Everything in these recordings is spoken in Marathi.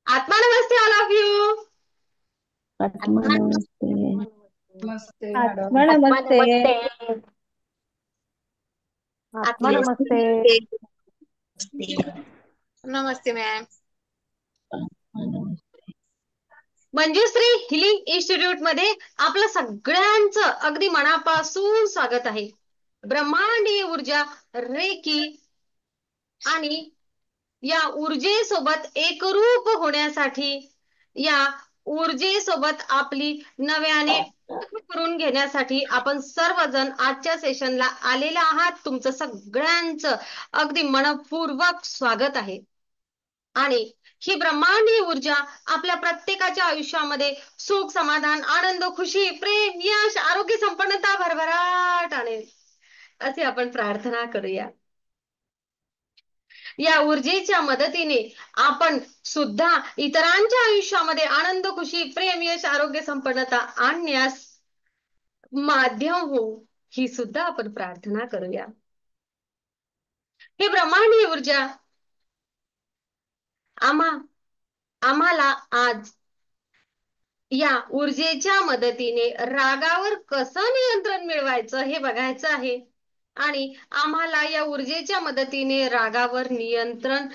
आत्मा नमस्ते ऑल ऑफ यू. आत्मा नमस्ते. नमस्ते मॅडम. आत्मा आत्मा नमस्ते. नमस्ते. आत्मा नमस्ते. नमस्ते मॅम. आत्मा नमस्ते. मंजुश्री हिलिंग इन्स्टिट्यूट मध्ये आपलं सगळ्यांचं अगदी मनापासून स्वागत आहे. ब्रह्मांडीय ऊर्जा, रेकी आणि या ऊर्जेसोबत एकरूप होण्यासाठी, या ऊर्जेसोबत आपली नव्याने करून घेण्यासाठी आपण सर्वजण आजच्या सेशनला आलेला आहात. तुमचं सगळ्यांचं अगदी मनपूर्वक स्वागत आहे. आणि ही ब्रह्मांडीय ऊर्जा आपल्या प्रत्येकाच्या आयुष्यामध्ये सुख, समाधान, आनंद, खुशी, प्रेम, यश, आरोग्य, संपन्नता, भरभराट आणेल अशी आपण प्रार्थना करूया. या ऊर्जेच्या मदतीने आपण सुद्धा इतरांच्या आयुष्यामध्ये आनंद, खुशी, प्रेम, यश, आरोग्य, संपन्नता आणण्यास माध्यम होऊ, ही सुद्धा आपण प्रार्थना करूया. हे ब्रह्मांडीय ऊर्जा आम्हाला आज या ऊर्जेच्या मदतीने रागावर कसं नियंत्रण मिळवायचं हे बघायचं आहे. आणि आम्हाला या ऊर्जेच्या मदतीने रागावर नियंत्रण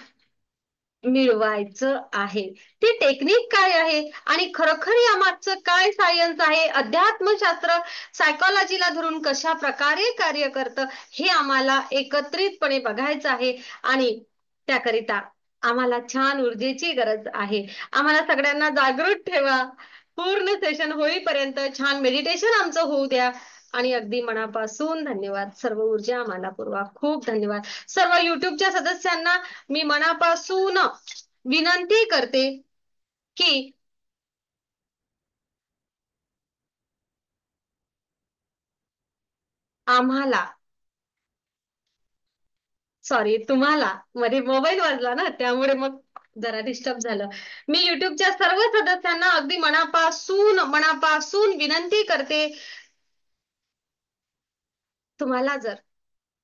मिळवायचं आहे. ती टेक्निक काय आहे आणि खरोखर यामागचं काय सायन्स आहे, अध्यात्मशास्त्र सायकोलॉजीला धरून कशा प्रकारे कार्य करतं हे आम्हाला एकत्रितपणे बघायचं आहे. आणि त्याकरिता आम्हाला छान ऊर्जेची गरज आहे. आम्हाला सगळ्यांना जागृत ठेवा. पूर्ण सेशन होईपर्यंत छान मेडिटेशन आमचं होऊ द्या. आणि अगदी मनापासून धन्यवाद. सर्व ऊर्जा आम्हाला पुरवा. खूप धन्यवाद. सर्व युट्यूबच्या सदस्यांना मी मनापासून विनंती करते की आम्हाला तुम्हाला मध्ये मोबाईल वाजला ना, त्यामुळे मग जरा डिस्टर्ब झालं. मी युट्यूबच्या सर्व सदस्यांना अगदी मनापासून विनंती करते, तुम्हाला जर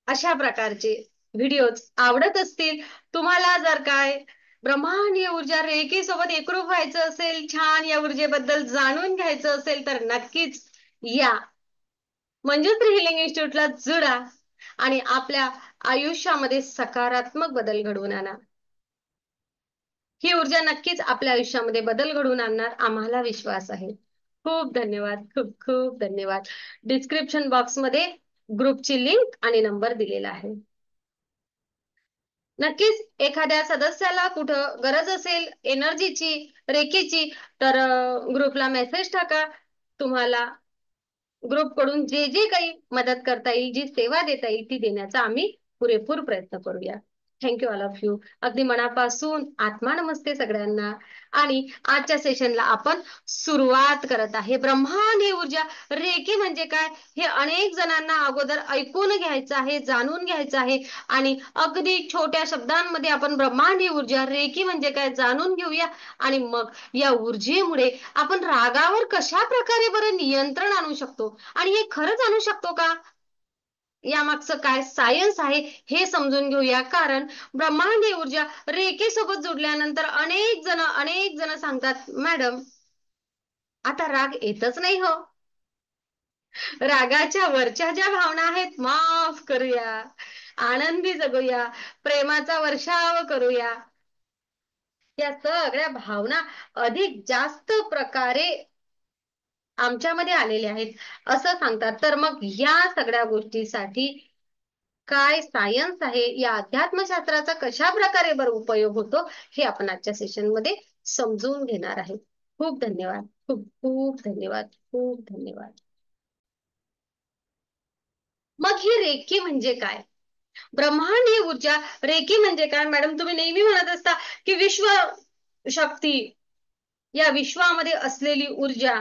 अशा प्रकारचे व्हिडिओज आवडत असतील, तुम्हाला जर काय ब्रह्मांडीय ऊर्जा रेकी सोबत एकरूप व्हायचं असेल, छान या ऊर्जेबद्दल जाणून घ्यायचं असेल, तर नक्कीच या मंजुश्री हिलिंग इन्स्टिट्यूटला जुडा आणि आपल्या आयुष्यामध्ये सकारात्मक बदल घडवून आणा. ही ऊर्जा नक्कीच आपल्या आयुष्यामध्ये बदल घडवून आणणार, आम्हाला विश्वास आहे. खूप धन्यवाद. खूप खूप धन्यवाद. डिस्क्रिप्शन बॉक्समध्ये ग्रुपची लिंक आणि नंबर दिलेला आहे. नक्कीच एखाद्या सदस्याला कुठं गरज असेल एनर्जीची, रेकीची, तर ग्रुपला मेसेज टाका. तुम्हाला ग्रुप कडून जे जे काही मदत करता येईल, जी सेवा देता येईल, ती देण्याचा आम्ही पुरेपूर प्रयत्न करूया. Thank you all of you. अगदी मनापासून आत्मा नमस्ते सगळ्यांना. आणि आजच्या सेशनला आपण सुरुवात करत आहे. ब्रह्मांडीय ऊर्जा रेकी म्हणजे काय हे अनेक जणांना अगोदर ऐकून घ्यायचं आहे, जाणून घ्यायचं आहे. आणि अगदी छोट्या शब्दांमध्ये आपण ब्रह्मांडीय ऊर्जा रेकी म्हणजे काय जाणून घेऊया. आणि मग या ऊर्जेमुळे आपण रागावर कशा प्रकारे बरं नियंत्रण आणू शकतो आणि हे खरंच आणू शकतो का, यामागचं काय सायन्स आहे हे समजून घेऊया. कारण ब्रह्मांडीय ऊर्जा रेखेसोबत जोडल्यानंतर अनेक जण सांगतात, मॅडम आता राग येतच नाही हो, रागाच्या वरच्या ज्या भावना आहेत माफ करूया, आनंदी जगूया, प्रेमाचा वर्षाव करूया. या सगळ्या भावना अधिक जास्त प्रकारे आमच्यामध्ये आलेले आहेत असं सांगतात. तर मग या सगळ्या गोष्टीसाठी काय सायन्स आहे, या अध्यात्मशास्त्राचा कशा प्रकारे बरं उपयोग होतो, हे आपण आजच्या सेशन मध्ये समजून घेणार आहे. खूप धन्यवाद. खूप खूप धन्यवाद. खूप धन्यवाद. मग ही रेकी म्हणजे काय, ब्रह्मांडीय ऊर्जा रेकी म्हणजे काय? मॅडम तुम्ही नेहमी म्हणत असता की विश्व शक्ती, या विश्वामध्ये असलेली ऊर्जा,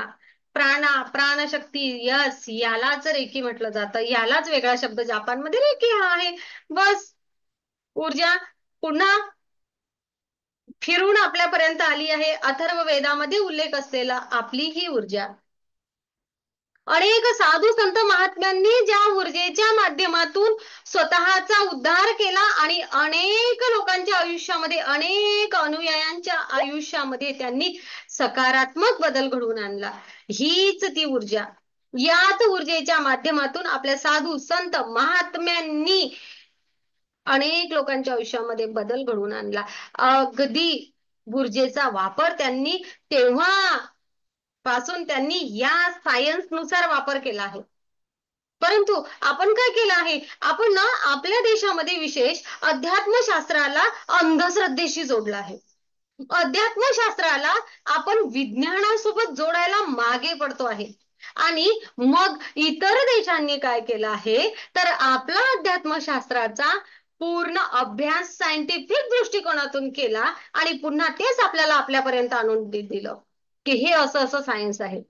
प्राणशक्ती, यस, यालाच रेकी म्हटलं जातं. यालाच वेगळा शब्द जपानमध्ये रेकी हा आहे. बस ऊर्जा पुन्हा फिरून आपल्यापर्यंत आली आहे. अथर्व वेदामध्ये उल्लेख असलेला आपली ही ऊर्जा अनेक साधू संत महात्म्यांनी ज्या ऊर्जेच्या माध्यमातून स्वतःचा उद्धार केला आणि अनेक लोकांच्या आयुष्यामध्ये, अनेक अनुयायांच्या आयुष्यामध्ये त्यांनी सकारात्मक बदल घडवून आणला, हीच ती ऊर्जा. याच ऊर्जेच्या माध्यमातून आपल्या साधू संत महात्म्यांनी अनेक लोकांच्या आयुष्यामध्ये बदल घडवून आणला. अगदी ऊर्जेचा वापर त्यांनी तेव्हा पासून त्यांनी या सायन्स नुसार वापर केला आहे. परंतु आपण काय केलं आहे, आपण ना आपल्या देशामध्ये विशेष अध्यात्मशास्त्राला अंधश्रद्धेशी जोडलं आहे. अध्यात्मशास्त्राला आपण विज्ञानासोबत जोडायला मागे पडतो आहे. आणि मग इतर देशांनी काय केलं आहे, तर आपला अध्यात्मशास्त्राचा पूर्ण अभ्यास सायंटिफिक दृष्टिकोनातून केला आणि पुन्हा तेच आपल्याला आपल्यापर्यंत आणून दिलं की हे असं असं सायन्स आहे.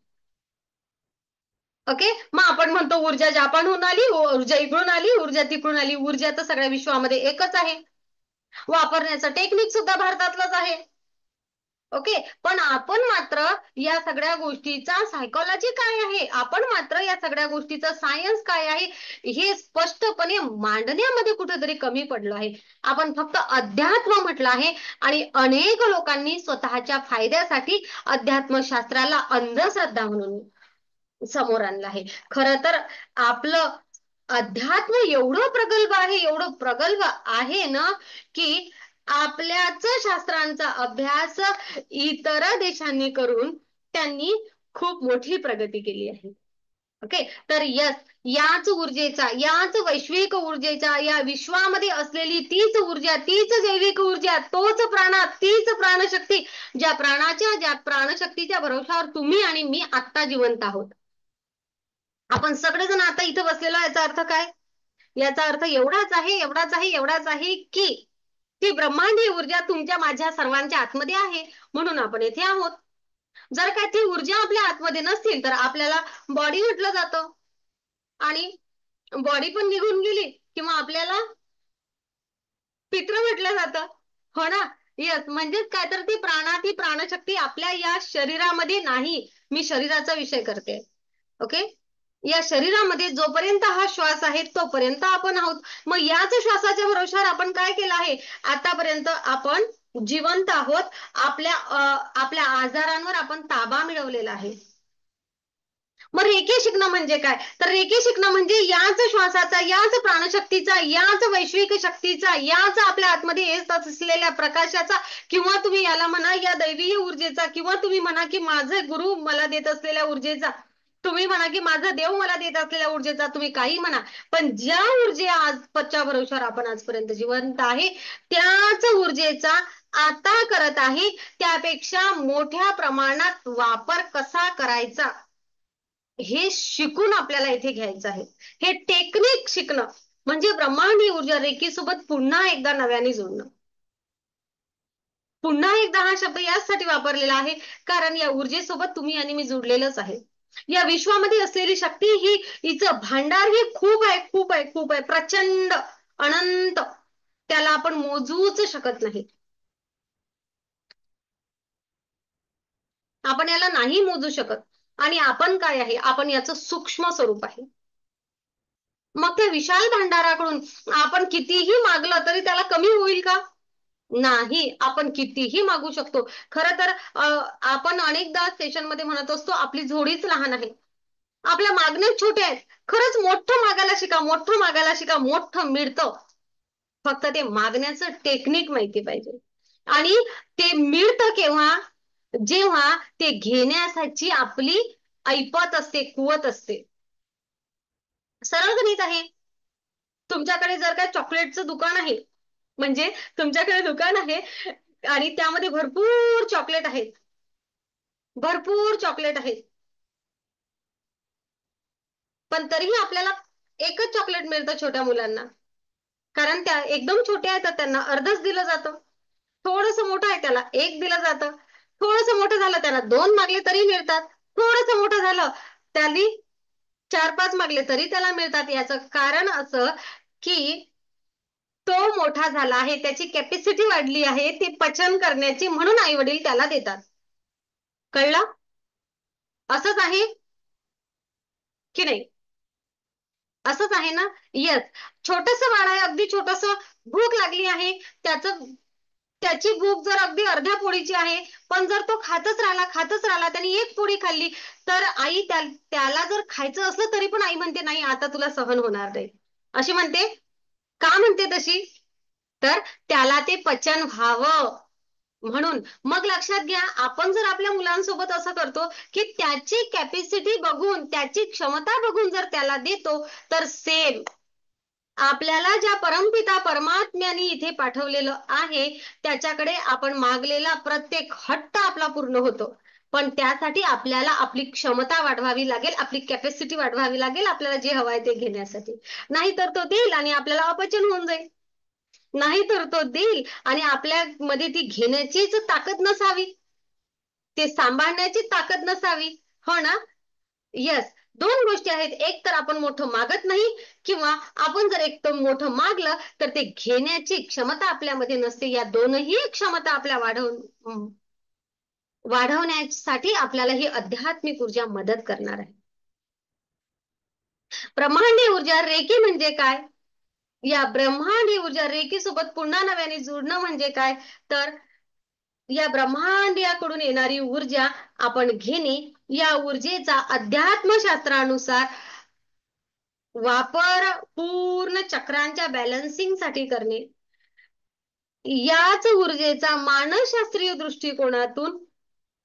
ओके, मग आपण म्हणतो ऊर्जा जापानहून आली, ऊर्जा इकडून आली, ऊर्जा तिकडून आली. ऊर्जा तर सगळ्या विश्वामध्ये एकच आहे, वापरण्याचं टेक्निक सुद्धा भारतातलंच आहे. ओके, पण आपण मात्र या सगळ्या गोष्टीचा सायकोलॉजी काय आहे, आपण मात्र या सगळ्या गोष्टीचा सायन्स काय आहे हे स्पष्टपणे मांडण्यामध्ये कुठेतरी कमी पडलो आहे. आपण फक्त अध्यात्म म्हटलं आहे आणि अनेक लोकांनी स्वतःच्या फायद्यासाठी अध्यात्मशास्त्राला अंधश्रद्धा म्हणून समोर आणलं आहे. खरं तर आपलं अध्यात्म एवढं प्रगल्भ आहे, एवढं प्रगल्भ आहे ना की आपल्याच शास्त्रांचा अभ्यास इतर देशांनी करून त्यांनी खूप मोठी प्रगती केली आहे. ओके, तर याच ऊर्जेचा, याच वैश्विक ऊर्जेचा, या विश्वामध्ये असलेली तीच ऊर्जा, तीच जैविक ऊर्जा, तोच प्राणा, तीच प्राणशक्ती, ज्या प्राणशक्तीच्या भरोशावर तुम्ही आणि मी आत्ता जिवंत आहोत. आपण सगळेजण आता इथं बसलेलो, याचा अर्थ काय? याचा अर्थ एवढाच आहे, एवढाच आहे, एवढाच आहे की ती ब्रह्मांडीय ऊर्जा तुमच्या माझ्या सर्वांच्या आतमध्ये आहे, म्हणून आपण येथे आहोत. जर काय ती ऊर्जा आपल्या आतमध्ये नसतील तर आपल्याला बॉडी म्हटलं जातं आणि बॉडी पण निघून गेली किंवा आपल्याला पित्र म्हटलं जातं, हो ना. यस, म्हणजेच काय तर ती प्राणशक्ती आपल्या या शरीरामध्ये नाही. मी शरीराचा विषय करते. ओके, या शरीरामध्ये जोपर्यंत हा श्वास आहे तोपर्यंत आपण आहोत. मग याच श्वासाच्या भरोशावर आपण काय केलं आहे, आतापर्यंत आपण जिवंत आहोत. आपल्या आजारांवर आपण ताबा मिळवलेला आहे. मग रेकी शिकणं म्हणजे काय, तर रेकी शिकणं म्हणजे याच श्वासाचा, याच प्राणशक्तीचा, याच वैश्विक शक्तीचा, याच आपल्या आतमध्ये येत असलेल्या प्रकाशाचा, किंवा तुम्ही याला म्हणा या दैवीय ऊर्जेचा, किंवा तुम्ही म्हणा की माझे गुरु मला देत असलेल्या ऊर्जेचा, तुम्ही म्हणा की माझा देव मला देत असलेल्या ऊर्जेचा, तुम्ही काही म्हणा, पण ज्या ऊर्जे आजच्या भरोशावर आपण आजपर्यंत जिवंत आहे त्याच ऊर्जेचा आता करत आहे त्यापेक्षा मोठ्या प्रमाणात वापर कसा करायचा हे शिकून आपल्याला इथे घ्यायचं आहे. हे टेक्निक शिकणं म्हणजे ब्रह्मांडीय ऊर्जा रेकी सोबत पुन्हा एकदा नव्याने जोडणं. पुन्हा एकदा हा शब्द यासाठी वापरलेला आहे कारण या ऊर्जेसोबत तुम्ही आणि मी जोडलेलंच आहे. या विश्वामध्ये असलेली शक्ती ही, हिचं भांडार हे खूप आहे, खूप आहे, खूप आहे, प्रचंड, अनंत. त्याला आपण मोजूच शकत नाही. आपण याला नाही मोजू शकत. आणि आपण काय आहे, आपण याचं सूक्ष्म स्वरूप आहे. मग त्या विशाल भांडाराकडून आपण कितीही मागलं तरी त्याला कमी होईल का? नाही, आपण कितीही मागू शकतो. खरं तर आपण अनेकदा सेशन मध्ये म्हणत असतो आपली झोडीच लहान आहे, आपल्या मागण्या छोट्या आहेत. खरंच मोठं मागायला शिका, मोठं मागायला शिका, मोठं मिळतं. फक्त ते मागण्याचं टेक्निक माहिती पाहिजे. आणि ते मिळतं केव्हा, जेव्हा ते घेण्यासाठी आपली ऐपत असते, कुवत असते. सरळ गणित आहे. तुमच्याकडे जर काय चॉकलेटचं दुकान आहे, म्हणजे तुमच्याकडे दुकान आहे आणि त्यामध्ये भरपूर चॉकलेट आहेत, भरपूर चॉकलेट आहेत, पण तरीही आपल्याला एकच चॉकलेट मिळतं छोट्या मुलांना, कारण त्या एकदम छोट्या आहेत, त्यांना अर्धच दिलं जातं. थोडस मोठं आहे त्याला एक दिलं जातं, थोडस मोठं झालं त्याला दोन मागले तरी मिळतात, थोडस मोठं झालं त्याला 4-5 मागले तरी त्याला मिळतात. याचं कारण असं की तो मोठा झाला आहे, त्याची कॅपॅसिटी वाढली आहे, ते पचन करण्याची, म्हणून आई वडील त्याला देतात. कळलं? असंच आहे. की नाही? असंच आहे ना? येस. छोटस बाळ आहे, अगदी छोटस, भूक लागली आहे, त्याची भूक जर अगदी अर्ध्या पोळीची आहे, पण जर तो खातच राहिला, त्याने एक पोळी खाल्ली, तर आई त्याला जर खायचं असलं तरी पण आई म्हणते नाही, आता तुला सहन होणार नाही, अशी म्हणते. का म्हणते तशी? तर त्याला ते पचन व्हावं म्हणून. मग लक्षात घ्या, आपण जर आपल्या मुलांसोबत असं करतो की त्याची कॅपॅसिटी बघून, त्याची क्षमता बघून जर त्याला देतो, तर सेम आपल्याला ज्या परमपिता परमात्म्याने इथे पाठवलेलं आहे, त्याच्याकडे आपण मागलेला प्रत्येक हट्ट आपला पूर्ण होतो. पण त्यासाठी आपल्याला आपली क्षमता वाढवावी लागेल, आपली कॅपॅसिटी वाढवावी लागेल, आपल्याला जे हवंय ते घेण्यासाठी. नाहीतर तो देईल आणि आपल्याला अपचन होऊन जाईल. नाहीतर तो देईल आणि आपल्या मध्ये ती घेण्याचीच ताकद नसावी, ते सांभाळण्याची ताकद नसावी. हो ना? येस. दोन गोष्टी आहेत, एक तर आपण मोठं मागत नाही, किंवा आपण जर एक तर मोठं मागलं तर ते घेण्याची क्षमता आपल्यामध्ये नसते. या दोनही क्षमता आपल्या वाढवण्यासाठी आपल्याला ही आध्यात्मिक ऊर्जा मदत करणार आहे. ब्रह्मांडीय ऊर्जा रेकी म्हणजे काय? या ब्रह्मांडीय ऊर्जा रेकी सोबत पुन्हा नव्याने जुडणं म्हणजे काय? तर या ब्रह्मांडीयाकडून येणारी ऊर्जा आपण घेणे, या ऊर्जेचा अध्यात्मशास्त्रानुसार वापर पूर्ण चक्रांच्या बॅलन्सिंग साठी करणे, याच ऊर्जेचा मानसशास्त्रीय दृष्टिकोनातून,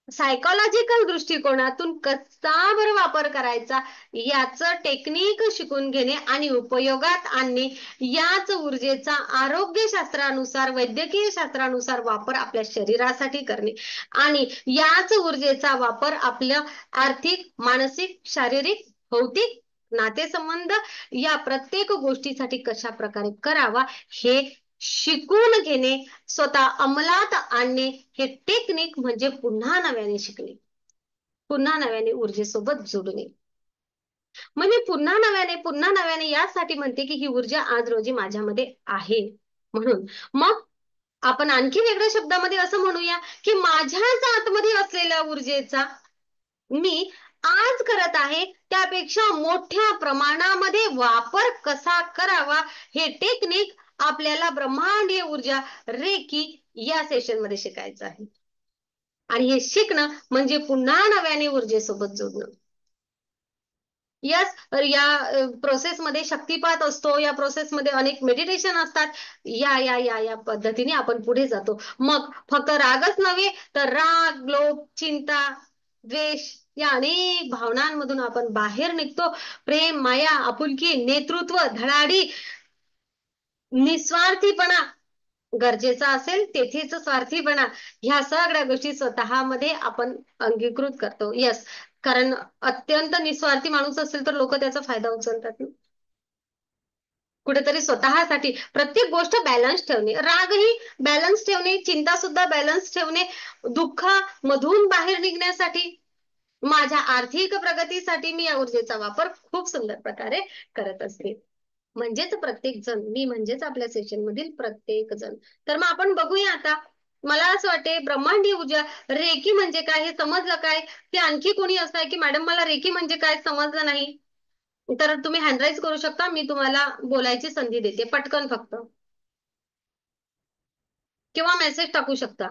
सायकोलॉजिकल दृष्टिकोनातून कसा बरं वापर करायचा, याचं टेक्निक शिकून घेणे आणि उपयोगात आणणे, याच ऊर्जेचा आरोग्यशास्त्रानुसार, वैद्यकीय शास्त्रानुसार वापर आपल्या शरीरासाठी करणे, आणि याच ऊर्जेचा वापर आपल्या आर्थिक, मानसिक, शारीरिक, भौतिक नातेसंबंध या प्रत्येक गोष्टीसाठी कशा प्रकारे करावा हे शिकून घेणे, स्वतः अंमलात आणणे, हे टेक्निक म्हणजे पुन्हा नव्याने शिकणे, पुन्हा नव्याने ऊर्जेसोबत जोडणे. मग मी पुन्हा नव्याने यासाठी म्हणते की ही ऊर्जा आज रोजी माझ्यामध्ये आहे म्हणून. मग आपण आणखी वेगळ्या शब्दामध्ये असं म्हणूया की माझ्याच आतमध्ये असलेल्या ऊर्जेचा मी आज करत आहे त्यापेक्षा मोठ्या प्रमाणामध्ये वापर कसा करावा, हे टेक्निक आपल्याला ब्रह्मांडीय ऊर्जा रेकी या सेशन मध्ये शिकायचं आहे. आणि हे शिकणं म्हणजे पुन्हा नव्याने ऊर्जेसोबत जोडणं. यस. या प्रोसेसमध्ये शक्तिपात असतो, या प्रोसेसमध्ये अनेक मेडिटेशन असतात. या पद्धतीने आपण पुढे जातो. मग फक्त रागच नव्हे तर राग, लोभ, चिंता, द्वेष या अनेक भावनांमधून आपण बाहेर निघतो. प्रेम, माया, आपुलकी, नेतृत्व, धडाडी, निस्वार्थीपणा गरजेचा असेल तेथेच स्वार्थीपणा, ह्या सगळ्या गोष्टी स्वतःमध्ये आपण अंगीकृत करतो. यस. कारण अत्यंत निस्वार्थी माणूस असेल तर लोक त्याचा फायदा उचलतात. कुठेतरी स्वतःसाठी प्रत्येक गोष्ट बॅलन्स ठेवणे, रागही बॅलन्स ठेवणे, चिंता सुद्धा बॅलन्स ठेवणे, दुःखामधून बाहेर निघण्यासाठी, माझ्या आर्थिक प्रगतीसाठी मी या ऊर्जेचा वापर खूप सुंदर प्रकारे करत असते. म्हणजेच प्रत्येक जण, मी म्हणजेच आपल्या सेशन मधील प्रत्येक जण. तर मग आपण बघूया आता. मला असं वाटते ब्रह्मांडीय ऊर्जा रेकी म्हणजे काय हे समजलं काय? ते आणखी कोणी असं आहे की मॅडम मला रेकी म्हणजे काय समजलं नाही, तर तुम्ही हँडराईज करू शकता, मी तुम्हाला बोलायची संधी देते पटकन फक्त, किंवा मेसेज टाकू शकता.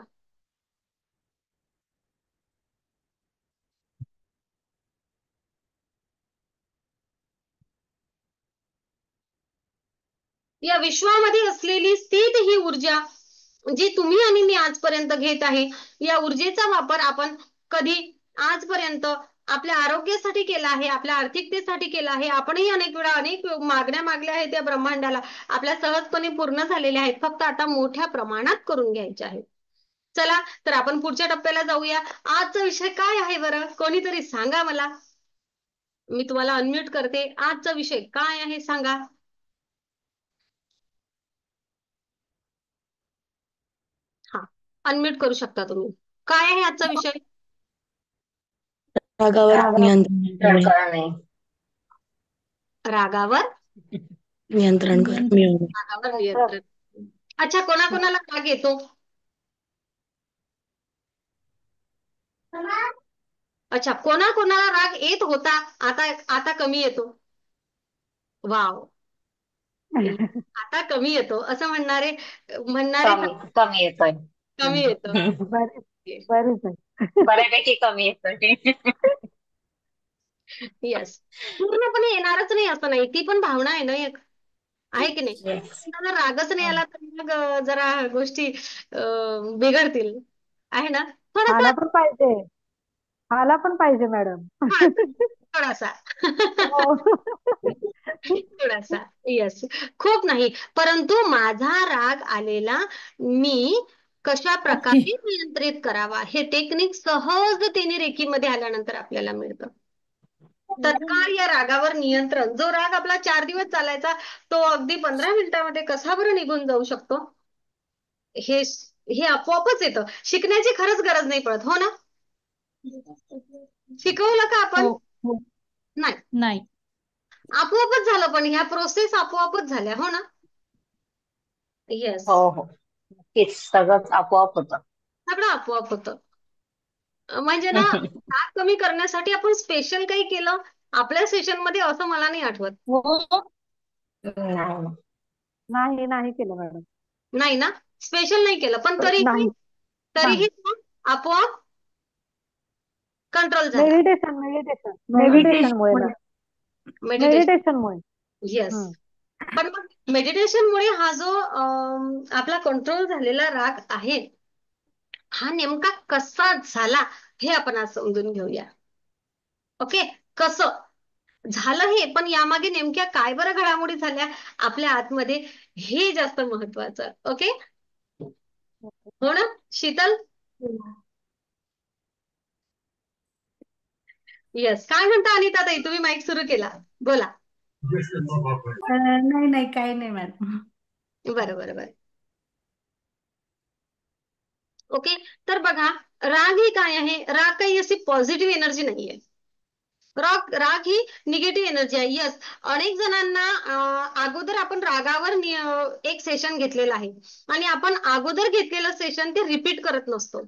या विश्वामध्ये असलेली स्थित ही ऊर्जा जी तुम्ही आणि मी आजपर्यंत घेत आहे, या ऊर्जेचा वापर आपण कधी आजपर्यंत आपल्या आरोग्यासाठी केला आहे, आपल्या आर्थिकतेसाठी केला आहे. आपणही अनेक वेळा अनेक मागण्या मागल्या आहेत त्या ब्रह्मांडाला, आपल्या सहजपणे पूर्ण झालेल्या आहेत, फक्त आता मोठ्या प्रमाणात करून घ्यायच्या आहेत. चला तर आपण पुढच्या टप्प्याला जाऊया. आजचा विषय काय आहे बरं, कोणीतरी सांगा मला. मी तुम्हाला अनम्यूट करते. आजचा विषय काय आहे सांगा. हा, अनम्यूट करू शकता तुम्ही. काय आहे आजचा विषय? रागावर नियंत्रण ठेवणे. करणे. रागावर नियंत्रण मिळवणे. रागावर नियंत्रण. अच्छा, कोणाकोणाला राग येतो? अच्छा, कोणाकोणाला राग येत होता, आता आता कमी येतो? वाव. आता कमी येतो असं म्हणणारे कमी कमी येतोय. कमी येतं. बरे बरेच आहे. बऱ्यापैकी कमी येतोय. येस. पूर्णपणे येणारच नाही असं नाही, ती पण भावना आहे ना एक, आहे की नाही? येस. त्याला रागच नाही आला तर मग जरा गोष्टी बिघडतील, आहे ना थोडासा. आला पण पाहिजे, आला पण पाहिजे मॅडम. हा, थोडासा. हो. थोडासा. येस. खूप नाही, परंतु माझा राग आलेला मी कशा प्रकारे नियंत्रित करावा हे टेक्निक सहजतेने रेकीमध्ये आल्यानंतर आपल्याला मिळतं. तत्काळ या रागावर नियंत्रण, जो राग आपला 4 दिवस चालायचा तो अगदी 15 मिनिटामध्ये कसा बरं निघून जाऊ शकतो, हे हे आपोआपच येतं. शिकण्याची खरंच गरज नाही पडत, हो ना? शिकवलं का हो आपण? हो नाही, नाही. आपोआपच झालं, पण ह्या प्रोसेस आपोआपच झाल्या, हो ना? येस. हो हो, नक्कीच सगळंच आपोआप होतं. सगळं आपोआप होतं. म्हणजे ना, राग कमी करण्यासाठी आपण स्पेशल काही केलं आपल्या सेशन मध्ये असं मला नाही आठवत. हो. नाही. नाही नाही केलं मॅडम. नाही ना, स्पेशल नाही केलं, पण तरीही नाही तरीही नाही. तो आपोआप कंट्रोल झाला. मेडिटेशन मेडिटेशन मेडिटेशनमुळे ना, मेडिटेशन. मेडिटेशनमुळे. येस. पण मग मेडिटेशनमुळे हा जो आपला कंट्रोल झालेला राग आहे, हा नेमका कसा झाला हे आपण आज समजून घेऊया. ओके, कसं झालं हे, पण यामागे नेमक्या काय बरं घडामोडी झाल्या आपल्या आतमध्ये, हे जास्त महत्वाचं. ओके, हो ना शीतल? येस. काय म्हणता अनिता ताई, तुम्ही माईक सुरू केला, बोला. नाही नाही, काही नाही मॅडम. बरं बरं बरं. ओके, तर बघा, राग ही काय आहे? राग काही अशी पॉझिटिव्ह एनर्जी नाहीये. राग ही निगेटिव्ह एनर्जी आहे. यस. अनेक जणांना अगोदर आपण रागावर एक सेशन घेतलेलं आहे आणि आपण अगोदर घेतलेलं सेशन ते रिपीट करत नसतो.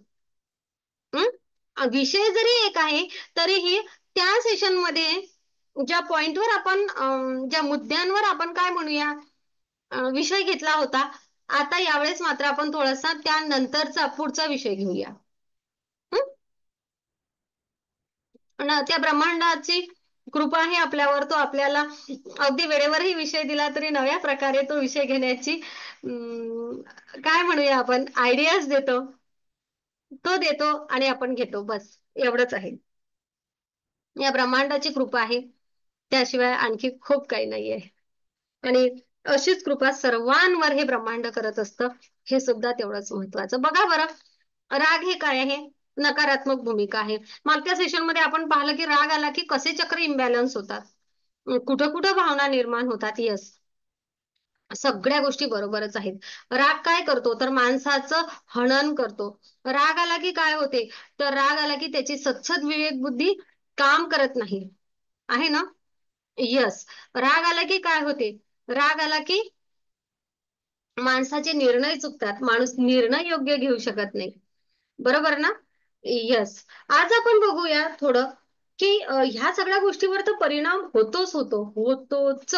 विषय जरी एक आहे तरीही त्या सेशन मध्ये ज्या पॉइंटवर आपण ज्या मुद्द्यांवर आपण काय म्हणूया विषय घेतला होता, आता यावेळेस मात्र आपण थोडासा त्यानंतरचा पुढचा विषय घेऊया. त्या ब्रह्मांडाची कृपा आहे आपल्यावर, तो आपल्याला अगदी वेळेवरही विषय दिला तरी नव्या प्रकारे तो विषय घेण्याची काय म्हणूया आपण आयडियाज देतो, तो देतो आणि आपण घेतो, बस एवढंच आहे. या ब्रह्मांडाची कृपा आहे, त्याशिवाय आणखी खूप काही नाहीये. आणि अशीच कृपा सर्वांवर हे ब्रह्मांड करत असतं, हे सुद्धा तेवढंच महत्वाचं. बघा बरं, राग हे काय आहे? नकारात्मक भूमिका आहे. मागच्या सेशन मध्ये आपण पाहिलं की राग आला की कसे चक्र इम्बॅलन्स होतात, कुठं कुठं भावना निर्माण होतात. यस, सगळ्या गोष्टी बरोबरच आहेत. राग काय करतो तर माणसाचं हनन करतो. राग आला की काय होते तर राग आला की त्याची सद्सद विवेक बुद्धी काम करत नाही, आहे ना? यस. राग आला की काय होते? राग आला की माणसाचे निर्णय चुकतात, माणूस निर्णय योग्य घेऊ शकत नाही, बरोबर ना? यस. आज आपण बघूया थोडं की ह्या सगळ्या गोष्टीवर तर परिणाम होतोच,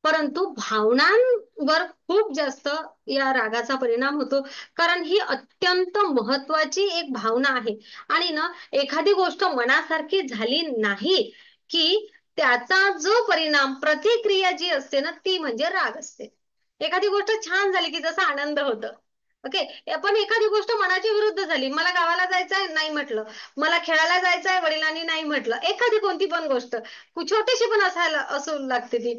परंतु भावनांवर खूप जास्त या रागाचा परिणाम होतो, कारण ही अत्यंत महत्वाची एक भावना आहे. आणि ना, एखादी गोष्ट मनासारखी झाली नाही की त्याचा जो परिणाम प्रतिक्रिया जी असते ना ती म्हणजे राग असते. एखादी गोष्ट छान झाली की जसा आनंद होतो, ओके, पण एखादी गोष्ट मनाच्या विरुद्ध झाली, मला गावाला जायचंय नाही म्हटलं, मला खेळायला जायचंय वडिलांनी नाही म्हटलं, एखादी कोणती पण गोष्ट छोटीशी पण असायला असू लागते ती,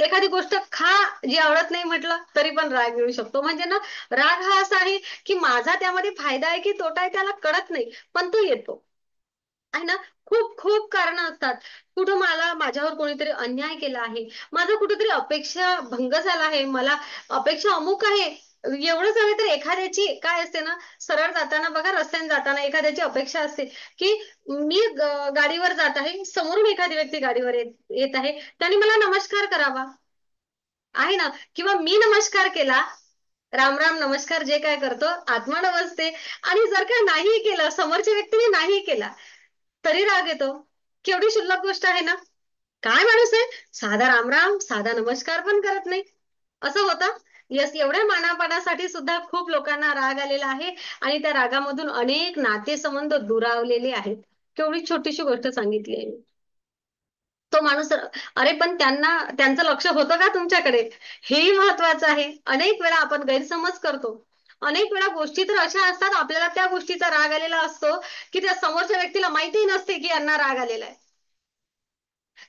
एखादी गोष्ट खा जी आवडत नाही म्हटलं तरी पण राग येऊ शकतो. म्हणजे ना, राग हा असा आहे की माझा त्यामध्ये फायदा आहे की तोटा आहे त्याला कळत नाही, पण तो येतो, आहे ना? खूप खूप कारण असतात. कुठं मला माझ्यावर कोणीतरी अन्याय केला आहे, माझं कुठेतरी अपेक्षा भंग झाला आहे, मला अपेक्षा अमुक आहे, एवढंच आहे तर एखाद्याची काय असते ना, सरळ जाताना बघा, रस्त्याने जाताना एखाद्याची अपेक्षा असते की मी गाडीवर जात आहे, समोरून एखादी व्यक्ती गाडीवर येत आहे, त्याने मला नमस्कार करावा, आहे ना? किंवा मी नमस्कार केला, राम राम नमस्कार जे काय करतो आत्मा नमस्ते, आणि जर का नाही केलं, समोरच्या व्यक्तीने नाही केला तरी राग येतो. केवढी क्षुल्लक गोष्ट आहे ना. काय माणूस आहे, साधा रामराम, साधा नमस्कार पण करत नाही, असं होतं. यस, एवढ्या मानापणासाठी सुद्धा खूप लोकांना राग आलेला आहे आणि त्या रागामधून अनेक नातेसंबंध दुरावलेले आहेत. केवढी छोटीशी गोष्ट सांगितली आहे मी. तो माणूस, अरे पण त्यांचं लक्ष होतं का तुमच्याकडे, हेही महत्वाचं आहे. अनेक वेळा आपण गैरसमज करतो. अनेक वेळा गोष्टी तर अशा असतात, आपल्याला त्या गोष्टीचा राग आलेला असतो की त्या समोरच्या व्यक्तीला माहितीही नसते की यांना राग आलेला आहे.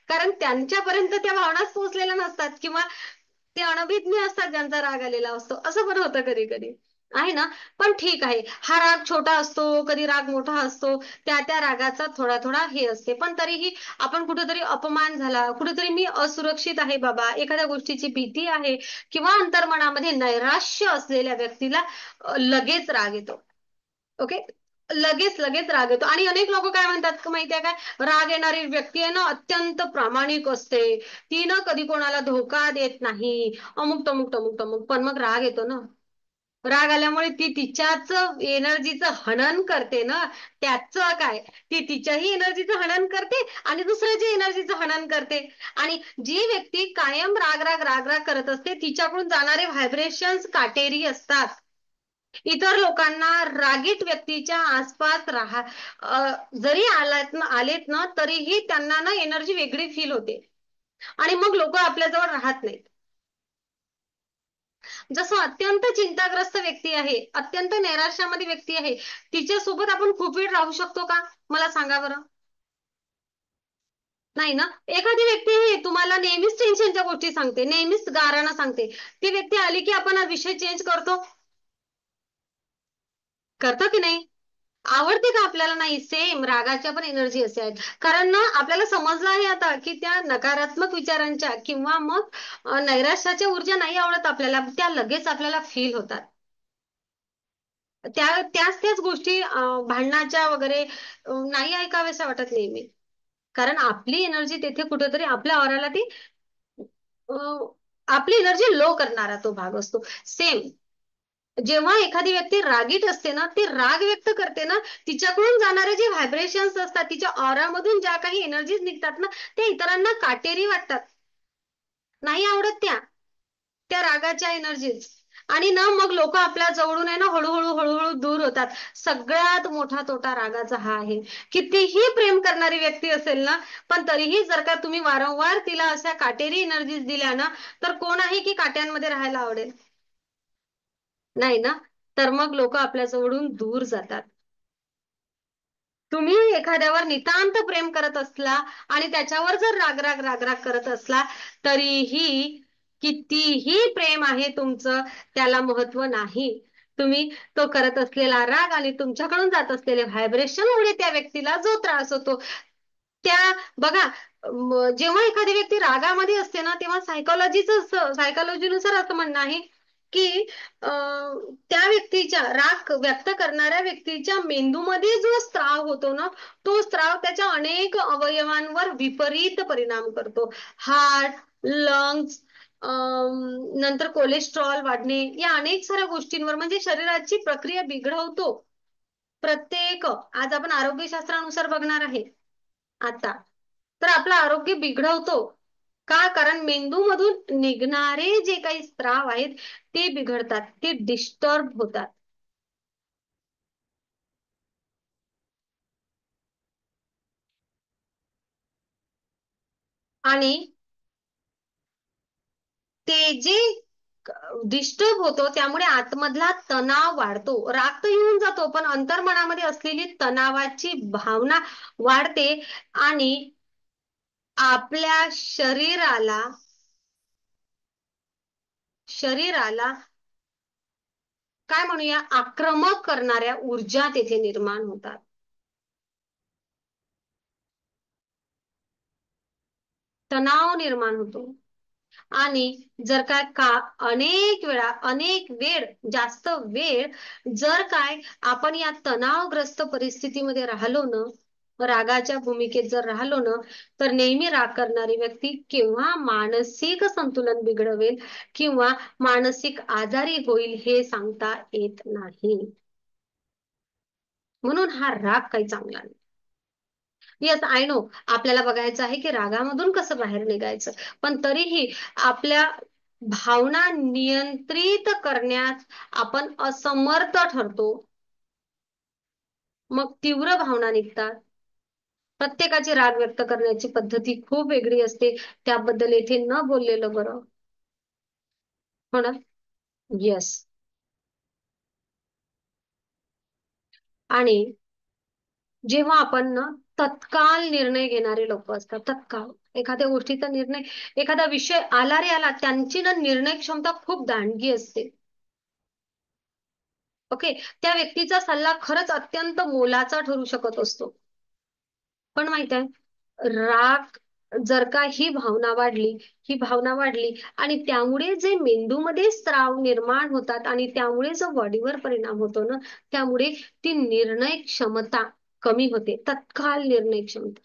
कारण त्यांच्यापर्यंत त्या भावनाच पोहोचलेल्या नसतात किंवा ते अनभिज्ञ असतात ज्यांचा राग आलेला असतो. असं पण होतं कधी कधी, आहे ना. पण ठीक आहे, हा राग छोटा असतो, कधी राग मोठा असतो, त्या त्या रागाचा थोडा थोडा हे असते. पण तरीही आपण कुठेतरी अपमान झाला, कुठेतरी मी असुरक्षित आहे बाबा, एखाद्या गोष्टीची भीती आहे किंवा अंतर्मनामध्ये नैराश्य असलेल्या व्यक्तीला लगेच राग येतो. ओके, लगेच लगेच राग येतो. आणि अनेक लोक काय म्हणतात माहितीये काय, राग येणारी व्यक्ती आहे ना अत्यंत प्रामाणिक असते, ती ना कधी कोणाला धोका देत नाही, अमुक तमुक तमुक तमुक. पण मग राग येतो ना, राग आल्यामुळे ती तिच्याच एनर्जीचं हनन करते ना. त्याचं काय, ती तिच्याही एनर्जीचं हनन करते आणि दुसऱ्याच्या एनर्जीचं हनन करते. आणि जी व्यक्ती कायम राग राग राग राग करत असते, तिच्याकडून जाणारे व्हायब्रेशन्स काटेरी असतात. इतर लोकांना रागीट व्यक्तीच्या आसपास जरी आलेत ना तरीही त्यांना ना एनर्जी वेगळी फील होते आणि मग लोक आपल्याजवळ राहत नाहीत. जसं अत्यंत चिंताग्रस्त व्यक्ती आहे, अत्यंत नैराश्यामध्ये व्यक्ती आहे, तिच्यासोबत आपण खूप वेळ राहू शकतो का, मला सांगा बरं. नाही ना. एखादी व्यक्ती आहे तुम्हाला नेहमीच टेन्शनच्या गोष्टी सांगते, नेहमीच गाराणं सांगते, ती व्यक्ती आली की आपण हा विषय चेंज करतो की नाही. आवडते का आपल्याला, नाही. सेम रागाच्या पण एनर्जी असे आहेत. कारण ना आपल्याला समजलं आहे आता की त्या नकारात्मक विचारांच्या किंवा मग नैराश्याच्या ऊर्जा नाही आवडत आपल्याला, त्या लगेच आपल्याला फील होतात. त्याच त्याच गोष्टी भांडणाच्या वगैरे नाही ऐकाव्याशा वाटत नेहमी. कारण आपली एनर्जी तेथे कुठेतरी आपल्या ऑराला ती आपली एनर्जी लो करणारा तो भाग असतो. सेम जेव्हा एखादी व्यक्ती रागीट असते ना, ती राग व्यक्त करते ना, तिच्याकडून जाणारे जे व्हायब्रेशन्स असतात, तिच्या ऑरामधून ज्या काही एनर्जीज निघतात ना, त्या इतरांना काटेरी वाटतात, नाही आवडत त्या त्या रागाच्या एनर्जीज. आणि ना मग लोक आपल्या जवळून आहे ना हळूहळू हळूहळू दूर होतात. सगळ्यात मोठा तोटा रागाचा हा आहे. कितीही प्रेम करणारी व्यक्ती असेल ना, पण तरीही जर का तुम्ही वारंवार तिला अशा काटेरी एनर्जीज दिल्या ना, तर कोण आहे की काट्यांमध्ये राहायला आवडेल, नाही ना. तर मग लोक आपल्या जवळून दूर जातात. तुम्ही एखाद्यावर नितांत प्रेम करत असला आणि त्याच्यावर जर रागराग रागराग करत असला, तरीही कितीही प्रेम आहे तुमचं, त्याला महत्व नाही. तुम्ही तो करत असलेला राग आणि तुमच्याकडून जात असलेले व्हायब्रेशन मुळे त्या व्यक्तीला जो त्रास होतो, त्या बघा, जेव्हा एखादी व्यक्ती रागामध्ये असते ना, तेव्हा सायकोलॉजीनुसार असं म्हणणं आहे की त्या व्यक्तीच्या राग व्यक्त करणाऱ्या व्यक्तीच्या मेंदूमध्ये जो स्त्राव होतो ना, तो स्त्राव त्याच्या अनेक अवयवांवर विपरीत परिणाम करतो. हार्ट, लंग्स, नंतर कोलेस्ट्रॉल वाढणे, या अनेक साऱ्या गोष्टींवर, म्हणजे शरीराची प्रक्रिया बिघडवतो. आज आपण आरोग्यशास्त्रानुसार बघणार आहे आता, तर आपलं आरोग्य बिघडवतो का, कारण मेंदूमधून निघणारे जे काही स्त्राव आहेत ते बिघडतात, ते डिस्टर्ब होतात. आणि ते जे डिस्टर्ब होतो त्यामुळे आतमधला तणाव वाढतो. राग तर येऊन जातो, पण अंतर्मनामध्ये असलेली तणावाची भावना वाढते आणि आपल्या शरीराला काय म्हणूया, आक्रमक करणाऱ्या ऊर्जा तेथे निर्माण होतात. तणाव निर्माण होतो. आणि जर का अनेक वेळ जास्त वेळ जर काय आपण या तणावग्रस्त परिस्थितीमध्ये राहिलो ना, रागाच्या भूमिकेत जर राहिलो ना, तर नेहमी राग करणारी व्यक्ती केव्हा मानसिक संतुलन बिघडवेल किंवा मानसिक आजारी होईल हे सांगता येत नाही. म्हणून हा राग काही चांगला नाही. येस आय नो, आपल्याला बघायचं आहे की रागामधून कसं बाहेर निघायचं, पण तरीही आपल्या भावना नियंत्रित करण्यास आपण असमर्थ ठरतो. मग तीव्र भावना निघतात. प्रत्येकाची राग व्यक्त करण्याची पद्धती खूप वेगळी असते. त्याबद्दल येथे न बोललेलं बरं. हो ना? येस. आणि जेव्हा आपण ना तत्काल निर्णय घेणारे लोक असतात, तत्काल एखाद्या गोष्टीचा निर्णय, एखादा विषय आला रे आला, त्यांची ना निर्णय क्षमता खूप दांडगी असते. ओके, त्या व्यक्तीचा सल्ला खरंच अत्यंत मोलाचा ठरू शकत असतो. पण माहित आहे, राग जर का ही भावना वाढली आणि त्यामुळे जे मेंदूमध्ये स्त्राव निर्माण होतात आणि त्यामुळे जो बॉडीवर परिणाम होतो ना, त्यामुळे ती निर्णय क्षमता कमी होते. तत्काल निर्णय क्षमता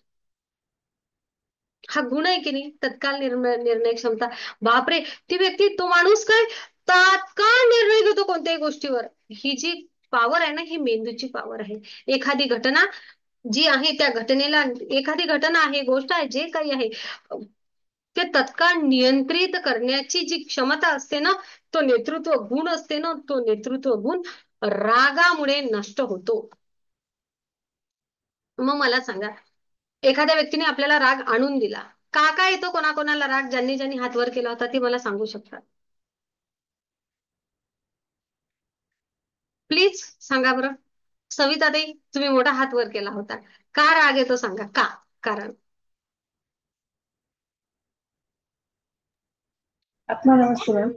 हा गुण आहे की नाही, तत्काल निर्णय क्षमता. बापरे, ती व्यक्ती, तो माणूस काय तात्काळ निर्णय घेतो कोणत्याही गोष्टीवर. ही जी पॉवर आहे ना, ही मेंदूची पॉवर आहे. एखादी घटना जी आहे, त्या घटनेला, एखादी घटना आहे, गोष्ट आहे, जे काही आहे, ते तत्काळ नियंत्रित करण्याची जी क्षमता असते ना, तो नेतृत्व गुण असते ना, तो नेतृत्व गुण रागामुळे नष्ट होतो. मग मला सांगा, एखाद्या व्यक्तीने आपल्याला राग आणून दिला, का काय येतो कोणाकोणाला राग? ज्यांनी ज्यांनी हात वर केला होता ते मला सांगू शकतात? प्लीज सांगा बरं. सविताताई, तुम्ही मोठा हात वर केला होता. का राग येतो सांगा, का? कारण नमस्ते मॅम.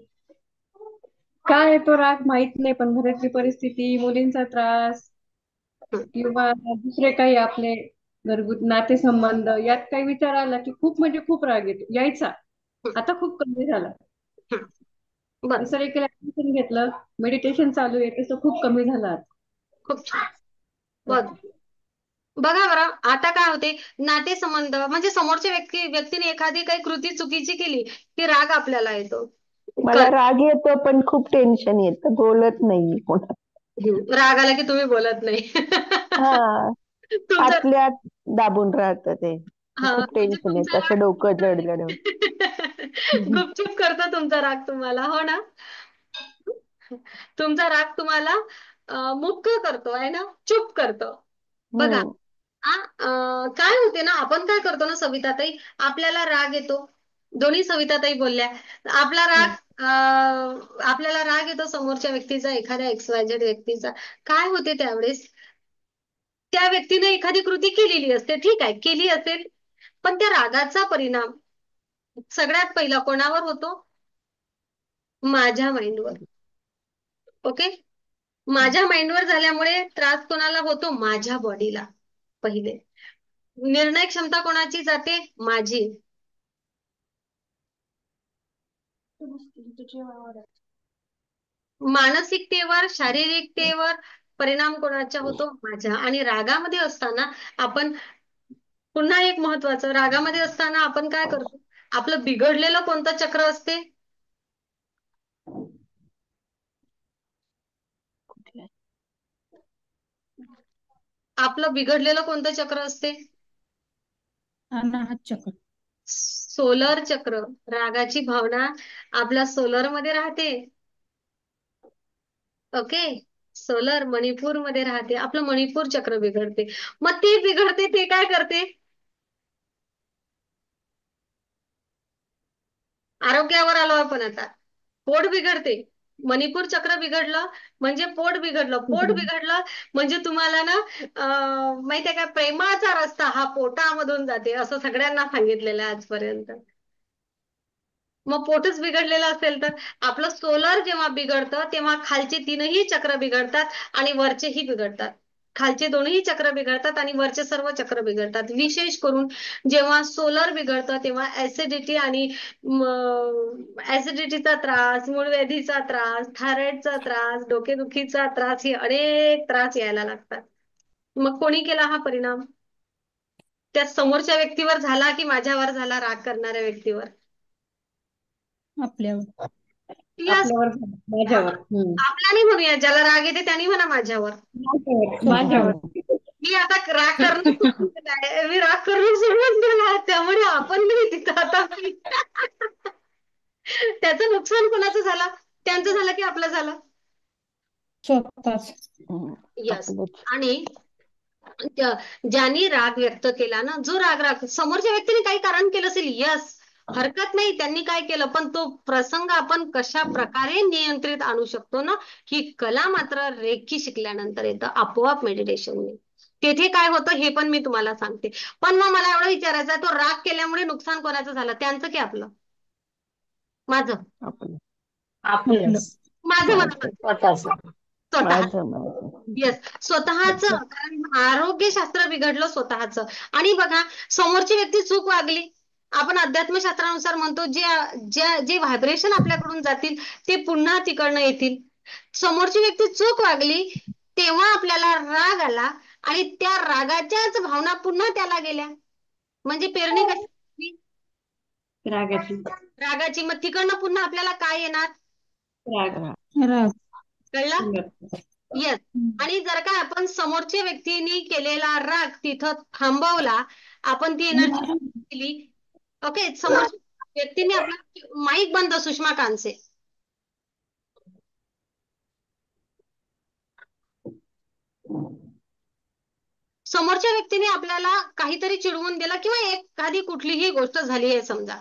काय येतो राग माहित नाही, पण घरातली परिस्थिती, मुलींचा त्रास किंवा दुसरे काही आपले घरगुती नातेसंबंध, यात काही विचार आला की खूप म्हणजे खूप राग येतो, यायचा. आता खूप कमी झाला. बर, जसं एक ऍडमिशन घेतलं, मेडिटेशन चालू आहे, तसं खूप कमी झाला आता. खूप छान. बर, बघा बरं, आता काय होते, नातेसंबंध म्हणजे समोरच्या व्यक्तीने एखादी काही कृती चुकीची केली की राग आपल्याला येतो. मला राग येतो, पण खूप टेन्शन येतं, बोलत नाही मी कोणा. राग आला की तुम्ही बोलत नाही. हा, तुमचं आतल्यात दाबून राहतं ते. हा खूप म्हणजे टेन्शन तुमचा येतं, असं डोकं जडजड होतं. राग गुपचूप करतो तुमचा राग तुम्हाला, हो ना? तुमचा राग तुम्हाला मुक्त करतो आहे ना, चुप करतो. बघा, हम्म. काय होते ना, आपण काय करतो ना सविताताई, आपल्याला राग येतो, दोन्ही सविताताई बोलल्या, आपला राग आपल्याला राग येतो समोरच्या व्यक्तीचा, एखाद्या XYZ व्यक्तीचा. काय होते त्यावेळेस, त्या व्यक्तीने एखादी कृती केलेली असते, ठीक आहे, केली असेल, पण त्या रागाचा परिणाम सगळ्यात पहिला कोणावर होतो? माझ्या माइंडवर. ओके, माझ्या माइंडवर झाल्यामुळे त्रास कोणाला होतो? माझ्या बॉडीला. पहिले निर्णय क्षमता कोणाची जाते? माझी. मानसिकतेवर, शारीरिकतेवर परिणाम कोणाचा होतो? माझ्या. आणि रागामध्ये असताना आपण, पुन्हा एक महत्वाचं, रागामध्ये असताना आपण काय करतो? आपलं बिघडलेलं कोणतं चक्र असते? आपलं बिघडलेलं कोणतं चक्र असते? अनाहत चक्र. सोलर चक्र. रागाची भावना आपल्या सोलर मध्ये राहते. ओके, सोलर मणिपूर मध्ये राहते. आपलं मणिपूर चक्र बिघडते. मग ते बिघडते, ते काय करते? आरोग्यावर आलो आपण आता. पोट बिघडते. मणिपूर चक्र बिघडलं म्हणजे पोट बिघडलं. पोट बिघडलं म्हणजे तुम्हाला ना माहितीये का, प्रेमाचा रस्ता हा पोटामधून जाते, असं सगळ्यांना सांगितलेलं आहे आजपर्यंत. मग पोटच बिघडलेलं असेल तर आपलं सोलर जेव्हा बिघडतं तेव्हा खालचे तीनही चक्र बिघडतात आणि वरचेही बिघडतात. खालचे दोनही चक्र बिघडतात आणि वरचे सर्व चक्र बिघडतात. विशेष करून जेव्हा सोलर बिघडतं तेव्हा ऍसिडिटी आणि ऍसिडिटीचा त्रास, मूळव्याधीचा त्रास, थायरॉइडचा त्रास, डोकेदुखीचा त्रास, हे अनेक त्रास यायला लागतात. मग कोणी केला हा परिणाम? त्या समोरच्या व्यक्तीवर झाला की माझ्यावर झाला, राग करणाऱ्या व्यक्तीवर? आपल्यावर. यस, आपल्यावर झालं, माझ्यावर. आपल्याने म्हणूया, ज्याला राग येते त्यांनी म्हणा माझ्यावर. माझ्यावर. मी आता राग करणं सोडून दिलं आहे. मी राग करणं सोडून दिलं आहे. त्यामुळे आपण नाही तिथं आता त्याचं नुकसान कोणाचं झालं? त्यांचं झालं की आपलं झालं? स्वतःच. यस. आपलंच. आणि ज्यांनी राग व्यक्त केला ना, जो राग समोरच्या व्यक्तीने काही कारण केलं असेल, यस, हरकत नाही, त्यांनी काय केलं, पण तो प्रसंग आपण कशा प्रकारे नियंत्रित आणू शकतो ना, ही कला मात्र रेखी शिकल्यानंतर येतं आपोआप मेडिटेशनने. तेथे काय होतं हे पण मी तुम्हाला सांगते. पण मग मला एवढं विचारायचं आहे, तो राग केल्यामुळे नुकसान कोणाचं झालं, त्यांचं की आपलं? माझं आपलं. आपलंच. माझं मला माझं सांगते. स्वतःच. स्वतः. माझं येस, स्वतःच. कारण आरोग्यशास्त्र बिघडलं स्वतःच. आणि बघा, समोरची व्यक्ती चूक वागली, आपण अध्यात्मशास्त्रानुसार म्हणतो जे व्हायब्रेशन आपल्याकडून जातील ते पुन्हा तिकडनं येतील. समोरची व्यक्ती चूक वागली तेव्हा आपल्याला राग आला आणि त्या रागाच्याच भावना पुन्हा त्याला गेल्या, म्हणजे पेरणी कशी झाली? रागाची. रागाची. मग तिकडनं पुन्हा आपल्याला काय येणार? राग. राग. कळलं? बरोबर. येस. आणि जर का आपण समोरच्या व्यक्तीने केलेला राग तिथं थांबवला, आपण ती एनर्जी केली, ओके, समोरच्या व्यक्तीने आपला माईक बंद, सुषमा कांसे. समोरच्या व्यक्तीने आपल्याला काहीतरी चिडवून दिलं किंवा एखादी कुठलीही गोष्ट झाली आहे समजा,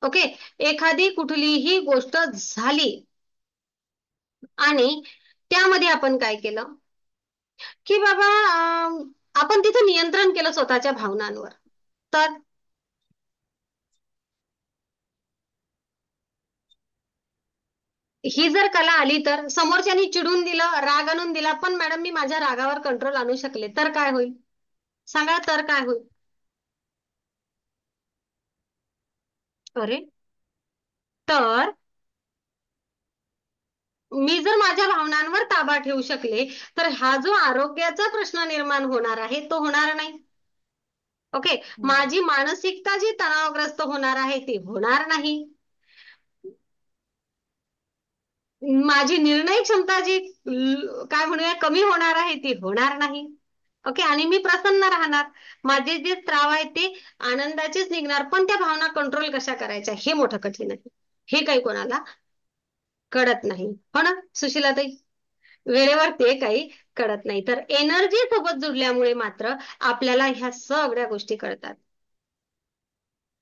ओके, एखादी कुठलीही गोष्ट झाली आणि त्यामध्ये आपण काय केलं की बाबा आपण तिथे नियंत्रण केलं स्वतःच्या भावनांवर, तर ही जर कला आली तर समोरच्यानी चिडून दिलं, राग आणून दिला, पण मॅडम मी माझ्या रागावर कंट्रोल आणू शकले, तर काय होईल? सांगा, तर काय होईल? अरे, तर मी जर माझ्या भावनांवर ताबा ठेवू शकले तर हा जो आरोग्याचा प्रश्न निर्माण होणार आहे तो होणार नाही. ओके, माझी मानसिकता जी तणावग्रस्त होणार आहे ती होणार नाही. माझी निर्णय क्षमता जी काय म्हणूया कमी होणार आहे ती होणार नाही. ओके, आणि मी प्रसन्न राहणार. माझे जे स्त्राव आहेत ते आनंदाचेच निघणार. पण त्या भावना कंट्रोल कशा करायच्या हे मोठं कठीण आहे. हे काही कोणाला कळत नाही, हो ना सुशीलाताई? वेळेवर ते काही कळत नाही. तर एनर्जी सोबत जुडल्यामुळे मात्र आपल्याला ह्या सगळ्या गोष्टी कळतात.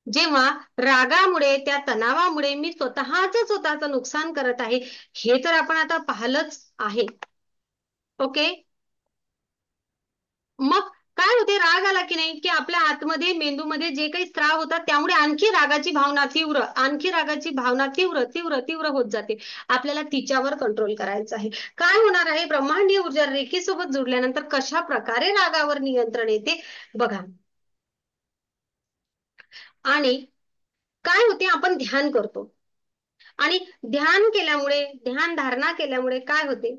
जेव्हा रागामुळे, त्या तणावामुळे मी स्वतःच नुकसान करत आहे, हे तर आपण आता पाहिलंच आहे. ओके, मग काय होते, राग आला की नाही की आपल्या आतमध्ये, मेंदूमध्ये जे काही स्त्राव होतात त्यामुळे आणखी रागाची भावना तीव्र, आणखी रागाची भावना तीव्र तीव्र तीव्र होत जाते. आपल्याला तिच्यावर कंट्रोल करायचं आहे. काय होणार आहे, ब्रह्मांडीय ऊर्जा रेखेसोबत जुडल्यानंतर कशा प्रकारे रागावर नियंत्रण येते बघा. आणि काय होते, आपण ध्यान करतो आणि ध्यान केल्यामुळे, ध्यान धारणा केल्यामुळे काय होते,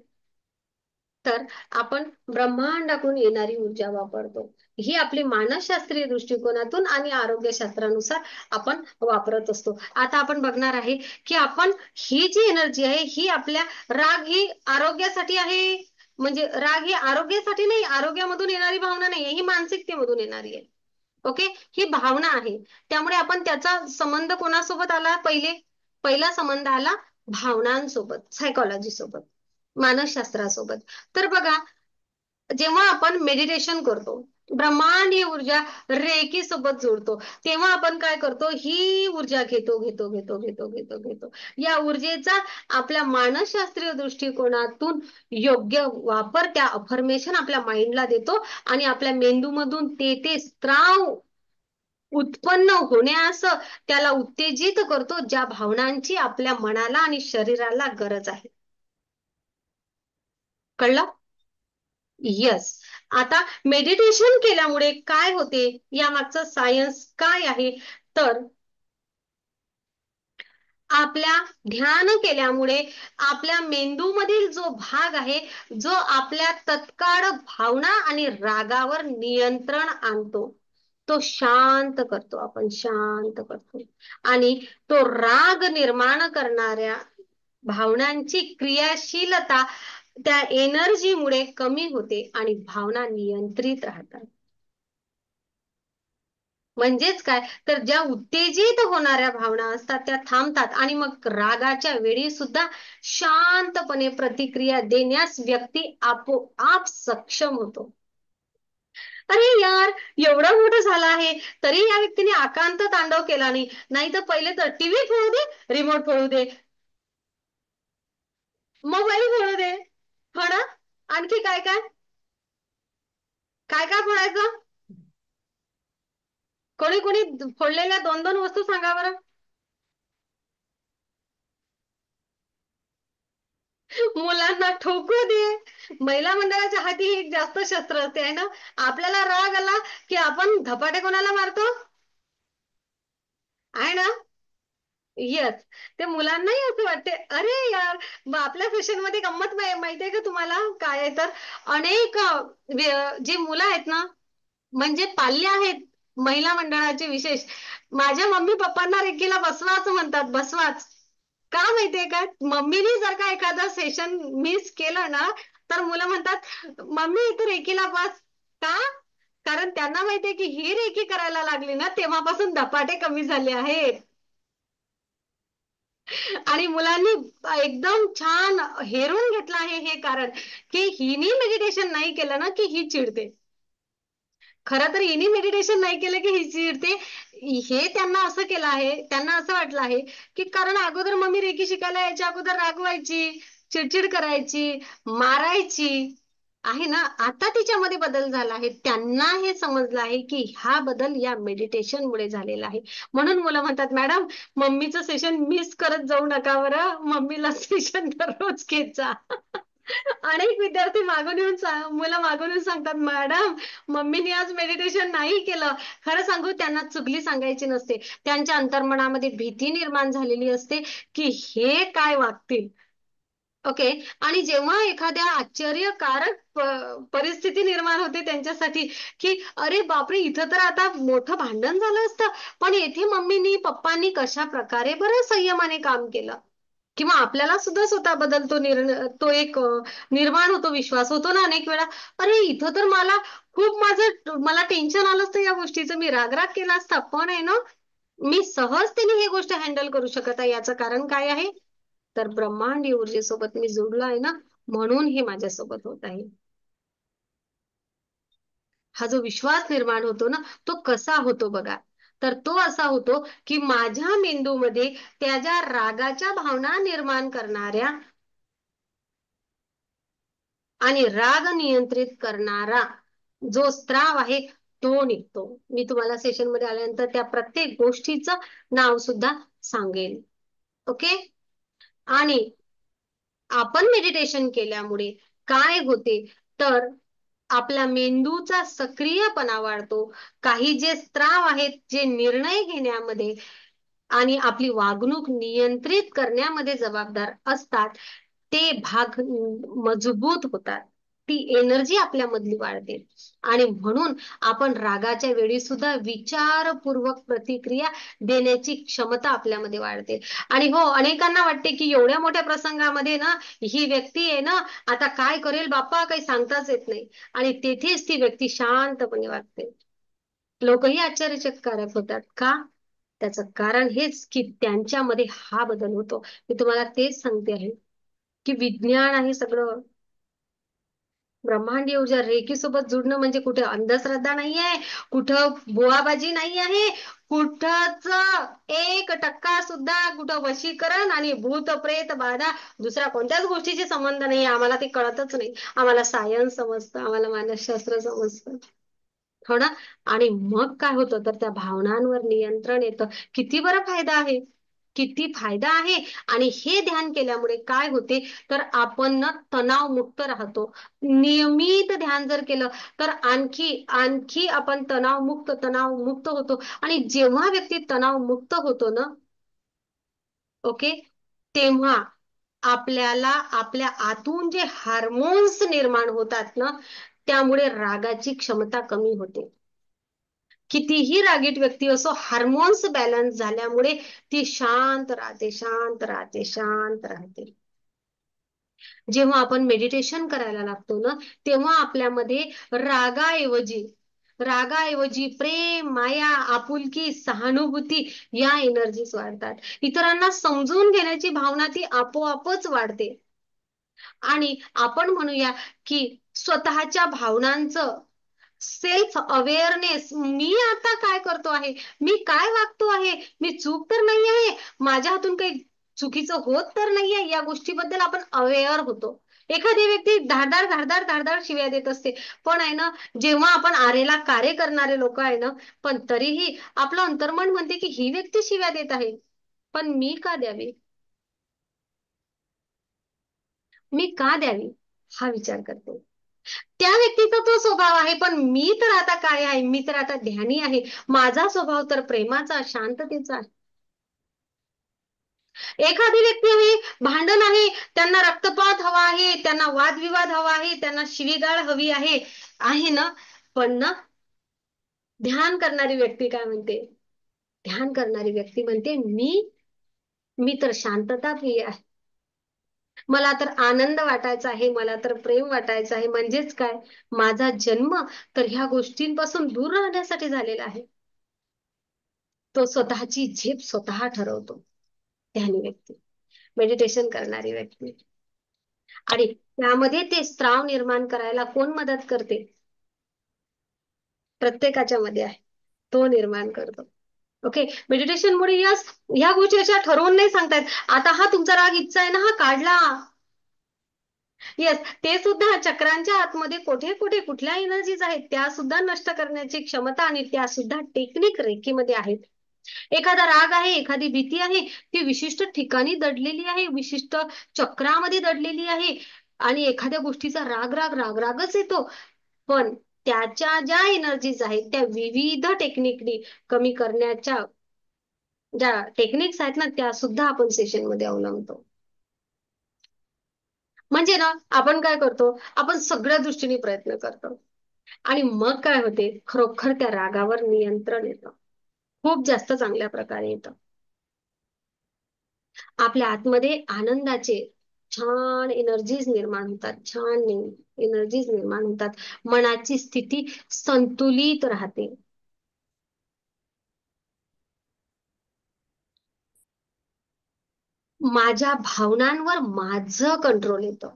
तर आपण ब्रह्मांडाकडून येणारी ऊर्जा वापरतो. ही आपली मानसशास्त्रीय दृष्टिकोनातून आणि आरोग्यशास्त्रानुसार आपण वापरत असतो. आता आपण बघणार आहे की आपण ही जी एनर्जी आहे ही आपल्या, राग ही आरोग्यासाठी आहे, म्हणजे राग ही आरोग्यासाठी नाही, आरोग्यामधून येणारी भावना नाही, ही मानसिकतेमधून येणारी आहे. ओके, ही भावना आहे. त्यामुळे आपण त्याचा संबंध कोणासोबत आला, पहिला संबंध आला भावनांसोबत, सायकोलॉजी सोबत, मानसशास्त्रासोबत. तर बघा, जेव्हा आपण मेडिटेशन करतो, ब्रह्मांडीय ऊर्जा रेकी सोबत जोडतो, तेव्हा आपण काय करतो, ही ऊर्जा घेतो घेतो घेतो घेतो घेतो घेतो, या ऊर्जेचा आपल्या मानसशास्त्रीय दृष्टिकोनातून योग्य वापर, त्या अफर्मेशन आपल्या माइंडला देतो आणि आपल्या मेंदूमधून ते स्त्राव उत्पन्न होण्यास त्याला उत्तेजित करतो, ज्या भावनांची आपल्या मनाला आणि शरीराला गरज आहे. कळलं? यस. आता मेडिटेशन केल्यामुळे काय होते, यामागचं सायन्स काय आहे, तर आपल्या ध्यान केल्यामुळे आपल्या मेंदूमधील जो भाग आहे, जो आपल्या तत्काळ भावना आणि रागावर नियंत्रण आणतो, तो शांत करतो, आपण शांत करतो. आणि तो राग निर्माण करणाऱ्या भावनांची क्रियाशीलता त्या एनर्जीमुळे कमी होते आणि भावना नियंत्रित राहतात. म्हणजेच काय, तर ज्या उत्तेजित होणाऱ्या भावना असतात त्या थांबतात आणि मग रागाच्या वेळी सुद्धा शांतपणे प्रतिक्रिया देण्यास व्यक्ती आपोआप सक्षम होतो. अरे यार, एवढं मोठं झालं आहे तरी या व्यक्तीने आकांत तांडव केला नाही. नाही तर पहिले तर टीव्ही फोडू दे, रिमोट फोडू दे, मोबाईल फोडू दे, हो ना. आणखी काय काय काय काय फोडायचं? कोणी कोणी फोडलेल्या 2-2 वस्तू सांगा बरं. मुलांना ठोकू दे. महिला मंडळाच्या हाती एक जास्त शस्त्र असते आहे ना. आपल्याला राग आला की आपण धपाटे कोणाला मारतो आहे ना. येस, ते मुलांनाही असं वाटते. अरे यार, आपल्या सेशन मध्ये गंमत माहितीये का तुम्हाला काय आहे, तर अनेक जी मुलं आहेत ना, म्हणजे पाल्य आहेत महिला मंडळाचे विशेष, माझ्या मम्मी पप्पांना रेकीला बसवाच म्हणतात, बसवाच. का माहितीये का, मम्मीनी जर का एखादं सेशन मिस केलं ना, तर मुलं म्हणतात मम्मी इथे रेकीला बस. का? कारण त्यांना माहितीये की ही रेकी करायला लागली ना, तेव्हापासून धपाटे कमी झाले आहेत. आणि मुलांनी एकदम छान हेरून घेतलं आहे हे कारण, की हिनी मेडिटेशन नाही केलं ना की ही चिडते. खरं तर हिनी मेडिटेशन नाही केलं की ही चिडते. हे त्यांना असं केलं आहे, त्यांना असं वाटलं आहे की कारण अगोदर मम्मी रेकी शिकायला यायच्या अगोदर रागवायची, चिडचिड करायची, मारायची आहे ना. आता तिच्यामध्ये बदल झाला आहे. त्यांना हे समजलं आहे की हा बदल या मेडिटेशन मुळे झालेला आहे. म्हणून मुलं म्हणतात मॅडम मम्मीचं सेशन मिस करत जाऊ नका बरं, मम्मीला सेशन दररोज घेत जा. अनेक विद्यार्थी मागून येऊन मुलं मागून येऊन सांगतात मॅडम मम्मीने आज मेडिटेशन नाही केलं. खरं सांगू, त्यांना चुगली सांगायची नसते. त्यांच्या अंतर्मनामध्ये भीती निर्माण झालेली असते की हे काय वागतील. ओके. आणि जेव्हा एखाद्या आश्चर्यकारक परिस्थिती निर्माण होते त्यांच्यासाठी की अरे बापरे, इथं तर आता मोठं भांडण झालं असतं, पण येथे मम्मीनी पप्पांनी कशा प्रकारे बरं संयमाने काम केलं. किंवा आपल्याला सुद्धा स्वतःबद्दल तो एक निर्माण होतो, विश्वास होतो ना अनेक वेळा. अरे इथं तर मला टेन्शन आलं असतं या गोष्टीचं, मी रागराग केला असता, पण आहे ना मी सहजतेने ही गोष्ट हँडल करू शकत आहे. याचं कारण काय आहे, तर ब्रह्मांडीय ऊर्जेसोबत मी जोडलो आहे ना, म्हणून हे माझ्यासोबत होत आहे. हा जो विश्वास निर्माण होतो ना, तो कसा होतो बघा, तर तो असा होतो की माझ्या मेंदूमध्ये त्या ज्या रागाच्या भावना निर्माण करणाऱ्या आणि राग नियंत्रित करणारा जो स्त्राव आहे तो निघतो. मी तुम्हाला सेशन मध्ये आल्यानंतर त्या प्रत्येक गोष्टीचं नाव सुद्धा सांगेन. ओके. आणि आपण मेडिटेशन केल्यामुळे काय होते, तर आपला मेंदूचा सक्रियपणा वाढतो. काही जे स्त्राव आहेत, जे निर्णय घेण्यामध्ये आणि आपली वागणूक नियंत्रित करण्यामध्ये जबाबदार असतात, ते भाग मजबूत होतात. ती एनर्जी आपल्यामधली वाढते आणि म्हणून आपण रागाच्या वेळी सुद्धा विचारपूर्वक प्रतिक्रिया देण्याची क्षमता आपल्यामध्ये वाढते. आणि हो, अनेकांना वाटते की एवढ्या मोठ्या प्रसंगामध्ये ना ही व्यक्ती आहे ना, आता काय करेल बाप्पा काही सांगताच येत नाही, आणि तेथेच ती व्यक्ती शांतपणे वागते. लोकही आश्चर्यचकारक होतात. का? त्याचं कारण हेच की त्यांच्यामध्ये हा बदल होतो. मी तुम्हाला तेच सांगते आहे की विज्ञान आहे सगळं. ब्रह्मांडीय ऊर्जा रेकी सोबत जुडणं म्हणजे कुठे अंधश्रद्धा नाही आहे, कुठं बुवाबाजी नाही आहे, कुठंच 1% सुद्धा कुठं वशीकरण आणि भूत प्रेत बाधा दुसऱ्या कोणत्याच गोष्टीचे संबंध नाही. आम्हाला ते कळतच नाही. आम्हाला सायन्स समजतं, आम्हाला मानसशास्त्र समजतं, हो ना. आणि मग काय होतं, तर त्या भावनांवर नियंत्रण येतं. किती बरा फायदा आहे, किती फायदा आहे. आणि हे ध्यान केल्यामुळे काय होते, तर आपण ना तणावमुक्त राहतो. नियमित ध्यान जर केलं तर आणखी आणखी आपण तणावमुक्त होतो. आणि जेव्हा व्यक्ती तणावमुक्त होतो ना, ओके, तेव्हा आपल्याला आपल्या आतून जे हार्मोन्स निर्माण होतात ना, त्यामुळे रागाची क्षमता कमी होते. कितीही रागीट व्यक्ती असो, हार्मोन्स बॅलन्स झाल्यामुळे ती शांत राहते, शांत राहते, शांत राहते. जेव्हा आपण मेडिटेशन करायला लागतो ना, तेव्हा आपल्यामध्ये रागाऐवजी रागाऐवजी प्रेम, माया, आपुलकी, सहानुभूती या एनर्जीज वाढतात. इतरांना समजून घेण्याची भावना ती आपोआपच वाढते. आणि आपण म्हणूया की स्वतःच्या भावनांचं सेल्फ अवेअरनेस, मी आता काय करतो आहे, मी काय वागतो आहे, मी चूक तर नाही आहे, माझ्या हातून काही चुकीचं होत तर नाहीये, या गोष्टीबद्दल आपण अवेअर होतो. एखादी व्यक्ती धारदार धारदार धारदार शिव्या देत असते, पण आहे ना, जेव्हा आपण आरेला कार्य करणारे लोक आहे ना, पण तरीही आपलं अंतर्मन म्हणते की ही व्यक्ती शिव्या देत आहे, पण मी का द्यावी, मी का द्यावी, हा विचार करते. त्या व्यक्तीचा तो स्वभाव आहे, पण मी तर आता काय आहे, मी तर आता ध्यानी आहे, माझा स्वभाव तर प्रेमाचा, शांततेचा आहे. एखादी व्यक्ती आहे, भांडण आहे, त्यांना रक्तपात हवा आहे, त्यांना वादविवाद हवा आहे, त्यांना शिवीगाळ हवी आहे, आहे ना, पण ना ध्यान करणारी व्यक्ती काय म्हणते, ध्यान करणारी व्यक्ती म्हणते मी तर शांतता प्रिय आहे, मला तर आनंद वाटायचा आहे, मला तर प्रेम वाटायचं आहे. म्हणजेच काय, माझा जन्म तर ह्या गोष्टींपासून दूर राहण्यासाठी झालेला आहे. तो स्वतःची झेप स्वतः ठरवतो, ध्यानी व्यक्ती, मेडिटेशन करणारी व्यक्ती. आणि त्यामध्ये ते स्त्राव निर्माण करायला कोण मदत करते, प्रत्येकाच्या मध्ये आहे, तो निर्माण करतो. ओके, मेडिटेशन मुळे या गोष्टी अशा ठरवून नाही सांगतायत, आता हा तुमचा राग इच्छा आहे ना, हा काढला. येस, ते सुद्धा चक्रांच्या आतमध्ये कुठे कुठे कुठल्या एनर्जीज आहेत त्या सुद्धा नष्ट करण्याची क्षमता आणि त्या सुद्धा टेक्निक रेकीमध्ये आहेत. एखादा राग आहे, एखादी भीती आहे, ती विशिष्ट ठिकाणी दडलेली आहे, विशिष्ट चक्रामध्ये दडलेली आहे. आणि एखाद्या गोष्टीचा राग राग राग रागच येतो, पण त्याच्या ज्या एनर्जीज आहेत त्या विविध टेक्निकनी कमी करण्याच्या ज्या टेक्निक्स आहेत ना, त्या सुद्धा आपण सेशन मध्ये अवलंबतो. म्हणजे ना, आपण काय करतो, आपण सगळ्या दृष्टीने प्रयत्न करतो आणि मग काय होते, खरोखर त्या रागावर नियंत्रण येतं, खूप जास्त चांगल्या प्रकारे येतं. आपल्या आतमध्ये आनंदाचे छान एनर्जीज निर्माण होतात, छान एनर्जीज निर्माण होतात, मनाची स्थिती संतुलित राहते. माझ्या भावनांवर माझं कंट्रोल येतं.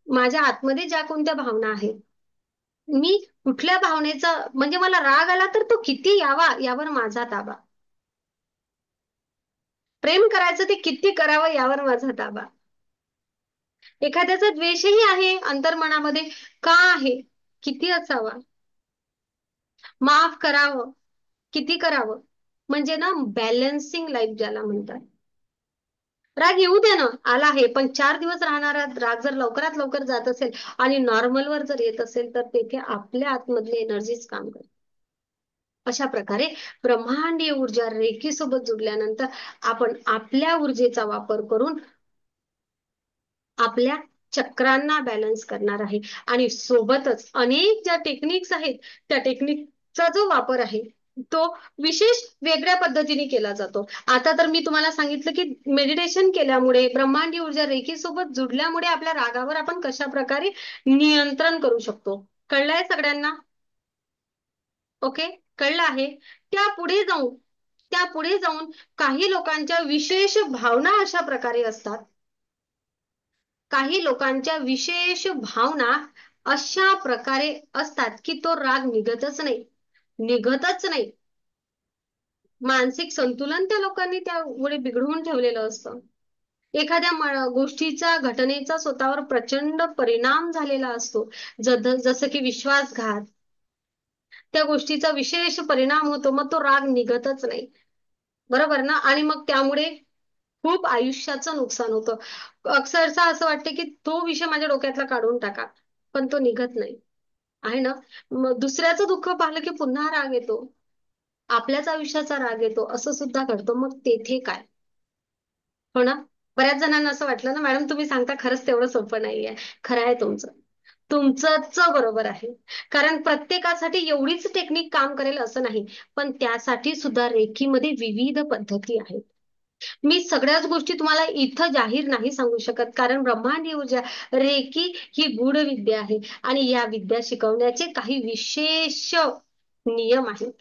माझ्या आतमध्ये ज्या कोणत्या भावना आहेत, मी कुठल्या भावनेचा, म्हणजे मला राग आला तर तो किती यावा यावर माझा ताबा, प्रेम करायचं ते किती करावं यावर माझा ताबा, एखाद्याचा द्वेषही आहे अंतर्मनामध्ये, का आहे, किती असावा, माफ करावं, किती करावं, म्हणजे ना बॅलन्सिंग लाईफ ज्याला म्हणतात. राग येऊ दे ना, आला आहे, पण 4 दिवस राहणारा राग जर लवकरात लवकर जात असेल आणि नॉर्मलवर जर येत असेल तर तेथे आपल्या आतमधले एनर्जीज काम करते. अशा प्रकारे ब्रह्मांडीय ऊर्जा रेखी सोबत जुडल्यानंतर आपण आपल्या ऊर्जेचा वापर करून आपल्या चक्रांना बॅलन्स करणार आहे. आणि सोबतच अनेक ज्या टेक्निक्स आहेत त्या टेक्निकचा जो वापर आहे तो विशेष वेगळ्या पद्धतीने केला जातो. आता तर मी तुम्हाला सांगितलं की मेडिटेशन केल्यामुळे, ब्रह्मांडीय ऊर्जा रेखी सोबत जुडल्यामुळे आपल्या रागावर आपण कशा प्रकारे नियंत्रण करू शकतो. कळलंय सगळ्यांना? ओके, कळलं आहे. त्या पुढे जाऊन काही लोकांच्या विशेष भावना अशा प्रकारे असतात, काही लोकांच्या विशेष भावना अशा प्रकारे असतात की तो राग निघतच नाही. मानसिक संतुलन त्या लोकांनी त्यामुळे बिघडवून ठेवलेलं असतं. एखाद्या गोष्टीचा, घटनेचा स्वतःवर प्रचंड परिणाम झालेला असतो, जसं की विश्वासघात, त्या गोष्टीचा विशेष परिणाम होतो, मग तो राग निघतच नाही, बरोबर ना. आणि मग त्यामुळे खूप आयुष्याचं नुकसान होतं. अक्षरशः असं वाटतं की तो विषय माझ्या डोक्यातला काढून टाका, पण तो निघत नाही, आहे ना. मग दुसऱ्याचं दुःख पाहिलं की पुन्हा राग येतो, आपल्याच आयुष्याचा राग येतो, असं सुद्धा घडतं. मग तेथे काय, हो ना. बऱ्याच जणांना असं वाटलं ना, मॅडम तुम्ही सांगता खरंच तेवढं सोपं नाहीये. खरं आहे तुमचंच बरोबर आहे. कारण प्रत्येकासाठी एवढीच टेक्निक काम करेल असं नाही, पण त्यासाठी सुद्धा रेखीमध्ये विविध पद्धती आहेत. मी सगळ्याच गोष्टी तुम्हाला इथं जाहीर नाही सांगू शकत, कारण ब्रह्मांडीय ऊर्जा रेकी ही गूढ विद्या आहे आणि या विद्या शिकवण्याचे काही विशेष नियम आहेत.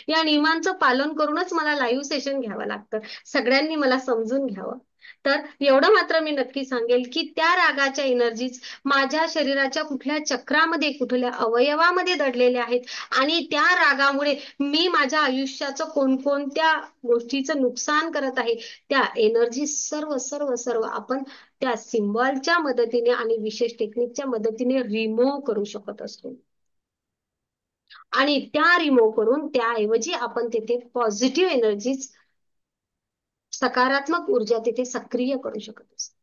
या नियमांचं पालन करूनच मला लाईव्ह सेशन घ्यावं लागतं. सगळ्यांनी मला समजून घ्यावं. तर एवढं मात्र मी नक्की सांगेल की त्या रागाच्या एनर्जीज माझ्या शरीराच्या कुठल्या चक्रामध्ये, कुठल्या अवयवामध्ये दडलेल्या आहेत आणि त्या रागामुळे मी माझ्या आयुष्याचं कोणकोणत्या गोष्टीचं नुकसान करत आहे, त्या एनर्जी सर्व सर्व सर्व आपण त्या सिम्बॉलच्या मदतीने आणि विशेष टेक्निकच्या मदतीने रिमूव्ह करू शकत असतो. आणि त्या रिमूव्ह करून त्याऐवजी आपण तिथे पॉझिटिव्ह एनर्जीज, सकारात्मक ऊर्जा तिथे सक्रिय करू शकत असतो.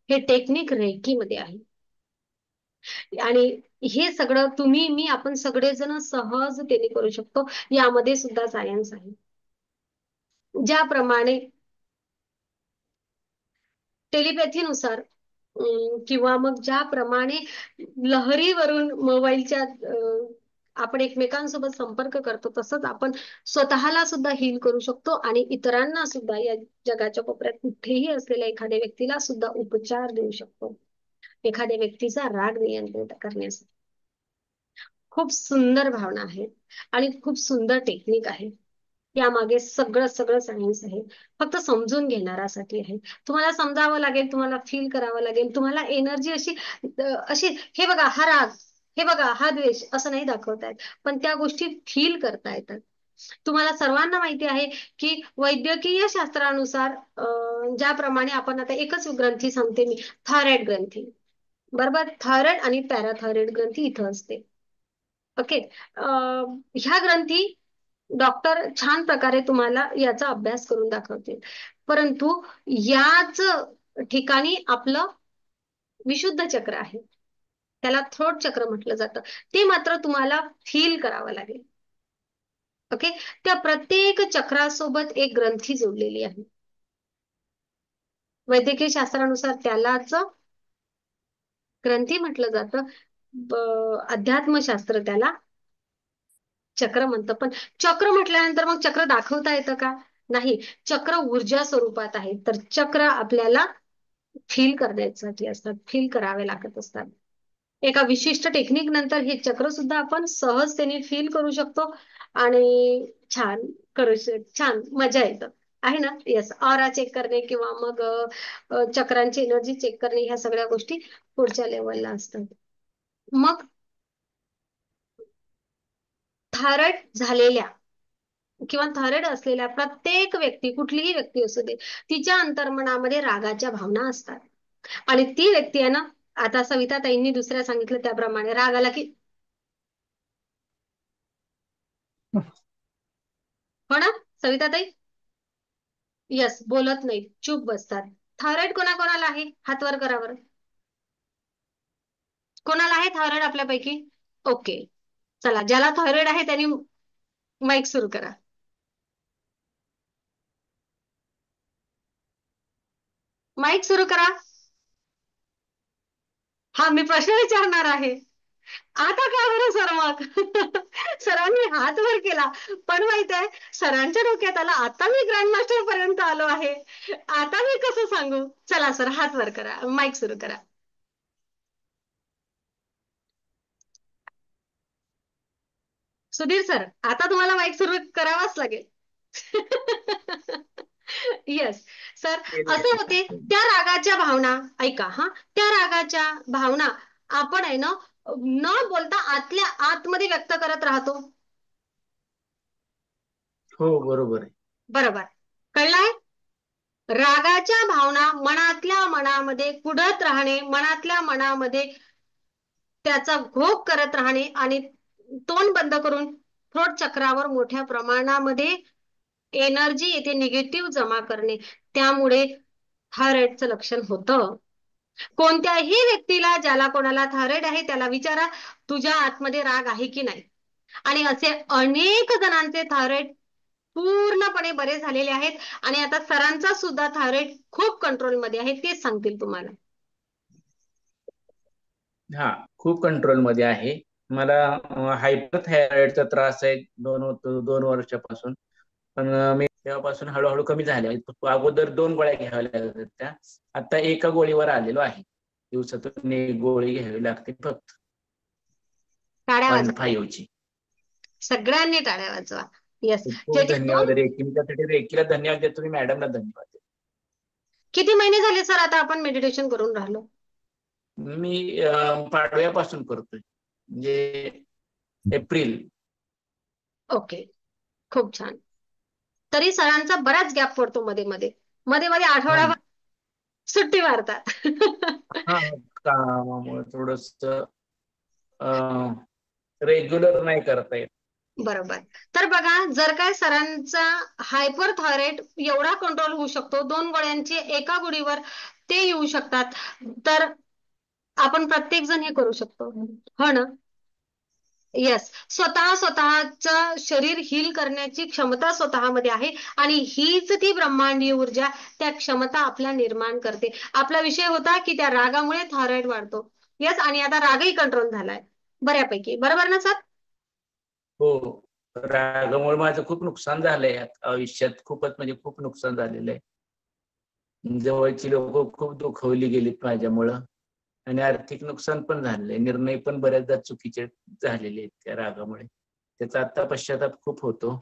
हे टेक्निक रेकी मध्ये आहे आणि हे सगळं तुम्ही, मी, आपण सगळेजण सहजतेने करू शकतो. यामध्ये सुद्धा सायन्स आहे. ज्याप्रमाणे टेलिपॅथीनुसार किंवा मग ज्याप्रमाणे लहरीवरून मोबाईलच्या आपण एकमेकांसोबत संपर्क करतो, तसंच आपण स्वतःला सुद्धा हील करू शकतो आणि इतरांना सुद्धा, या जगाच्या कोपऱ्यात कुठेही असलेल्या एखाद्या व्यक्तीला सुद्धा उपचार देऊ शकतो, एखाद्या व्यक्तीचा राग नियंत्रित करण्यासाठी. खूप सुंदर भावना आहे आणि खूप सुंदर टेक्निक आहे. यामागे सगळं सगळं सायन्स आहे. फक्त समजून घेणाऱ्यासाठी आहे. तुम्हाला समजावं लागेल, तुम्हाला फील करावं लागेल, तुम्हाला एनर्जी अशी अशी हे बघा हा राग, हे बघा हा द्वेष, असं नाही दाखवता येत, पण त्या गोष्टी फील करता येतात. तुम्हाला सर्वांना माहिती आहे की वैद्यकीय शास्त्रानुसार ज्याप्रमाणे आपण आता एकच ग्रंथी सांगते मी, थायरॉइड ग्रंथी, बरोबर, थायरॉइड आणि पॅराथायरॉइड ग्रंथी इथं असते. ओके. ह्या ग्रंथी डॉक्टर छान प्रकारे तुम्हाला याचा अभ्यास करून दाखवतील, परंतु याच ठिकाणी आपलं विशुद्ध चक्र आहे, त्याला थ्रोट चक्र म्हटलं जातं, ते मात्र तुम्हाला फील करावं लागेल. ओके. त्या प्रत्येक चक्रासोबत एक ग्रंथी जोडलेली आहे. वैद्यकीय शास्त्रानुसार त्यालाच ग्रंथी म्हटलं जातं. अध्यात्मशास्त्र त्याला चक्र म्हणतं. पण चक्र म्हटल्यानंतर मग चक्र दाखवता येतं का? नाही. चक्र ऊर्जा स्वरूपात आहे, तर चक्र आपल्याला फील करण्यासाठी असतात, फील करावे लागत असतात. एका विशिष्ट टेक्निक नंतर हे चक्र सुद्धा आपण सहजतेने फील करू शकतो आणि छान छान मजा येतं, आहे ना. येस, ऑरा चेक करणे किंवा मग चक्रांची एनर्जी चेक करणे, ह्या सगळ्या गोष्टी पुढच्या लेवलला असतात. मग थायरॉइड झालेल्या किंवा थायरॉइड असलेल्या प्रत्येक व्यक्ती, कुठलीही व्यक्ती असू दे, तिच्या अंतर्मनामध्ये रागाच्या भावना असतात आणि ती व्यक्ती आहे ना, आता सविताताईंनी दुसऱ्या सांगितलं त्याप्रमाणे राग आला की, हो ना सविताताई, यस, बोलत नाही, चूप बसतात. थायरॉइड कोणाकोणाला आहे? हात वर करा बरं. कोणाला आहे थायरॉइड आपल्यापैकी? ओके, चला, ज्याला थायरॉइड आहे त्यांनी माईक सुरू करा. माईक सुरू करा. हा, मी प्रश्न विचारणार आहे. आता का बरं सर मग? सरांनी हात वर केला, पण माहित आहे सरांच्या डोक्यात आला, आता मी ग्रँड मास्टर पर्यंत आलो आहे, आता मी कसं सांगू? चला सर, हात वर करा, माईक सुरू करा. सुधीर सर, आता तुम्हाला माईक सुरू करावाच लागेल. येस सर, असे होते त्या रागाच्या भावना. ऐका हा, त्या रागाच्या भावना आपण आहे ना, न बोलता आतल्या आतमध्ये व्यक्त करत राहतो. हो, बरोबर आहे. बरोबर, कळलाय? रागाच्या भावना मनातल्या मनामध्ये कुढत राहणे, मनातल्या मनामध्ये त्याचा भोग करत राहणे आणि तोंड बंद करून थ्रोट चक्रावर मोठ्या प्रमाणामध्ये एनर्जी येते, निगेटिव्ह जमा करणे, त्यामुळे थायरॉइडचं लक्षण होतं. कोणत्याही व्यक्तीला, ज्याला कोणाला थायरॉइड आहे, त्याला विचारा तुझ्या आतमध्ये राग आहे की नाही, आणि असे अनेक जणांचे थायरॉइड पूर्णपणे बरे झालेले आहेत आणि आता सरांचा सुद्धा थायरॉइड खूप कंट्रोलमध्ये आहे, तेच सांगतील तुम्हाला. हा, खूप कंट्रोल मध्ये आहे. मला हायपरथायरॉइडचा त्रास आहे 2 वर्षापासून, पण मी तेव्हापासून हळूहळू कमी झाल्या. अगोदर 2 गोळ्या घ्याव्या लागत होत्या, आता एका गोळीवर आलेलो आहे. दिवसातून 1 गोळी घ्यावी लागते फक्त टाळ्या वाजवा 0.5 ची. सगळ्यांनी, टाळ्या वाजवा. येस. खूप खूप ज्याचे धन्यवाद रेकीसाठी. रेकीला धन्यवाद देतो मी, मॅडमला धन्यवाद देतो. किती महिने झाले सर आता आपण मेडिटेशन करून राहिलो? मी पाडव्यापासून करतोय, म्हणजे एप्रिल. ओके, खूप छान. तरी सरांचा बराच गॅप पडतो मध्ये मध्ये मध्ये मध्ये, आठवड्याभर सुट्टी मारतात. हा, कामामुळे थोडस रेग्युलर नाही करता येत. बरोबर. तर बघा, जर काय सरांचा हायपर थायरॉइड एवढा कंट्रोल होऊ शकतो, 2 गोळ्यांची एका गोळीवर ते येऊ शकतात, तर आपण प्रत्येक जण हे करू शकतो, हो ना? येस. स्वतःचं शरीर हील करण्याची क्षमता स्वतःमध्ये आहे आणि हीच ती ब्रह्मांडीय ऊर्जा त्या क्षमता आपल्या निर्माण करते. आपला विषय होता की त्या रागामुळे थायरॉइड वाढतो. येस. आणि आता रागही कंट्रोल झालाय बऱ्यापैकी, बरोबर ना सर? हो, रागामुळे माझं खूप नुकसान झालंय आयुष्यात, खूपच म्हणजे खूप नुकसान झालेलं आहे. जवळची लोक खूप दुखवली गेलीत माझ्यामुळं आणि आर्थिक नुकसान पण झालंय. निर्णय पण बऱ्याचदा चुकीचे झालेले आहेत त्या रागामुळे. त्याचा आता पश्चाताप खूप होतो.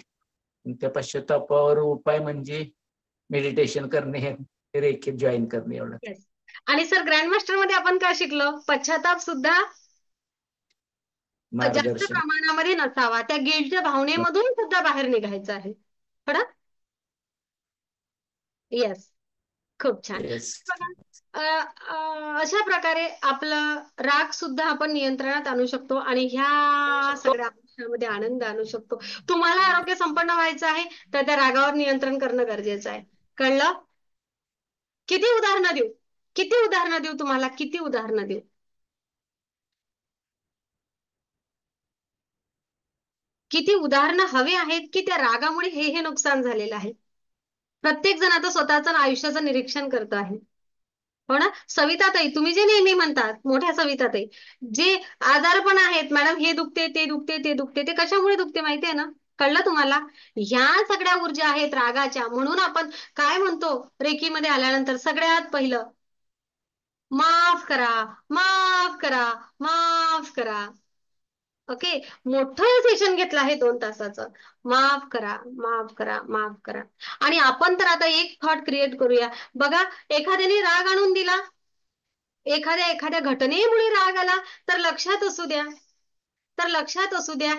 त्या पश्चातापावर उपाय म्हणजे मेडिटेशन करणे, रेकी जॉईन करणे, एवढं. येस. आणि सर, ग्रँडमास्टर मध्ये आपण काय शिकलो? पश्चाताप सुद्धा जास्त मार्गदर्शन. प्रमाणामध्ये नसावा, त्या गिल्टच्या भावनेमधून सुद्धा बाहेर निघायचं आहे, हो ना? येस. खूप छान. येस. बघा, अशा प्रकारे आपला राग सुद्धा आपण नियंत्रणात आणू शकतो आणि ह्या सगळ्या आयुष्यामध्ये आनंद आणू शकतो. तुम्हाला आरोग्य संपन्न व्हायचं आहे तर त्या रागावर नियंत्रण करणं गरजेचं आहे. कळलं? किती उदाहरणं देऊ? किती उदाहरणं देऊ तुम्हाला? किती उदाहरणं देऊ? किती उदाहरणं हवी आहेत की त्या रागामुळे हे नुकसान झालेलं आहे? प्रत्येक जण आता स्वतःचं आयुष्याचं निरीक्षण करत आहे, हो ना? सविताताई, तुम्ही जे नेहमी म्हणतात, मोठ्या सविताताई, जे आजारपण आहेत, मॅडम हे दुखते, ते दुखते, ते दुखते, ते कशामुळे दुखते माहितीये ना? कळलं तुम्हाला? ह्या सगळ्या ऊर्जा आहेत रागाच्या. म्हणून आपण काय म्हणतो रेकीमध्ये आल्यानंतर? सगळ्यात पहिलं, माफ करा, माफ करा, माफ करा. ओके, मोठं सेशन घेतलं आहे 2 तासाचं. माफ करा, माफ करा, माफ करा. आणि आपण तर आता एक थॉट क्रिएट करूया. बघा, एखाद्याने राग आणून दिला, एखाद्या घटनेमुळे राग आला, तर लक्षात असू द्या, तर लक्षात असू द्या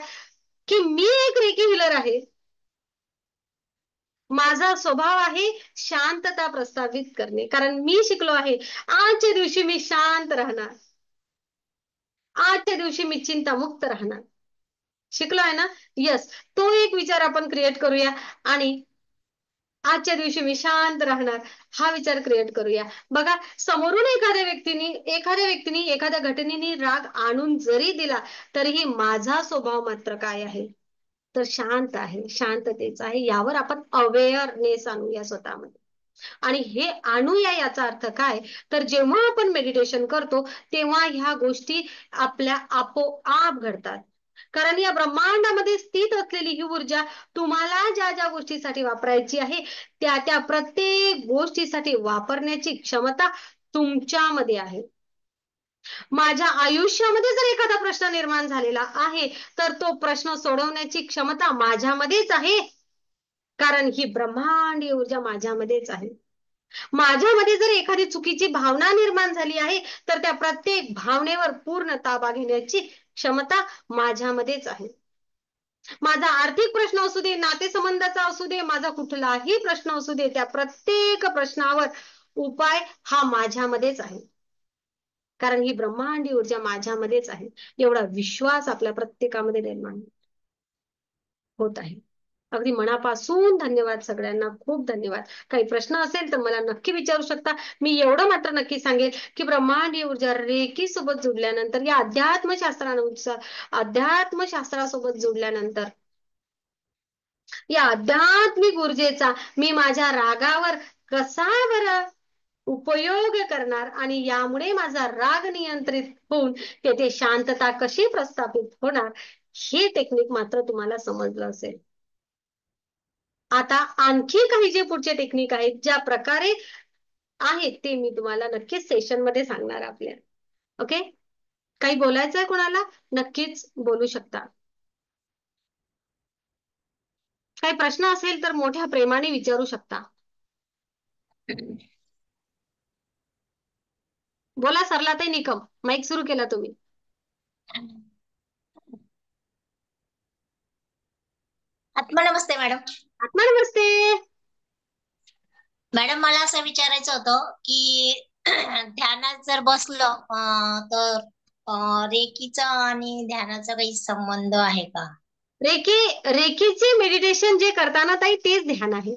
की मी एक रेकी हिलर आहे. माझा स्वभाव आहे शांतता प्रस्थापित करणे, कारण मी शिकलो आहे आजच्या दिवशी मी शांत राहणार, आजच्या दिवशी मी चिंतामुक्त राहणार. शिकलो आहे ना? यस. तो एक विचार आपण क्रिएट करूया आणि आजच्या दिवशी मी शांत राहणार हा विचार क्रिएट करूया. बघा, समोरून एखाद्या व्यक्तीने एखाद्या घटनेने राग आणून जरी दिला, तरीही माझा स्वभाव मात्र काय आहे? तर शांत आहे, शांततेचा आहे. यावर आपण अवेअरनेस आणूया स्वतःमध्ये. आणि हे आणूया याचा अर्थ काय? तर जेव्हा आपण मेडिटेशन करतो तेव्हा ह्या गोष्टी आपल्या आपोआप घडतात. कारण या ब्रह्मांडामध्ये स्थित असलेली ही ऊर्जा तुम्हाला ज्या ज्या गोष्टीसाठी वापरायची आहे त्या त्या प्रत्येक गोष्टीसाठी वापरण्याची क्षमता तुमच्यामध्ये आहे. माझ्या आयुष्यामध्ये जर एखादा प्रश्न निर्माण झालेला आहे तर तो प्रश्न सोडवण्याची क्षमता माझ्यामध्येच आहे, कारण ही ब्रह्मांडीय ऊर्जा माझ्यामध्येच आहे. माझ्यामध्ये जर एखादी चुकीची भावना निर्माण झाली आहे तर त्या प्रत्येक भावनेवर पूर्ण ताबा घेण्याची क्षमता माझ्यामध्येच आहे. माझा आर्थिक प्रश्न असू दे, नातेसंबंधाचा असू दे, माझा कुठलाही प्रश्न असू दे, त्या प्रत्येक प्रश्नावर उपाय हा माझ्यामध्येच आहे, कारण ही ब्रह्मांडीय ऊर्जा माझ्यामध्येच आहे. एवढा विश्वास आपल्या प्रत्येकामध्ये निर्माण होत आहे. अगदी मनापासून धन्यवाद सगळ्यांना, खूप धन्यवाद. काही प्रश्न असेल तर मला नक्की विचारू शकता. मी एवढं मात्र नक्की सांगेल की ब्रह्मांडीय ऊर्जा रेकी सोबत जुडल्यानंतर, या अध्यात्मशास्त्रासोबत जुडल्यानंतर, या आध्यात्मिक ऊर्जेचा मी माझ्या रागावर कसा बरं उपयोग करणार आणि यामुळे माझा राग नियंत्रित होऊन तेथे शांतता कशी प्रस्थापित होणार, हे टेक्निक मात्र तुम्हाला समजलं असेल. आता आणखी काही जे पुढचे टेक्निक आहेत, ज्या प्रकारे आहेत, ते मी तुम्हाला नक्कीच सेशन मध्ये सांगणार आपल्या. ओके, काही बोलायचं आहे कोणाला? नक्कीच बोलू शकता. काही प्रश्न असेल तर मोठ्या प्रेमाने विचारू शकता. बोला सरलाताई निकम, माईक सुरू केला तुम्ही. आत्मनमस्ते मॅडम. आत्मा नमस्ते. मॅडम मला असं विचारायचं होतं की ध्यानात जर बसलं तर रेकीचा आणि ध्यानाचा काही संबंध आहे का? रेकीचे मेडिटेशन जे करताना ताई तेच ध्यान आहे.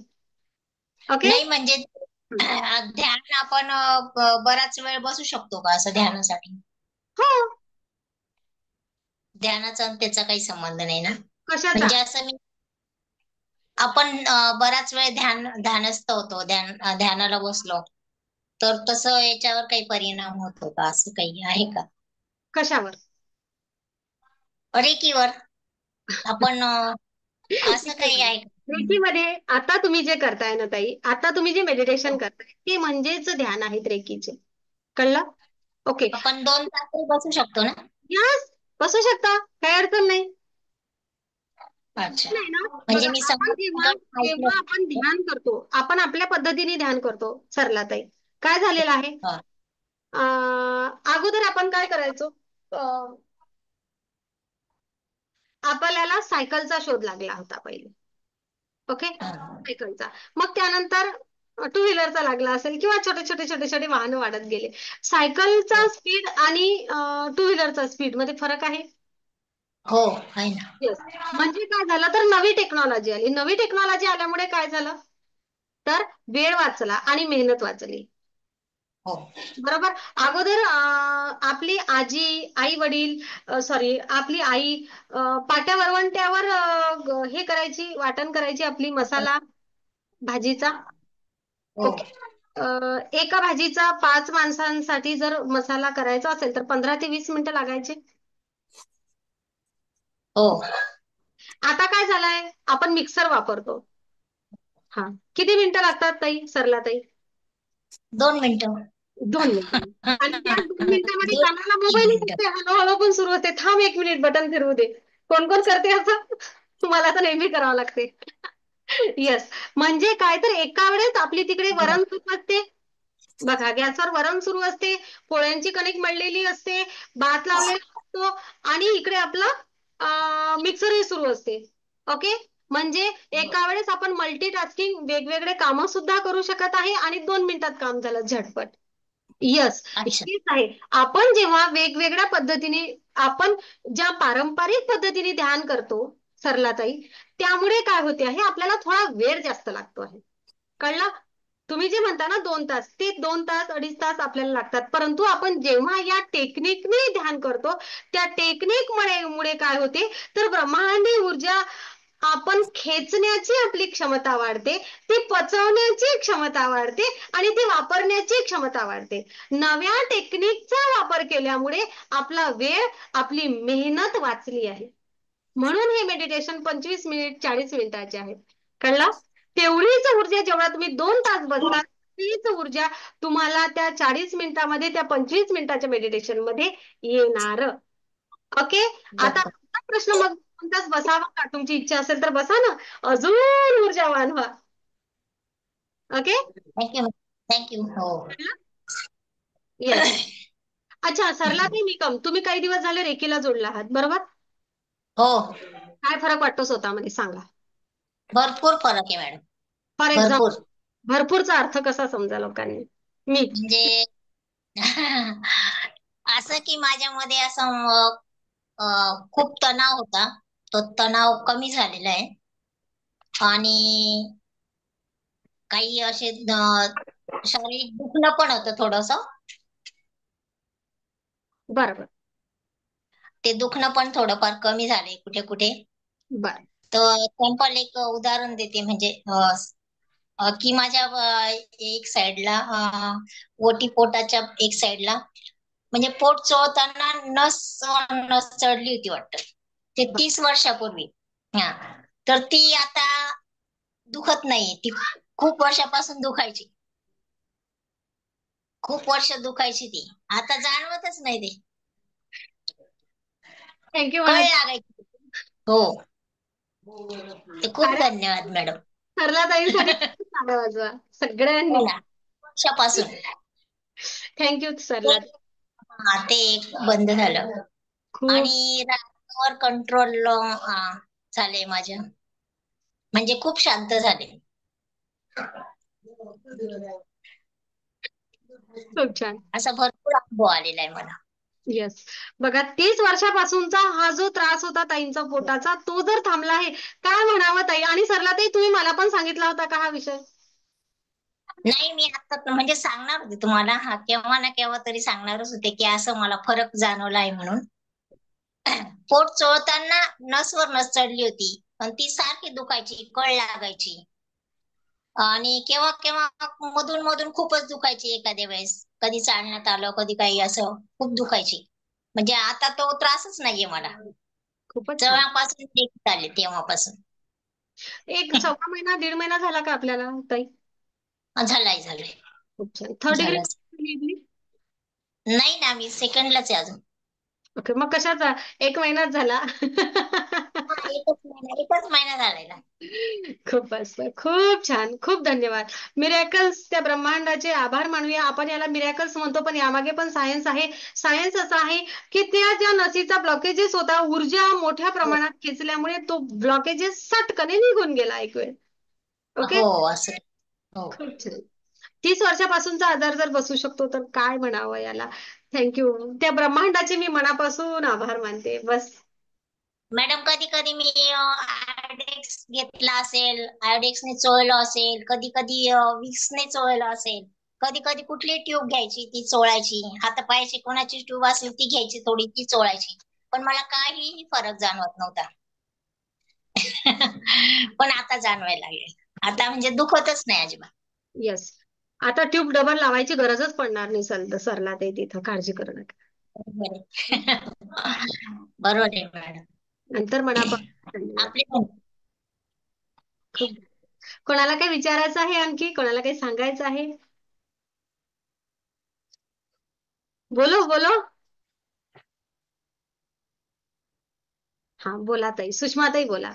ओके, नाही म्हणजे ध्यान आपण बराच वेळ बसू शकतो का असं ध्यानासाठी? हो. ध्यानाचा आणि त्याचा काही संबंध नाही ना? कशाचा? म्हणजे असं मी आपण बराच वेळ ध्यानस्थ होतो, ध्यानाला बसलो तर तसं याच्यावर काही परिणाम होतो का, असं काही आहे का? कशावर? रेकीवर आपण असं काही आहे का? रेकीमध्ये आता तुम्ही जे करताय ना ताई, आता तुम्ही जे मेडिटेशन करताय ते म्हणजेच ध्यान आहेत रेकीचे. कळलं? ओके, आपण 2 तास बसू शकतो ना? यस, बसू शकता, काही अडचण नाही. अच्छा, नाही ना, म्हणजे बघा मी आपण जेव्हा ऐकलं. आपण ध्यान करतो, आपण आपल्या पद्धतीने ध्यान करतो सरलाताई. काय झालेलं आहे, हा. अगोदर आपण काय करायचो, आपल्याला सायकलचा शोध लागला होता पहिले. ओके, सायकलचा, मग त्यानंतर टू व्हीलरचा लागला असेल, किंवा छोटे छोटे छोटे छोटे वाहन वाढत गेले. सायकलचा स्पीड आणि टू व्हीलरचा स्पीड मध्ये फरक आहे. हो आहे ना. येस, म्हणजे काय झालं तर नवी टेक्नॉलॉजी आली. नवी टेक्नॉलॉजी आल्यामुळे काय झालं तर वेळ वाचला आणि मेहनत वाचली. हो बरोबर. अगोदर आपली आजी, आई वडील, सॉरी, आपली आई पाट्या वरवंट्यावर हे करायची, वाटण करायची आपली मसाला भाजीचा. हो ओके, एका भाजीचा 5 माणसांसाठी जर मसाला करायचा असेल तर 15 ते 20 मिनिटं लागायचे. हो आता काय झालंय, आपण मिक्सर वापरतो. हा, किती मिनिटं लागतात ताई, सरला ताई? 2 मिनिटं. 2 मिनिटं. आणि त्या 2 मिनिटामध्ये 2 कानाला 3 मोबाईल मिनिटं. येते, हळूहळू पण सुरू होते, थांब 1 मिनिट बटन फिरवू दे. कोण कोण करते असं? तुम्हाला तर नेहमी करावं लागते. येस, म्हणजे काय तर एका वेळेस आपली तिकडे वरण सुरू असते, बघा गॅसवर वरण सुरू असते, पोळ्यांची कणिक मळलेली असते, भात लावलेला असतो, आणि इकडे आपलं मिक्सरही सुरू असते. ओके, म्हणजे एका वेळेस आपण मल्टीटास्किंग वेगवेगळे कामं सुद्धा करू शकत आहे, आणि 2 मिनिटात काम झालं झटपट. यस, अच्छा. हेच आहे. आपण जेव्हा वेगवेगळ्या पद्धतीने, आपण ज्या पारंपरिक पद्धतीने ध्यान करतो सरलाताई, त्यामुळे काय होते आहे, आपल्याला थोडा वेळ जास्त लागतो आहे. कळलं? तुम्ही जे म्हणता ना 2 तास, ते 2 तास 2.5 तास आपल्याला लागतात. परंतु आपण जेव्हा या टेक्निकने ध्यान करतो, त्या टेक्निक मुळे काय होते तर ब्रह्मांडी ऊर्जा आपण खेचण्याची आपली क्षमता वाढते, ती पचवण्याची क्षमता वाढते, आणि ती वापरण्याची क्षमता वाढते. नव्या टेक्निकचा वापर केल्यामुळे आपला वेळ, आपली मेहनत वाचली आहे. म्हणून हे मेडिटेशन 25 मिनिट 40 मिनिटाचे आहे. कळलं? तेवढीच ऊर्जा जेव्हा तुम्ही 2 तास बसता, तीच ऊर्जा तुम्हाला त्या 40 मिनिटामध्ये, त्या 25 मिनिटाच्या मेडिटेशन मध्ये येणार. ओके, आता प्रश्न, मग 2 तास बसावा का? तुमची इच्छा असेल तर बसा ना, अजून ऊर्जावान व्हा. Okay, thank you thank you. हो येस. अच्छा, सरला ते निकम, तुम्ही काही दिवस झाले रेकीला जोडला आहात, बरोबर? हो, काय फरक वाटतो स्वतःमध्ये सांगा. भरपूर फरक आहे मॅडम, फॉर भरपूर. एक्झाम्पल, भरपूरचा अर्थ कसा समजा लोकांनी? मी म्हणजे असं की माझ्यामध्ये असं खूप तणाव होता, तो तणाव कमी झालेला आहे. आणि काही असे शारीरिक दुखणं पण होतं थोडस, बरोबर, ते दुखणं पण थोडंफार कमी झालंय कुठे कुठे. बर, तर सॅम्पल एक उदाहरण देते, म्हणजे की माझ्या एक साइडला ओटीपोटाच्या एक साइडला, म्हणजे पोट चोळताना नस चढली होती वाटतं, ते 30 वर्षापूर्वी. हा, तर ती आता दुखत नाहीये ती. खूप वर्षापासून दुखायची. खूप वर्ष दुखायची ती. आता जाणवतच नाही ते. थँक्यू कळ म्हणा. लागायची. हो. ते खूप अरे धन्यवाद मॅडम. सरला ताईंसाठी टाळ्या वाजवा हो सगळ्यांनी. ना. वर्षापासून. थँक्यू सरला. हा, ते एक बंद झालं. खूप आणि रागावर कंट्रोल झाले माझ्या. म्हणजे खूप शांत झाले. खूप छान. असा भरपूर अनुभव आलेला आहे मला. येस. बघा 30 वर्षापासूनचा हा जो त्रास होता ताईंचा पोटाचा तो जर थांबला आहे, काय म्हणावं ताई? आणि सरला ताई तुम्ही मला पण सांगितला होता का हा विषय? नाही, मी आता म्हणजे सांगणार होते तुम्हाला, हा केव्हा ना केव्हा तरी सांगणारच होते की असं मला फरक जाणवला आहे म्हणून. पोट चोळताना नसवर नस चढली होती, पण ती सारखी दुखायची, कळ लागायची. आणि केव्हा केव्हा मधून मधून खूपच दुखायची एखाद्या वेळेस. कधी चालण्यात आलं, कधी काही असं खूप दुखायची. म्हणजे आता तो त्रासच नाहीये मला. खूपच छान. जेव्हापासून देखील आले तेव्हापासून. एक सव्वा महिना 1.5 महिना झाला का आपल्याला ताई? झालंय. खूप छान. थर्ड झालं. डिग्री? नाही ना, मी सेकंडलाच आहे अजून. ओके, मग कशाचा 1 महिनाच झाला. हा, एकच महिना झालाय ना. खूप मस्त, खूप छान, खूप धन्यवाद. मिरॅकल्स, त्या ब्रह्मांडाचे आभार मानूया आपण. याला मिरॅकल्स म्हणतो, पण यामागे पण सायन्स आहे. सायन्स असं आहे की त्या ज्या नसीचा ब्लॉकेजेस होता, ऊर्जा मोठ्या प्रमाणात खेचल्यामुळे तो ब्लॉकेजेस सटकने निघून गेला एक वेळ. ओके. हो, असं. हो. खूप छान. 30 वर्षापासूनचा आजार जर बसू शकतो तर काय म्हणावं याला. थँक्यू. त्या ब्रह्मांडाचे मी मनापासून आभार मानते. बस. मॅडम, कधी कधी मी आयोडेक्स घेतला असेल, आयोडेक्सने चोळलं असेल, कधी कधी विक्सने चोळलं असेल, कधी कधी कुठली ट्यूब घ्यायची ती चोळायची, हातापायाची कोणाची ट्यूब असेल ती घ्यायची, थोडी ती चोळायची, पण मला काहीही फरक जाणवत नव्हता. पण आता जाणवायला लागले. आता म्हणजे दुखतच नाही अजिबात. येस. आता ट्यूब डबल लावायची गरजच पडणार नाही सरला ते तिथं. काळजी करू नका. बरोबर आहे. बरोबर आहे मॅडम. नंतर मनापासून धन्यवाद. आपले खूप. कोणाला काही विचारायचं आहे आणखी? कोणाला काही सांगायचं आहे? बोलो बोलो. हा, बोला ताई. सुषमा ताई बोला.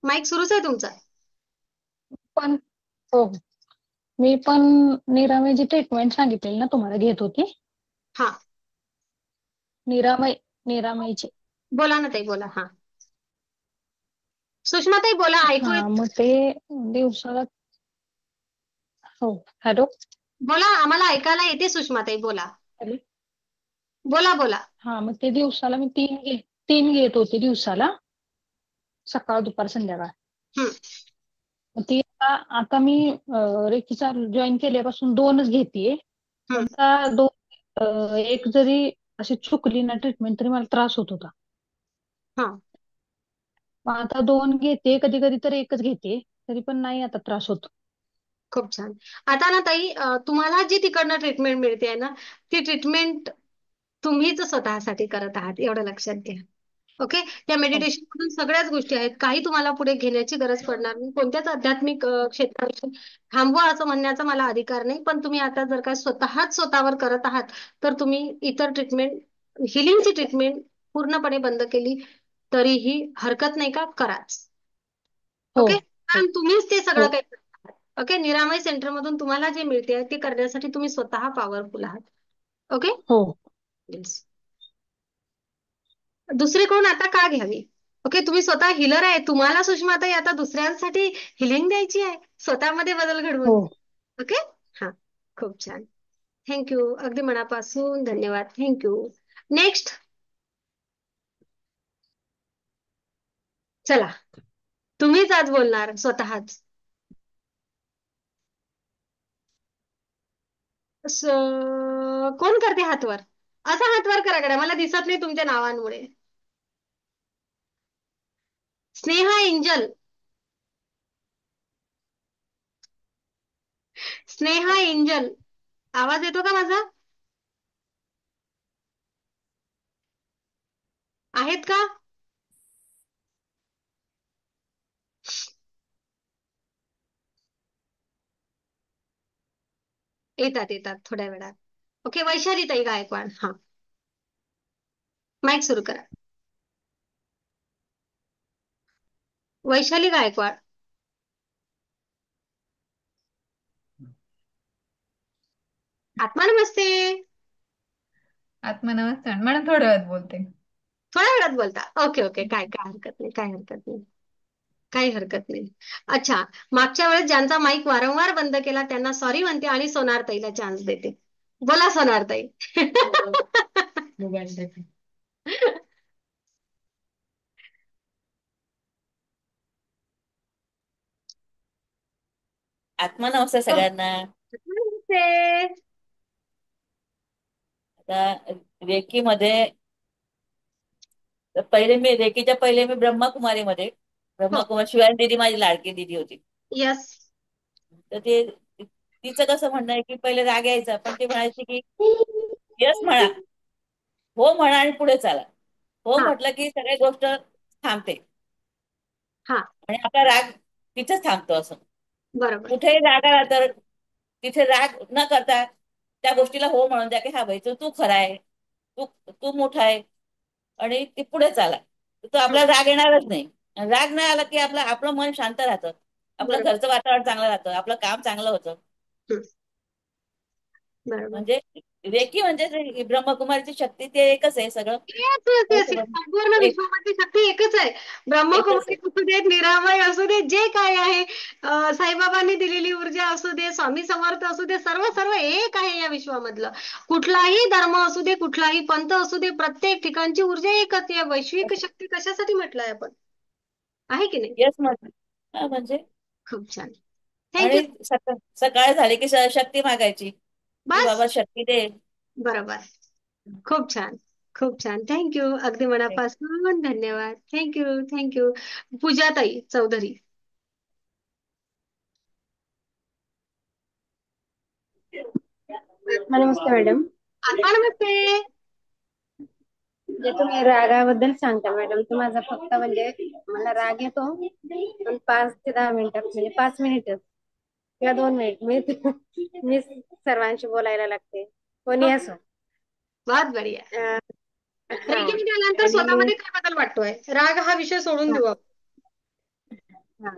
माईक सुरूच आहे तुमचा. पण हो हो. मी पण निरामयची ट्रीटमेंट सांगितलेली ना तुम्हाला, घेत होती हा, निरामयची. बोला ना ताई, बोला. हा, सुषमा ताई बोला, ऐकू येत. हा, मग ते दिवसाला. हो. हॅलो. बोला, आम्हाला ऐकायला येते सुषमा ताई, बोला. हॅलो. बोला बोला. हा, मग ते दिवसाला मी तीन घेत होते दिवसाला, सकाळ दुपार संध्याकाळ. हम्म. मग ती आता मी रेकीचा जॉईन केल्यापासून 2च घेतेय. हम्म. पण त्या एक जरी अशी चुकली ना ट्रीटमेंट तरी मला त्रास होत होता. हा, मग आता 2 घेते, कधी कधी तर 1च घेते, तरी पण नाही आता त्रास होत. खूप छान. आता ना ताई, तुम्हाला जी तिकडनं ट्रीटमेंट मिळते ना, ती ट्रीटमेंट तुम्हीच स्वतःसाठी करत आहात, एवढं लक्षात घ्या. ओके. त्या हो मेडिटेशन मधून सगळ्याच गोष्टी आहेत. काही तुम्हाला पुढे घेण्याची गरज पडणार नाही. कोणत्याच आध्यात्मिक क्षेत्रात थांबवा असं म्हणण्याचा मला अधिकार नाही. पण तुम्ही आता जर का स्वतःच स्वतःवर करत आहात, तर तुम्ही इतर ट्रीटमेंट, हिलिंगची ट्रीटमेंट पूर्णपणे बंद केली तरीही हरकत नाही, का कराच. हो ओके. हो कारण तुम्हीच ते हो सगळं काही करत आहात. ओके. निरामय सेंटर मधून तुम्हाला जे मिळते ते करण्यासाठी तुम्ही स्वतः पॉवरफुल आहात. ओके. हो. येस. दुसरे कोण आता का घ्यावी? ओके. तुम्ही स्वतः हिलर आहे. तुम्हाला सुषमा ताई आता दुसऱ्यांसाठी हिलिंग द्यायची आहे, स्वतःमध्ये बदल घडवून. हो. ओके. हा, खूप छान. थँक्यू. अगदी मनापासून धन्यवाद. थँक्यू. नेक्स्ट. चला, तुम्हीच आज बोलणार स्वतःच. कोण करते हातवर? असा हातवर करा कडा, मला दिसत नाही तुमच्या नावांमुळे. स्नेहा एंजल. स्नेहा एंजल, आवाज येतो का माझा? आहेत का? येतात येतात थोड्या वेळात. ओके, वैशाली ताई गायकवाड. हा, माईक सुरू करा. वैशाली गायकवाड. आत्मा नमस्ते. आत्मा नमस्कार मॅडम, थोड्या वेळात बोलते. थोड्या वेळात बोलता. ओके ओके, काय काय हरकत नाही, काय हरकत नाही, काही हरकत नाही. अच्छा, मागच्या वेळेस ज्यांचा माईक वारंवार बंद केला त्यांना सॉरी म्हणते आणि सोनार ताईला चान्स देते. बोला सोनार ताई. मोबाईल देते. आत्मा नमस्ते सगळ्यांना. नमस्ते. आता रेकीमध्ये रेकीच्या पहिले मी ब्रह्मकुमारीमध्ये, हो, ब्रह्मकुमारी शिवानी दीदी माझी लाडकी दीदी होती. यस. तर तिचं कसं म्हणणं आहे की पहिले राग यायचा, पण ते म्हणायचे की यस म्हणा, हो म्हणा आणि पुढे चाला. हो हा म्हटलं की सगळी गोष्ट थांबते हा, आणि आपला राग तिथेच थांबतो. असं बरोबर. कुठेही राग आला तर तिथे राग न करता त्या गोष्टीला हो म्हणून द्या की हा भाई तू तू खरा आहे, तू तू मोठा आहे, आणि ती पुढे चाला. तो हं, आपल्याला राग येणारच नाही. आणि राग नाही आला की आपलं मन शांत राहतं, आपलं बरोबर. घरचं वातावरण चांगलं राहतं, आपलं काम चांगलं होतं. हं, बरोबर. म्हणजे रेकी म्हणजे ब्रह्मकुमारीची शक्ती ते एकच आहे सगळं. येस येस ते येस, सगळं संपूर्ण एक विश्वामध्ये शक्ती एकच आहे. एकच ब्रह्मकुमारी आहे. असू देत, निरामय असू दे, जे काय आहे, साईबाबांनी दिलेली ऊर्जा असू दे, स्वामी समर्थ असू दे, सर्व सर्व एक आहे या विश्वामधलं. कुठलाही धर्म असू दे, कुठलाही पंथ असू दे, प्रत्येक ठिकाणची ऊर्जा एकच. या वैश्विक शक्ती कशासाठी म्हटलंय आपण, आहे की नाही? येस म्हणजे खूप छान. आणि थँक्यू. सकाळ झाली की शक्ती मागायची की बस, बाबा शक्ती दे. बरोबर. खूप छान, खूप छान. थँक्यू, अगदी मनापासून धन्यवाद. Thank you, thank you. पूजाताई चौधरी. नमस्ते मॅडम. आत्मा नमस्ते. जे तुम्ही रागाबद्दल सांगता मॅडम, तो माझा फक्त म्हणजे मला राग येतो पण 5 ते 10 मिनिटात, म्हणजे 5 मिनिटच किंवा 2 मिनिट मी सर्वांशी बोलायला लागते, कोणी ओके, असो. बहुत बढिया. अं, हा रेकीमध्ये आल्यानंतर आणि स्वतःमध्ये काय बदल वाटतोय? राग हा विषय सोडून हा, देऊ आपण. हा.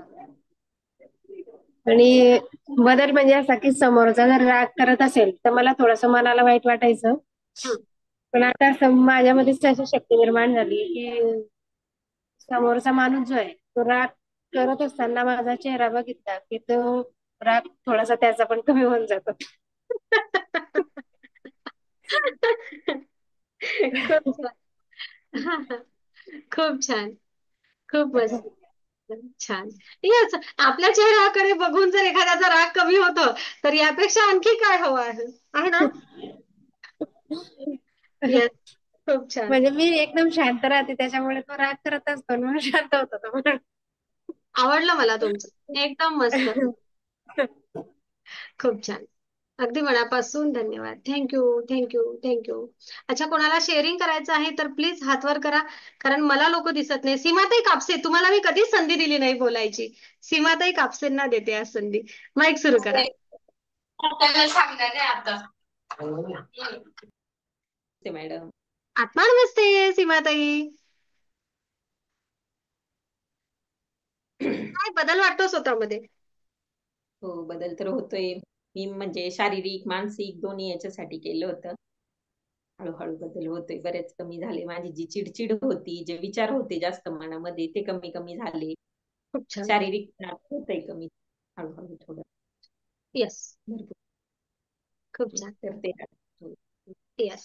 आणि बदल म्हणजे असा की समोरचा जर राग करत असेल तर मला थोडस मनाला वाईट वाटायचं. हं, पण आता माझ्यामध्येच तशी शक्ती निर्माण झाली की समोरचा माणूस जो आहे तो राग करत असताना माझा चेहरा बघितला की तो राग थोडासा त्याचा पण कमी होऊन जातो. खूप छान. खूप छान, खूप मस्त. छान. येस, आपल्या चेहऱ्याकडे बघून जर एखाद्याचा राग कमी होतो तर यापेक्षा आणखी काय हवं आहे, आहे ना? येस, खूप छान. म्हणजे मी एकदम शांत राहते त्याच्यामुळे तो राग करत असतो आणि मग शांत होतो तो म्हणून. आवडलं मला तुमचं, एकदम मस्त. खूप छान. अगदी मनापासून धन्यवाद. Thank you, thank you, thank you. अच्छा, कोणाला शेअरिंग करायचं आहे तर प्लीज हात वर करा, कारण मला लोक दिसत नाही. सीमाताई कापसे, तुम्हाला मी कधीच संधी दिली नाही बोलायची. सीमाताई कापसेंना देते आज संधी. माईक सुरू करा. मॅडम. आत्मा नमस्ते सीमाताई. काय बदल वाटतो स्वतःमध्ये? हो, बदल तर होतोय. मी म्हणजे शारीरिक मानसिक दोन्ही याच्यासाठी केलं होतं. हळूहळू बदल होतोय, बरेच कमी झाले. माझी जी चिडचिड होती, जे विचार होते जास्त मनामध्ये ते कमी कमी झाले. खूप छान. शारीरिक त्रास होतोय कमी हळूहळू थोडं. येस, भरपूर खूप छान. तर ते येस,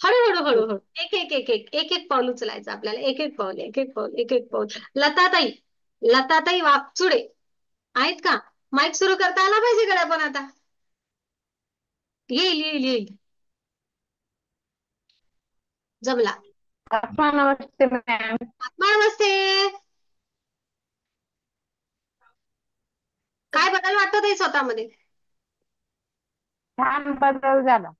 हळूहळू हळूहळू एक एक एक एक एक एक पाऊल उचलायचं आपल्याला. एक एक पाऊल, एक एक पाऊल, एक एक पाऊल. लताताई, लताताई वाकचुडे आहेत का? माईक सुरू करता आला पाहिजे कडे पण आता. येईल येईल येईल, जमला. नमस्ते मॅम. आत्मा नमस्ते. काय बदल वाटतो ताई स्वतःमध्ये? छान बदल झाला.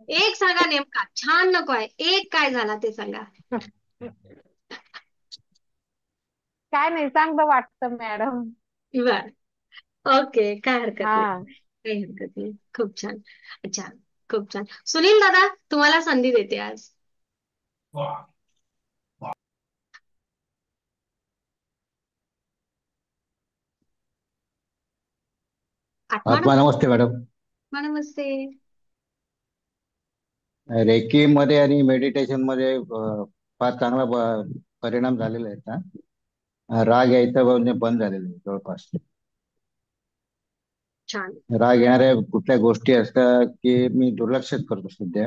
एक सांगा नेमका, छान नको आहे, एक काय झाला ते सांगा. काय नाही, चांगलं वाटतं मॅडम. बर. ओके, काय हरकत नाही. हा. काही हरकत नाही. खूप छान. अच्छा, खूप छान. सुनील दादा, तुम्हाला संधी देते आज. आत्मा आत्मा नमस्ते मॅडम. नमस्ते. रेकी मध्ये आणि मेडिटेशन मध्ये फार चांगला परिणाम झालेला आहे का? राग यायचं म्हणजे बंद झालेलं आहे जवळपास. छान. राग येणाऱ्या कुठल्या गोष्टी असतात की मी दुर्लक्षच करतो सध्या.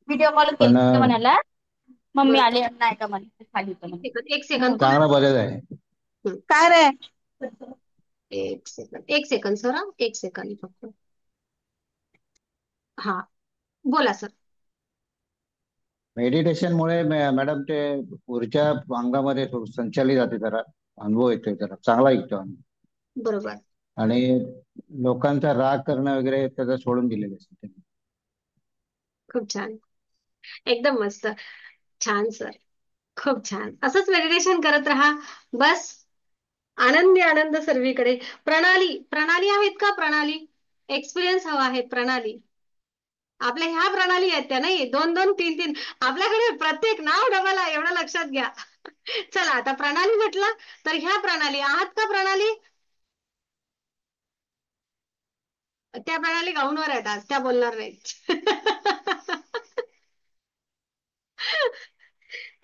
व्हिडिओ कॉल पण केली म्हणाला मम्मी बर. आली नाही का म्हणे खाली होतं म्हणे. एक सेकंद बोला. चांगला बदल आहे. काय रे एक सेकंद सर, एक सेकंद फक्त. हा, बोला सर. मेडिटेशन मुळे मॅडम ते ऊर्जा अंगामध्ये संचालित जाते, जरा अनुभव येतोय, जरा चांगला येतो. बरोबर. आणि लोकांचा राग करणं वगैरे त्याचं सोडून दिलेलं असतं. खूप छान. एकदम मस्त. छान सर. खूप छान. असंच मेडिटेशन करत राहा. बस आनंदी आनंद सर्वीकडे. प्रणाली प्रणाली आहेत का? प्रणाली एक्सपिरियन्स हवा आहे. प्रणाली आपल्या ह्या प्रणाली आहेत त्या नाही, 2-2, 3-3. आपल्याकडे प्रत्येक नाव डबल आहे, एवढं लक्षात घ्या. चला, आता प्रणाली म्हटलं तर ह्या प्रणाली आहात का? प्रणाली, त्या प्रणाली गाऊनवर आहेत आज, त्या बोलणार नाहीत.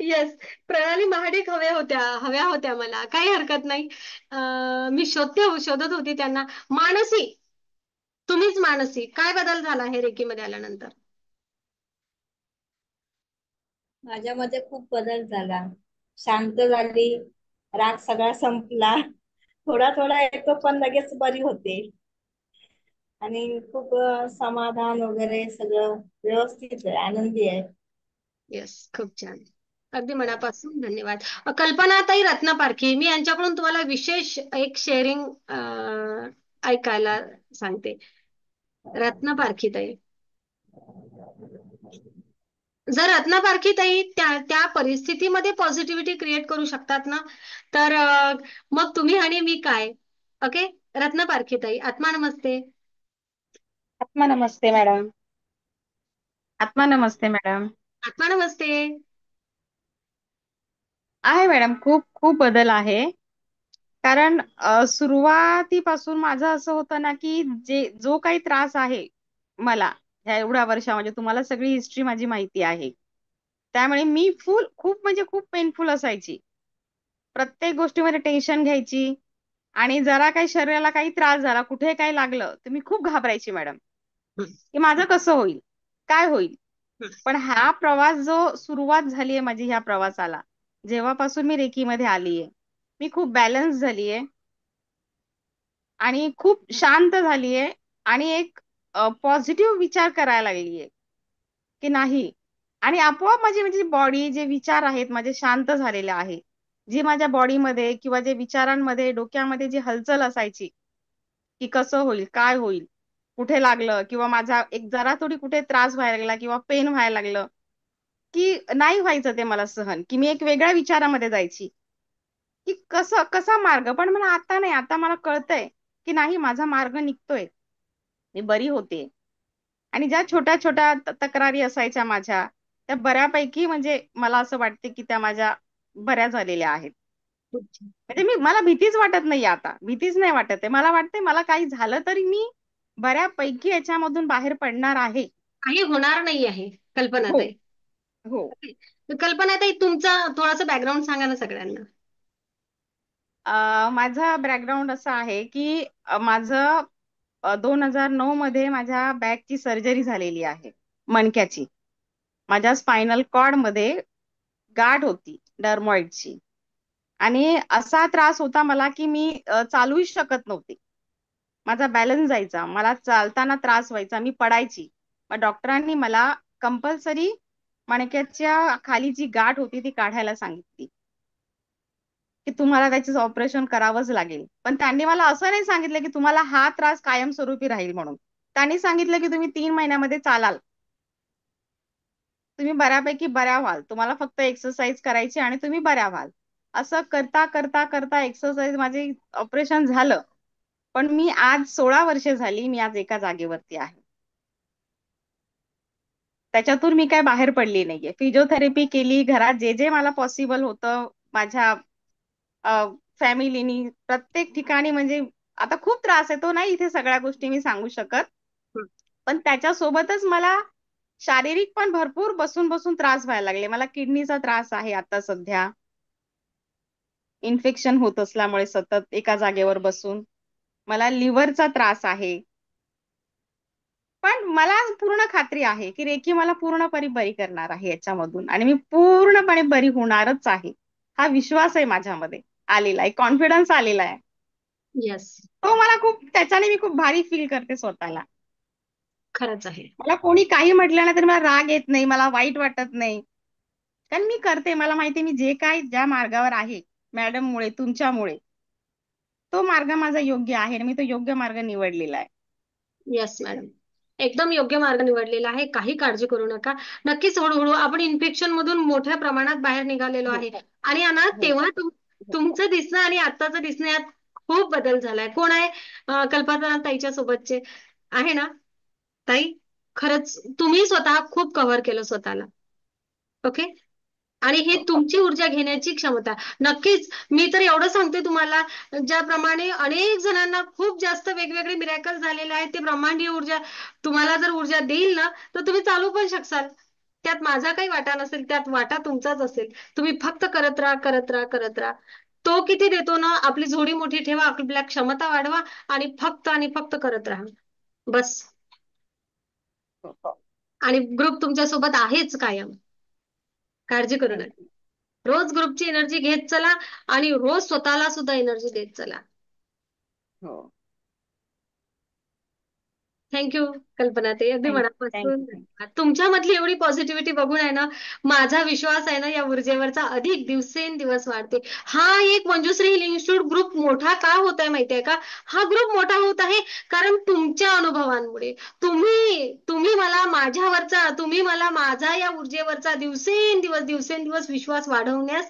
येस, प्रणाली महाडिक हव्या होत्या मला, काही हरकत नाही. मी शोधत होती त्यांना. मानसी, तुम्हीच मानसी. काय बदल झाला हे रेकी मध्ये आल्यानंतर? माझ्यामध्ये खूप बदल झाला. शांत झाली, राग सगळा संपला. थोडा थोडा येतो पण लगेच बरी होते. आणि खूप समाधान वगैरे सगळं व्यवस्थित आहे, आनंदी आहे. येस, खूप छान. अगदी मनापासून धन्यवाद. कल्पनाताई रत्नपारखी, मी यांच्याकडून तुम्हाला विशेष एक शेअरिंग ऐकायला सांगते. रत्नपारखीताई, जर रत्नपारखीताई त्या परिस्थितीमध्ये पॉझिटिव्हिटी क्रिएट करू शकतात ना, तर मग तुम्ही आणि मी काय. ओके, रत्नपारखीताई, आत्मा नमस्ते. आत्मा नमस्ते मॅडम. आत्मा नमस्ते मॅडम. आत्मा नमस्ते. आहे मॅडम, खूप खूप बदल आहे. कारण सुरुवातीपासून माझं असं होतं ना की जो काही त्रास आहे मला ह्या एवढ्या वर्षामध्ये, तुम्हाला सगळी हिस्ट्री माझी माहिती आहे, त्यामुळे मी खूप म्हणजे खूप पेनफुल असायची. प्रत्येक गोष्टीमध्ये टेन्शन घ्यायची आणि जरा काही शरीराला काही त्रास झाला, कुठे काही लागलं तर मी खूप घाबरायची मॅडम, की माझं कसं होईल, काय होईल. पण हा प्रवास जो सुरुवात झालीये माझी ह्या प्रवासाला, जेव्हापासून मी रेकीमध्ये आलीये, मी खूप बॅलन्स झालीये आणि खूप शांत झालीये आणि एक पॉझिटिव्ह विचार करायला लागलीये की नाही. आणि आपोआप माझी म्हणजे बॉडी, जे विचार आहेत माझे शांत झालेले आहे. जी माझ्या बॉडीमध्ये किंवा जे विचारांमध्ये, डोक्यामध्ये जी हलचल असायची की कसं होईल, काय होईल, कुठे लागलं, किंवा माझा एक जरा थोडी कुठे त्रास व्हायला लागला किंवा पेन व्हायला लागलं, की नाही व्हायचं ते मला सहन, की मी एक वेगळ्या विचारामध्ये जायची की कसा मार्ग. पण मला आता नाही, आता मला कळतंय की नाही, माझा मार्ग निघतोय, मी बरी होते. आणि ज्या छोट्या छोट्या तक्रारी असायच्या माझ्या, त्या बऱ्यापैकी म्हणजे मला असं वाटते की त्या माझ्या बऱ्या झालेल्या आहेत. म्हणजे मला भीतीच वाटत नाही आता, भीतीच नाही वाटत आहे. मला वाटते मला काही झालं तरी मी बऱ्यापैकी याच्यामधून बाहेर पडणार आहे. काही होणार नाही आहे. कल्पनाताई, हो. कल्पनाताई, तुमचा थोडासा बॅकग्राऊंड सांगा ना सगळ्यांना. माझा बॅकग्राऊंड असं आहे की माझं 2009 मध्ये माझ्या बॅकची सर्जरी झालेली आहे, मणक्याची. माझ्या स्पायनल कॉर्ड मध्ये गाठ होती डर्मॉइडची, आणि असा त्रास होता मला की मी चालूच शकत नव्हते. माझा बॅलन्स जायचा, मला चालताना त्रास व्हायचा, मी पडायची. मग डॉक्टरांनी मला कंपल्सरी मणक्याच्या खाली जी गाठ होती ती काढायला सांगितली, की तुम्हाला त्याचं ऑपरेशन करावंच लागेल. पण त्यांनी मला असं नाही सांगितलं की तुम्हाला हा त्रास कायमस्वरूपी राहील म्हणून. त्यांनी सांगितलं की तुम्ही 3 महिन्यामध्ये चालाल, तुम्ही बऱ्यापैकी बऱ्या व्हाल, तुम्हाला फक्त एक्सरसाइज करायची आणि तुम्ही बऱ्या व्हाल. असं करता करता करता एक्सरसाइज माझे ऑपरेशन झालं, पण मी आज 16 वर्ष झाली मी आज एका जागेवरती आहे. त्याच्यातून मी काय बाहेर पडली नाहीये. फिजिओथेरपी केली, घरात जे जे मला पॉसिबल होतं माझ्या फॅमिलीनी प्रत्येक ठिकाणी, म्हणजे आता खूप त्रास येतो नाही इथे सगळ्या गोष्टी मी सांगू शकत, पण त्याच्यासोबतच मला शारीरिक पण भरपूर बसून बसून त्रास व्हायला लागले. मला किडनीचा त्रास आहे आता सध्या, इन्फेक्शन होत असल्यामुळे सतत एका जागेवर बसून. मला लिव्हरचा त्रास आहे. पण मला पूर्ण खात्री आहे की रेकी मला पूर्णपणे बरी करणार आहे याच्यामधून, आणि मी पूर्णपणे बरी होणारच आहे. हा विश्वास आहे माझ्यामध्ये आलेला आहे, कॉन्फिडन्स आलेला आहे. येस, तो मला खूप, त्याच्याने मी खूप भारी फील करते स्वतःला. खरंच आहे. मला कोणी काही म्हटलं ना तरी मला राग येत नाही, मला वाईट वाटत नाही, कारण मी करते. मला माहिती मी जे काय ज्या मार्गावर आहे मॅडममुळे, तुमच्यामुळे, तो मार्ग माझा योग्य आहे आणि मी तो योग्य मार्ग निवडलेला आहे. येस मॅडम, एकदम योग्य मार्ग निवडलेला आहे. काही काळजी करू नका. नक्कीच हळूहळू आपण इन्फेक्शन मधून मोठ्या प्रमाणात बाहेर निघालेलो आहे. आणि ना तेव्हा तुमचं दिसणं आणि आत्ताचं दिसणं यात खूप बदल झालाय. कोण आहे? कल्पना ताईच्या सोबतचे आहे ना ताई? खरंच तुम्ही स्वतः खूप कव्हर केलं स्वतःला. ओके, आणि हे तुमची ऊर्जा घेण्याची क्षमता. नक्कीच मी तर एवढं सांगते तुम्हाला, ज्याप्रमाणे अनेक जणांना खूप जास्त वेगवेगळे मिरॅकल झालेले आहेत, ते ब्रह्मांडीय ऊर्जा तुम्हाला जर ऊर्जा देईल ना तर तुम्ही चालू पण शकाल. त्यात माझा काही वाटा नसेल, त्यात वाटा तुमचाच असेल. तुम्ही फक्त करत राहा, करत राहा, करत राहा. तो किती देतो ना, आपली झोडी मोठी ठेवा, आपल्या क्षमता वाढवा आणि फक्त करत राहा बस. आणि ग्रुप तुमच्या सोबत आहेच कायम, काळजी करू नका. रोज ग्रुपची एनर्जी घेत चला आणि रोज स्वतःला सुद्धा एनर्जी देत चला. हो, थँक्यू कल्पना ताई, अगदी मनापासून थँक्यू. तुमच्यामधली एवढी पॉझिटिव्हिटी बघून आहे ना, माझा विश्वास आहे ना या ऊर्जेवरचा अधिक दिवसेंदिवस वाढते. हा एक मंजुश्री हिलिंग इन्स्टिट्यूट ग्रुप मोठा का होत आहे माहितीये का? हा ग्रुप मोठा होत आहे कारण तुमच्या अनुभवांमुळे. तुम्ही मला माझ्यावरचा, तुम्ही मला माझा या ऊर्जेवरचा दिवसेंदिवस विश्वास वाढवण्यास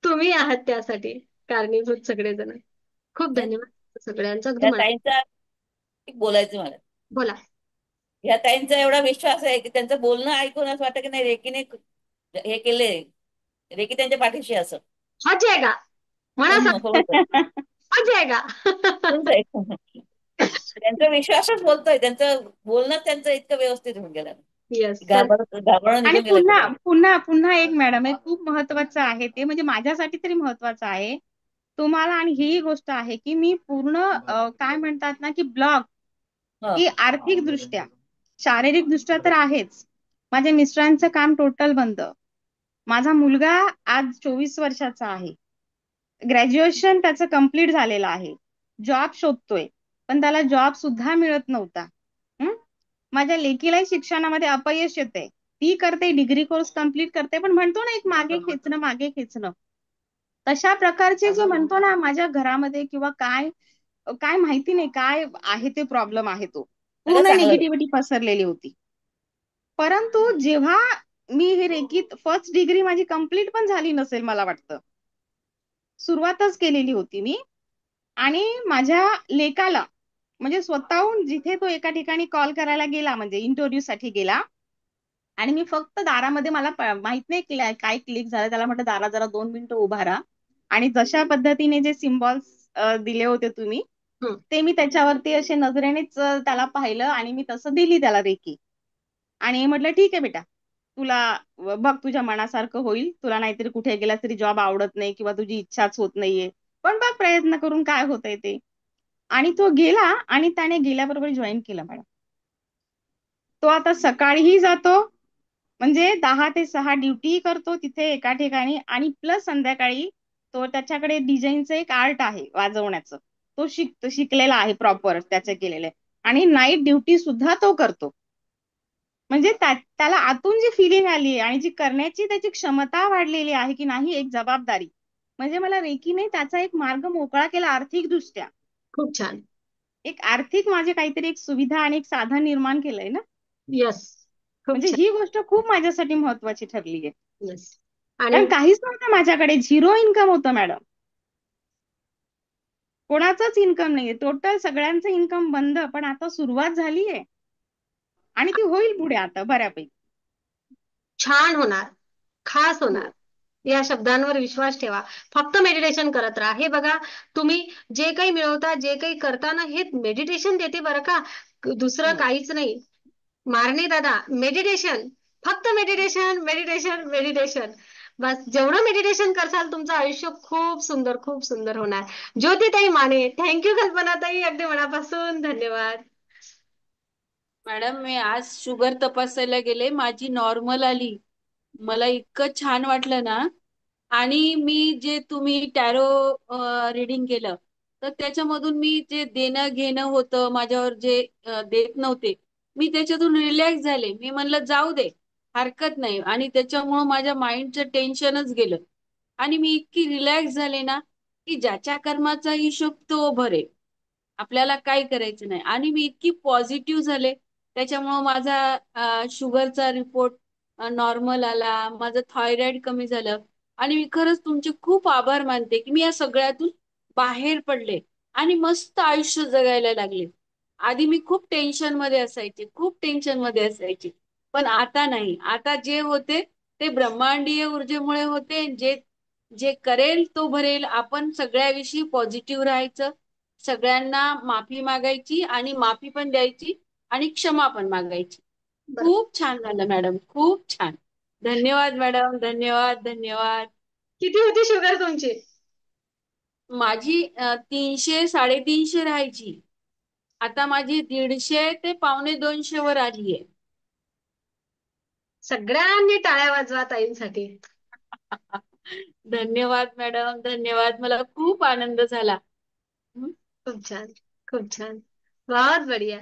तुम्ही आहात त्यासाठी कारणीभूत सगळेजण. खूप धन्यवाद सगळ्यांचा, अगदी या ताईंचा एक बोलायचं मला. बोला. या ताईंचा एवढा विश्वास आहे की त्यांचं बोलणं ऐकून असं वाटतं की नाही रेकीने हे केले, रेकी त्यांच्या पाठीशी असं. हो जाएगा म्हणा, हो जाएगा. त्यांचा विश्वासच बोलतोय, त्यांचं बोलणं त्यांचं इतकं व्यवस्थित होऊन गेलं. येस, घाबरणं आणि निघून गेलं. पुन्हा एक मॅडम आहे, खूप महत्वाचं आहे ते, म्हणजे माझ्यासाठी तरी महत्वाचं आहे तुम्हाला. आणि ही गोष्ट आहे की मी पूर्ण काय म्हणतात ना की ब्लॉक, की आर्थिक दृष्ट्या, शारीरिक दृष्ट्या तर आहेच. माझ्या मिस्टरांचं काम टोटल बंद. माझा मुलगा आज 24 वर्षाचा आहे, ग्रॅज्युएशन त्याचं कम्प्लीट झालेलं आहे, जॉब शोधतोय, पण त्याला जॉब सुद्धा मिळत नव्हता. माझ्या लेकीलाही शिक्षणामध्ये अपयश येते, ती करते, डिग्री कोर्स कम्प्लीट करते, पण म्हणतो ना एक मागे खेचणं, तशा प्रकारचे जे म्हणतो ना माझ्या घरामध्ये किंवा काय माहिती नाही काय आहे ते प्रॉब्लेम आहे, तो पूर्ण निगेटिव्हिटी पसरलेली होती. परंतु जेव्हा मी हे रेकीत फर्स्ट डिग्री माझी कम्प्लीट पण झाली नसेल मला वाटतं, सुरुवातच केलेली होती मी, आणि माझ्या लेकाला म्हणजे स्वतःहून जिथे तो एका ठिकाणी कॉल करायला गेला, म्हणजे इंटरव्ह्यू साठी गेला, आणि मी फक्त दारामध्ये, मला माहित नाही काय क्लिक झालं, त्याला म्हटलं दारा जरा 2 मिनिटं उभा राहा, आणि जशा पद्धतीने जे सिम्बॉल्स दिले होते तुम्ही, ते मी त्याच्यावरती असे नजरेनेच त्याला पाहिलं आणि मी तसं दिली त्याला रेकी. आणि म्हटलं ठीक आहे बेटा, तुला बघ तुझ्या मनासारखं होईल, तुला नाहीतरी कुठे गेला तरी जॉब आवडत नाही किंवा तुझी इच्छाच होत नाहीये, पण बघ प्रयत्न करून काय होतंय ते. आणि तो गेला आणि त्याने गेल्याबरोबर जॉईन केलं मॅडम. तो आता सकाळीही जातो, म्हणजे 10 ते 6 ड्युटी करतो तिथे एका ठिकाणी, आणि प्लस संध्याकाळी तो, त्याच्याकडे डिझाईनचं एक आर्ट आहे वाजवण्याचं, तो शिकलेला आहे प्रॉपर त्याचे केलेले, आणि नाईट ड्युटी सुद्धा तो करतो. म्हणजे त्याला आतून जी फिलिंग आली आणि जी करण्याची त्याची क्षमता वाढलेली आहे की नाही, एक जबाबदारी, म्हणजे मला रेकीने त्याचा एक मार्ग मोकळा केला आर्थिक दृष्ट्या. खूप छान. एक आर्थिक माझे काहीतरी एक सुविधा आणि एक साधन निर्माण केलंय ना. येस, म्हणजे ही गोष्ट खूप माझ्यासाठी महत्वाची ठरली आहे. येस, आणि कारण काहीच नव्हतं माझ्याकडे, झिरो इन्कम होतं मॅडम. कोणाचंच इन्कम नाहीये, टोटल सगळ्यांचं इन्कम बंद. पण आता सुरुवात झालीये आणि ती होईल पुढे आता बऱ्यापैकी. छान होणार, खास हो. होणार. या शब्दांवर विश्वास ठेवा. फक्त मेडिटेशन करत राहा. हे बघा, तुम्ही जे काही मिळवता, जे काही करता ना, हे मेडिटेशन देते बरं का, दुसरं काहीच नाही. मारणे दादा, मेडिटेशन, फक्त मेडिटेशन, मेडिटेशन, मेडिटेशन. बस जेवढं मेडिटेशन करसाल तुमचं आयुष्य खूप सुंदर होणार. ज्योतिताई माने, थँक्यू. कल्पनाताई, अगदी मनापासून धन्यवाद. मॅडम, मी आज शुगर तपासायला गेले, माझी नॉर्मल आली. मला इतकं छान वाटलं ना. आणि मी जे तुम्ही टॅरो रिडिंग केलं, तर त्याच्यामधून मी जे देणं घेणं होतं माझ्यावर, जे देत नव्हते, मी त्याच्यातून रिलॅक्स झाले. मी म्हणलं जाऊ दे, हरकत नाही. आणि त्याच्यामुळं माझ्या माइंडचं टेन्शनच गेलं. आणि मी इतकी रिलॅक्स झाले ना, की ज्याच्या कर्माचा हिशोब तो भरेल, आपल्याला काही करायचं नाही. आणि मी इतकी पॉझिटिव्ह झाले, त्याच्यामुळं माझा शुगरचा रिपोर्ट नॉर्मल आला, माझं थायरॉइड कमी झालं. आणि मी खरंच तुमचे खूप आभार मानते की मी या सगळ्यातून बाहेर पडले आणि मस्त आयुष्य जगायला लागले. आधी मी खूप टेन्शन मध्ये असायचे, खूप टेन्शन मध्ये असायचे, पण आता नाही. आता जे होते ते ब्रह्मांडीय ऊर्जेमुळे होते. जे जे करेल तो भरेल. आपण सगळ्याविषयी पॉझिटिव्ह राहायचं, सगळ्यांना माफी मागायची आणि माफी पण द्यायची आणि क्षमा पण मागायची. खूप छान झालं मॅडम, खूप छान. धन्यवाद मॅडम, धन्यवाद, धन्यवाद. किती होती शुगर तुमची? माझी 300 350 राहायची. आता माझी 150 ते 150 वर आली आहे. सगळ्यांनी टाळ्या वाजवा ताईंसाठी. धन्यवाद मॅडम, धन्यवाद. मला खूप आनंद झाला. खूप छान, खूप छान, बहुत बढिया.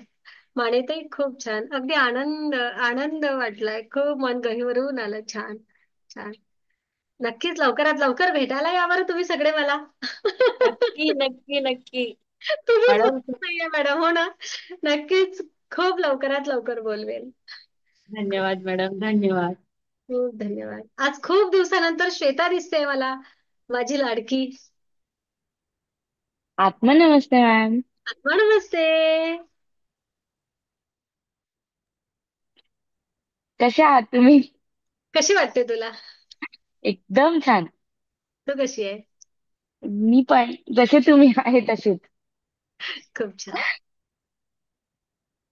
मानेताई, खूप छान. अगदी आनंद आनंद वाटलाय. खूप मन गहिवरून आलं. छान छान. नक्कीच लवकरात लवकर भेटायला या बरं तुम्ही सगळे मला. नक्की नक्की नक्की तुम्हीच मॅडम. बोलत नाहीये मॅडम. हो ना, नक्कीच खूप लवकरात लवकर बोलवेल. धन्यवाद मॅडम, धन्यवाद. खूप धन्यवाद. आज खूप दिवसानंतर श्वेता दिसते मला, माझी लाडकी. आत्मा नमस्ते मॅम. आत्मा नमस्ते. कसे आहात तुम्ही? कशी वाटते तुला? एकदम छान. तू कशी आहे? मी पण जसे तुम्ही आहे तसेच. खूप छान,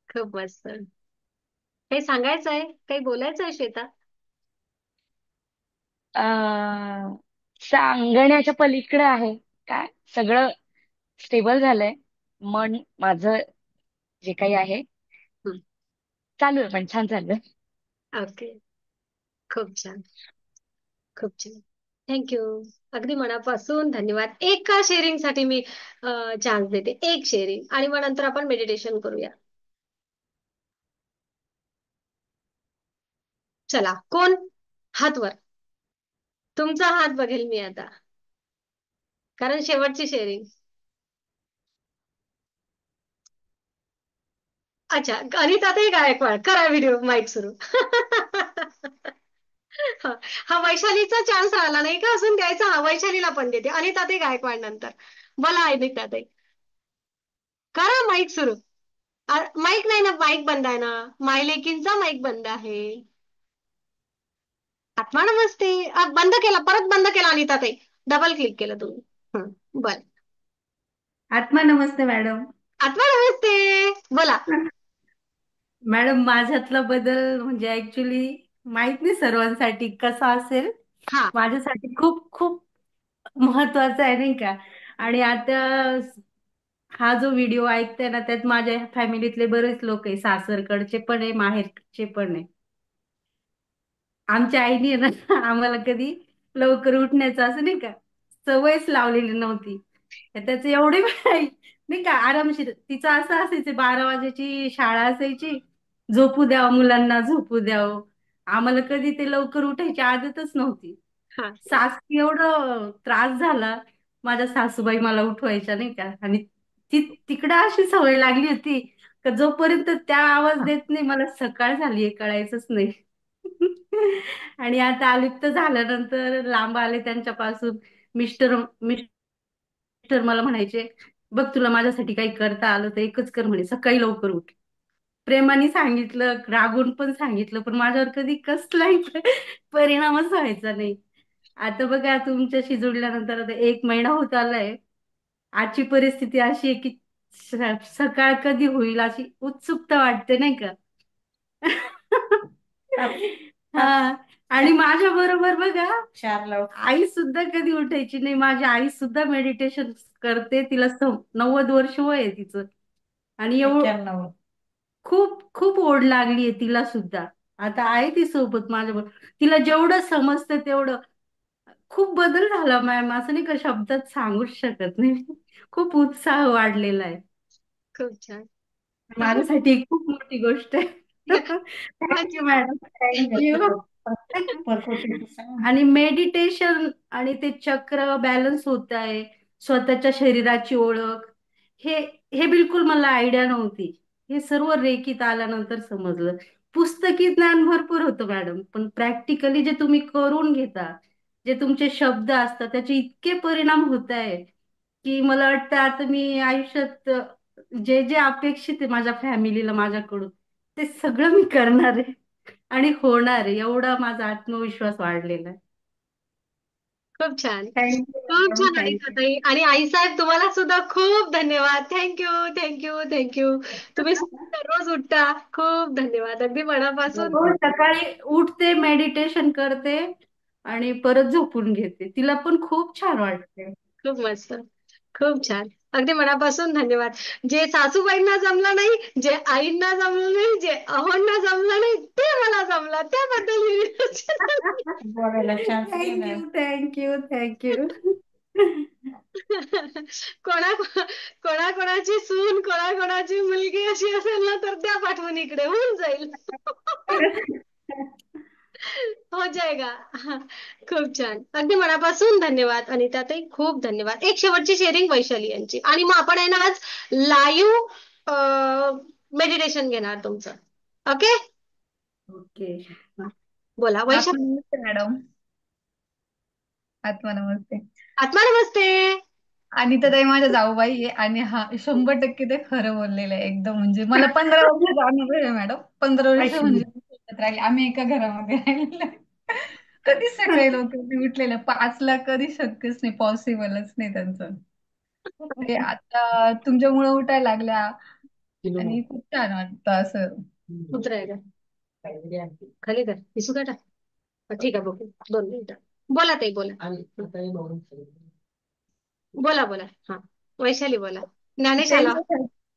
खूप मस्त. काही सांगायचं आहे, काही बोलायचं आहे श्वेता? अं, सांगण्याच्या पलीकडे आहे. काय सगळं स्टेबल झालंय. मन माझं जे काही आहे चालू आहे, पण छान चालू आहे. ओके, खूप छान, खूप छान. थँक्यू. अगदी मनापासून धन्यवाद. एका शेअरिंग साठी मी चान्स देते, एक शेअरिंग, आणि मग नंतर आपण मेडिटेशन करूया. चला, कोण? हात वर. तुमचा हात बघेल मी आता, कारण शेवटची शेअरिंग. अच्छा, अनिताताई गायकवाड, करा व्हिडिओ, माईक सुरू. हा वैशालीचा चान्स राहिला नाही का अजून द्यायचा? हा वैशालीला पण देते. अनिताताई गायकवाड नंतर. बोला अनिताताई, करा माईक सुरू. माईक नाही ना, माईक बंद आहे ना, मायलेकींचा माईक बंद आहे. आत्मा नमस्ते. बंद केला, परत बंद केला अनिताताई, डबल क्लिक केलं तुम्ही. बर. आत्मा नमस्ते मॅडम. आत्मा नमस्ते, बोला. मॅडम, माझ्यातला बदल म्हणजे ऍक्च्युली माहित नाही सर्वांसाठी कसा असेल. माझ्यासाठी खूप खूप महत्वाचा आहे नाही का. आणि आता हा जो व्हिडिओ ऐकते ना, त्यात माझ्या फॅमिलीतले बरेच लोक आहे, सासरकडचे पण आहे, माहेरचे पण आहे. आमच्या आईने ना आम्हाला कधी लवकर उठण्याचं असं नाही का सवयच लावलेली नव्हती. त्याचं एवढे नाही का आरामशीर तिचं असं असायचं, 12 वाजेची शाळा असायची, झोपू द्यावं मुलांना, झोपू द्यावं. आम्हाला कधी ते लवकर उठायची आदतच नव्हती. सास एवढं त्रास झाला, माझ्या सासूबाई मला उठवायच्या नाही का. आणि ती तिकडं अशी सवय लागली होती का जोपर्यंत त्या आवाज देत नाही मला सकाळ झाली कळायचंच नाही. आणि आता आलिप्त झाल्यानंतर लांब आले त्यांच्यापासून. मिस्टर मिस्टर मला म्हणायचे, बघ तुला माझ्यासाठी काही करता आलं तर एकच कर म्हणे, सकाळी लवकर उठ. प्रेमाने सांगितलं, रागून पण सांगितलं, पण माझ्यावर कधी कसलाही परिणामच व्हायचा नाही. आता बघा तुमच्याशी जोडल्यानंतर आता 1 महिना होत आलाय. आजची परिस्थिती अशी आहे की सकाळ कधी होईल अशी उत्सुकता वाटते नाही का? हा. आणि माझ्या बरोबर बघा आई सुद्धा कधी उठायची नाही. माझी आई सुद्धा मेडिटेशन करते. तिला 90 वर्ष वय आहे तिचं. आणि एवढं खूप खूप ओढ लागली आहे तिला सुद्धा. आता आहे ती सोबत माझ्याबरोबर. तिला जेवढं समजतं तेवढं. खूप बदल झाला मॅम, असं नाही का शब्दात सांगूच शकत नाही. खूप उत्साह वाढलेला आहे. खूप छान. माझ्यासाठी ही खूप मोठी गोष्ट आहे. Thank you madam, thank you. आणि मेडिटेशन आणि ते चक्र बॅलन्स होत आहे, स्वतःच्या शरीराची ओळख, हे हे बिलकुल मला आयडिया नव्हती. हे सर्व रेकीत आल्यानंतर समजलं. पुस्तकी ज्ञान भरपूर होतं मॅडम, पण प्रॅक्टिकली जे तुम्ही करून घेता, जे तुमचे शब्द असतात त्याचे इतके परिणाम होत आहे की मला वाटतं आता मी आयुष्यात जे जे अपेक्षित आहे माझ्या फॅमिलीला माझ्याकडून, ते सगळं मी करणार आहे आणि होणार आहे, एवढा माझा आत्मविश्वास वाढलेला आहे. खूप छान. थँक्यू खूप मॅडम, छान थँक्यू. अनिताताई. आणि आई साहेब तुम्हाला सुद्धा खूप धन्यवाद. Thank you, thank you, thank you. तुम्ही रोज उठता. खूप धन्यवाद अगदी मनापासून. हो, सकाळी उठते, मेडिटेशन करते आणि परत झोपून घेते. तिला पण खूप छान वाटते. खूप मस्त. खूप छान. अगदी मनापासून धन्यवाद. जे सासूबाईंना जमलं नाही, जे आईंना जमलं नाही, जे अहोंना जमलं नाही, ते मला जमलं. त्याबद्दल मी थँक्यू, थँक्यू, थँक्यू. कोणा कोणाकोणाची सून, कोणाकोणाची मुलगी अशी असेल ना, तर त्या पाठवून इकडे होऊन जाईल. हो जाएगा. खूप छान. अगदी मनापासून धन्यवाद अनिताताई, खूप धन्यवाद. एक शेवटची शेअरिंग वैशाली यांची, आणि मग आपण आहे ना आज लाईव्ह मेडिटेशन घेणार तुमचं. Okay, okay. बोला वैशाली. नमस्ते मॅडम. आत्मा नमस्ते. आत्मा नमस्ते. अनिताताई माझ्या जाऊबाई आहे आणि हा 100% ते खरं बोललेलं आहे एकदम. म्हणजे मला 15 वर्षाचा अनुभव आहे मॅडम. 15 वर्ष वैशाली. म्हणजे मी सोबत राहिली. आम्ही एका घरामध्ये राहिलेलो आहे. कधीच सकाळी लवकर नाही उठलेलं. 5ला कधी शक्यच नाही, पॉसिबलच नाही त्यांचं. ते आता तुमच्यामुळे उठायला लागल्या आणि खूप छान वाटतं असं. उतरायला खाली कर पिसू काटा. ठीक आहे, बघू 2 मिनिटं. बोला ताई, बोला. बोला बोला. हा, वैशाली बोला. ज्ञानेश आला.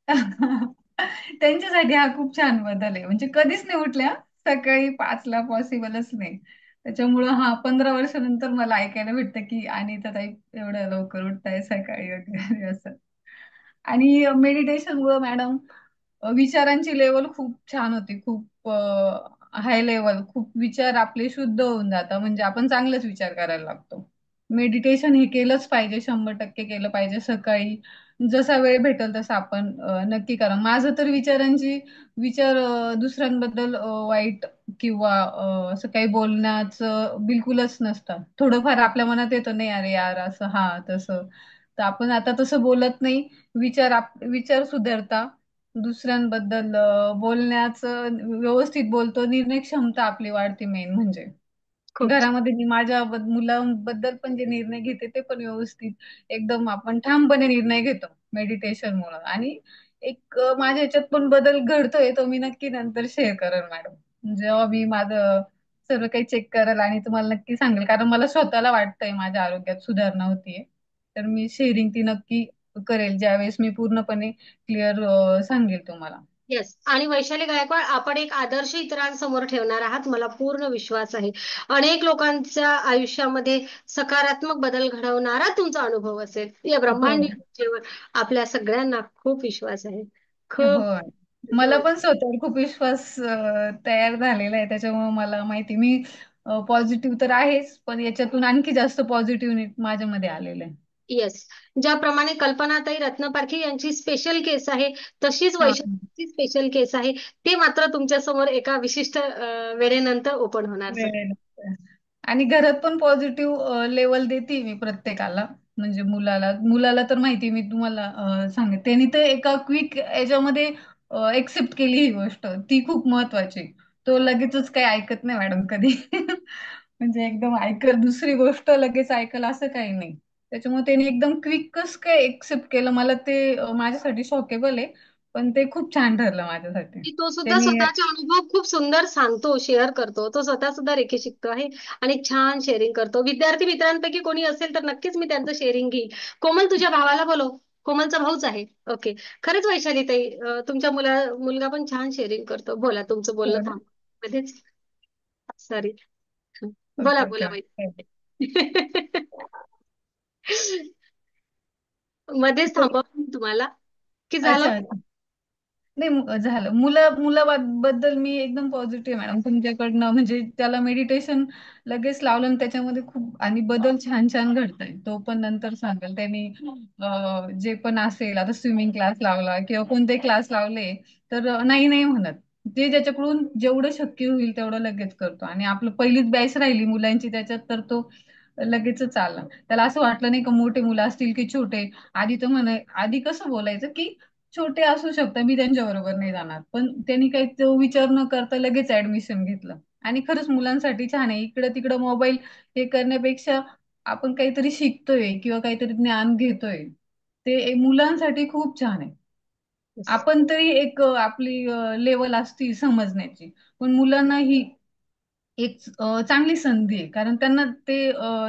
त्यांच्यासाठी त्यांच्यासाठी हा खूप छान बदल आहे. म्हणजे कधीच नाही उठल्या सकाळी 5ला, पॉसिबलच नाही. त्याच्यामुळं हा 15 वर्षानंतर मला ऐकायला भेटतं की अनिताताई एवढं लवकर उठताय सकाळी वगैरे असं. आणि मेडिटेशन मुळे मॅडम विचारांची लेवल खूप छान होती. खूप हाय लेवल, खूप विचार आपले शुद्ध होऊन जातात. म्हणजे आपण चांगलेच विचार करायला लागतो. मेडिटेशन हे केलंच पाहिजे, 100% केलं पाहिजे सकाळी. जसा वेळ भेटेल तसा आपण नक्की करा. माझं तर विचार दुसऱ्यांबद्दल वाईट किंवा असं काही बोलण्याचं बिलकुलच नसतं. थोडंफार आपल्या मनात येतं, नाही अरे यार असं हा तसं, तर आपण आता तसं बोलत नाही. विचार सुधारता. दुसऱ्यांबद्दल बोलण्याचं व्यवस्थित बोलतो. निर्णय क्षमता आपली वाढते मेन म्हणजे. खूप घरामध्ये मी माझ्या मुलांबद्दल पण जे निर्णय घेते ते पण व्यवस्थित एकदम आपण ठामपणे निर्णय घेतो मेडिटेशन मुळे. आणि एक माझ्या ह्याच्यात पण बदल घडतोय, तो मी नक्की नंतर शेअर करेल मॅडम. जेव्हा मी माझं सर्व काही चेक करेल आणि तुम्हाला नक्की सांगेल, कारण मला स्वतःला वाटतंय माझ्या आरोग्यात सुधारणा होतीये. तर मी शेअरिंग ती नक्की करेल ज्यावेळेस मी पूर्णपणे क्लिअर सांगेल तुम्हाला. येस. आणि वैशाली गायकवाड, आपण एक आदर्श इतरांसमोर ठेवणार आहात, मला पूर्ण विश्वास आहे. अनेक लोकांच्या आयुष्यामध्ये सकारात्मक बदल घडवणारा तुमचा अनुभव असेल, या हो ब्रह्मांडी ऊर्जेवर आपल्या सगळ्यांना खूप विश्वास आहे. खूप. होय. मला पण स्वतःवर खूप विश्वास तयार झालेला आहे. त्याच्यामुळे मला माहिती मी पॉझिटिव्ह तर आहेच, पण याच्यातून आणखी जास्त पॉझिटिव्ह माझ्यामध्ये आलेलं आहे. येस. ज्याप्रमाणे कल्पनाताई रत्नपारखी यांची स्पेशल केस आहे, तशीच हा वैशालीची स्पेशल केस आहे. ते मात्र तुमच्या समोर एका विशिष्ट वेळेनंतर ओपन होणार सर. वेळेनुसार. आणि घरात पण पॉझिटिव्ह लेवल देते मी प्रत्येकाला, म्हणजे मुलाला तर माहिती, मी तुम्हाला सांगते, त्यांनी तर एका क्विक याच्यामध्ये एक्सेप्ट केली ही गोष्ट, ती खूप महत्वाची. तो लगेचच काही ऐकत नाही मॅडम कधी. म्हणजे एकदम दुसरी गोष्ट लगेच ऐकल असं काही नाही. त्याच्यामुळे त्यांनी एकदम क्विक कस काय एक्सेप्ट केलं, मला ते माझ्यासाठी शॉकेबल आहे, पण ते खूप छान ठरलं माझ्यासाठी. की तो सुद्धा त्यांनी स्वतःचे अनुभव खूप सुंदर सांगतो, शेअर करतो. तो स्वतः सुद्धा रेखी शिकतो आहे आणि छान शेअरिंग करतो. विद्यार्थी मित्रांपैकी कोणी असेल तर नक्कीच मी त्यांचं शेअरिंग घेईल. कोमल, तुझ्या भावाला बोलव. कोमलचा भाऊच आहे. ओके. खरंच वैशाली ताई, तुमच्या मुलगा पण छान शेअरिंग करतो. बोला, तुमचं बोलणं थांब मध्येच. सॉरी. बोला ओके बोला ओके. बाई. मध्येच थांबवलं मी तुम्हाला की झालं. अच्छा अच्छा. नाही झालं. मुलाबद्दल मी एकदम पॉझिटिव्ह मॅडम तुमच्याकडनं, म्हणजे त्याला मेडिटेशन लगेच लावलं आणि त्याच्यामध्ये खूप आणि बदल छान छान घडताय. तो पण नंतर सांगेल. त्यांनी जे पण असेल, आता स्विमिंग क्लास लावला किंवा कोणते क्लास लावले तर नाही नाही म्हणत. ते ज्याच्याकडून जेवढं शक्य होईल तेवढं लगेच करतो. आणि आपलं पहिलीच बॅच राहिली मुलांची त्याच्यात, तर तो लगेचच आला. त्याला असं वाटलं नाही का मोठे मुलं असतील की छोटे. आधी कसं बोलायचं की छोटे असू शकतात, मी त्यांच्या बरोबर नाही जाणार, पण त्यांनी काही तो विचार न करता लगेच ऍडमिशन घेतलं. आणि खरंच मुलांसाठी छान आहे. इकडं तिकडं मोबाईल हे करण्यापेक्षा आपण काहीतरी शिकतोय किंवा काहीतरी ज्ञान घेतोय, ते मुलांसाठी खूप छान आहे. आपण तरी एक आपली लेवल असती समजण्याची, पण मुलांना ही एक चांगली संधी आहे. कारण त्यांना ते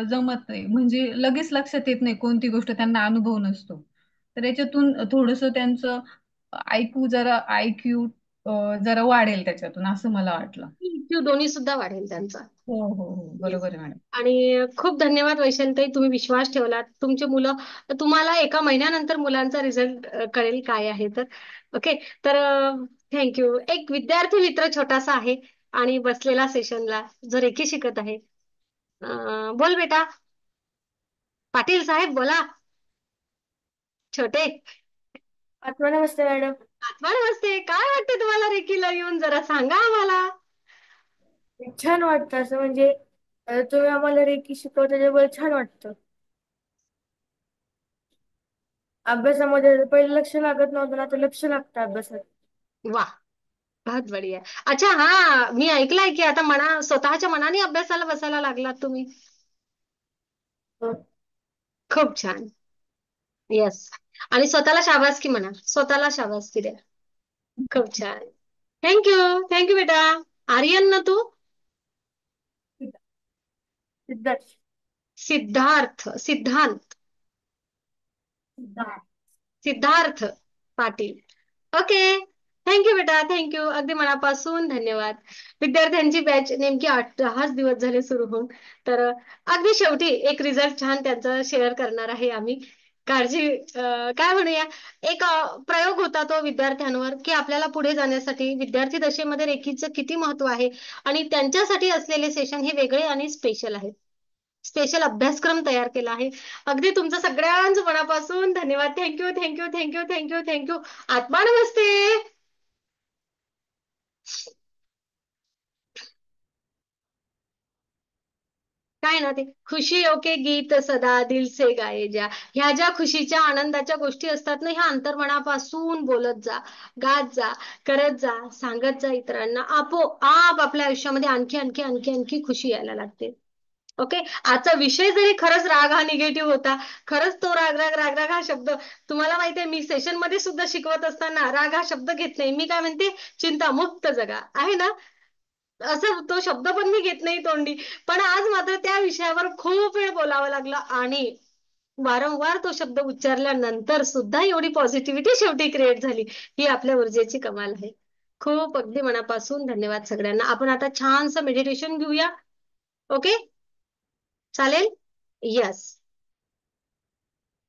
जमत नाही, म्हणजे लगेच लक्षात येत नाही कोणती गोष्ट, त्यांना अनुभव नसतो. तर याच्यातून थोडस त्यांचं आयक्यू जरा वाढेल त्याच्यातून, असं मला वाटलं. IQ दोन्ही सुद्धा वाढेल त्यांचा. हो हो हो, येस. बरोबर आहे मॅडम. आणि खूप धन्यवाद वैशालीताई, तुम्ही विश्वास ठेवलात. तुमचे मुलं, तुम्हाला एका महिन्यानंतर मुलांचा रिझल्ट कळेल काय आहे तर. ओके. तर थँक्यू. एक विद्यार्थी मित्र छोटासा आहे आणि बसलेला सेशनला, जो रेखी शिकत आहे. बोल बेटा. पाटील साहेब बोला. छोटे. आत्मा नमस्ते मॅडम. आत्मा नमस्ते. काय वाटते तुम्हाला रेखीला येऊन, जरा सांगा आम्हाला. छान वाटतं असं, म्हणजे तुम्ही आम्हाला रेकी शिकवता त्याच्यामुळे छान वाटतं. अभ्यासामध्ये पहिले लक्ष लागत नव्हतं, आता लक्ष लागतं अभ्यासात. वा, बहुत बढिया. अच्छा, हा, मी ऐकलंय की आता स्वतःच्या मनाने अभ्यासाला बसायला लागलात तुम्ही. हो. खूप छान. येस. आणि स्वतःला शाबासकी म्हणा, स्वतःला शाबासकी द्या. खूप छान. थँक्यू. थँक्यू बेटा. आर्यन ना तू? सिद्धार्थ. सिद्धांत सिद्धार्थ पाटील. ओके. थँक्यू बेटा, थँक्यू. अगदी मनापासून धन्यवाद. विद्यार्थ्यांची बॅच नेमकी 8 दिवस झाले सुरू होऊन, तर अगदी शेवटी एक रिझल्ट छान त्यांचा शेअर करणार आहे आम्ही. काय म्हणूया, एक प्रयोग होता तो विद्यार्थ्यांवर, की आपल्याला पुढे जाण्यासाठी विद्यार्थी दशेमध्ये रेखीचं किती महत्व आहे आणि त्यांच्यासाठी असलेले सेशन हे वेगळे आणि स्पेशल आहेत. स्पेशल अभ्यासक्रम तयार केला आहे. अगदी तुमचं सगळ्यांचं मनापासून धन्यवाद. Thank you thank you thank you thank you thank you. आत्मा नमस्ते. काय ना ते खुशियों के गीत सदा दिल से गाये जा, ह्या ज्या खुशीच्या आनंदाच्या गोष्टी असतात ना, ह्या अंतर्मनापासून बोलत जा, गात जा, करत जा, सांगत जा इतरांना. आपोआप आपल्या आयुष्यामध्ये आणखी आणखी आणखी आणखी खुशी यायला लागते. ओके. आजचा विषय जरी खरंच राग हा निगेटिव्ह होता, खरंच तो राग राग राग राग हा शब्द, तुम्हाला माहितीये मी सेशन मध्ये सुद्धा शिकवत असताना राग हा शब्द घेत नाही. मी काय म्हणते, चिंतामुक्त जगा आहे ना, असं तो शब्द पण मी घेत नाही तोंडी. पण आज मात्र त्या विषयावर खूप वेळ बोलावं लागलं आणि वारंवार तो शब्द उच्चारल्यानंतर सुद्धा एवढी पॉझिटिव्हिटी शेवटी क्रिएट झाली. ही आपल्या ऊर्जेची कमाल आहे. खूप अगदी मनापासून धन्यवाद सगळ्यांना. आपण आता छानसं मेडिटेशन घेऊया. ओके, चालेल? यस.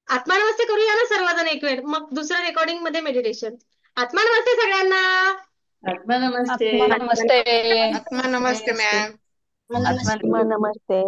आत्मा नमस्ते करूया ना सर्वजण एक वेळ, मग दुसऱ्या रेकॉर्डिंग मध्ये मेडिटेशन. आत्मा नमस्ते सगळ्यांना. आत्मा नमस्ते. आत्मा नमस्ते. आत्मा नमस्ते मॅम. आत्मा नमस्ते.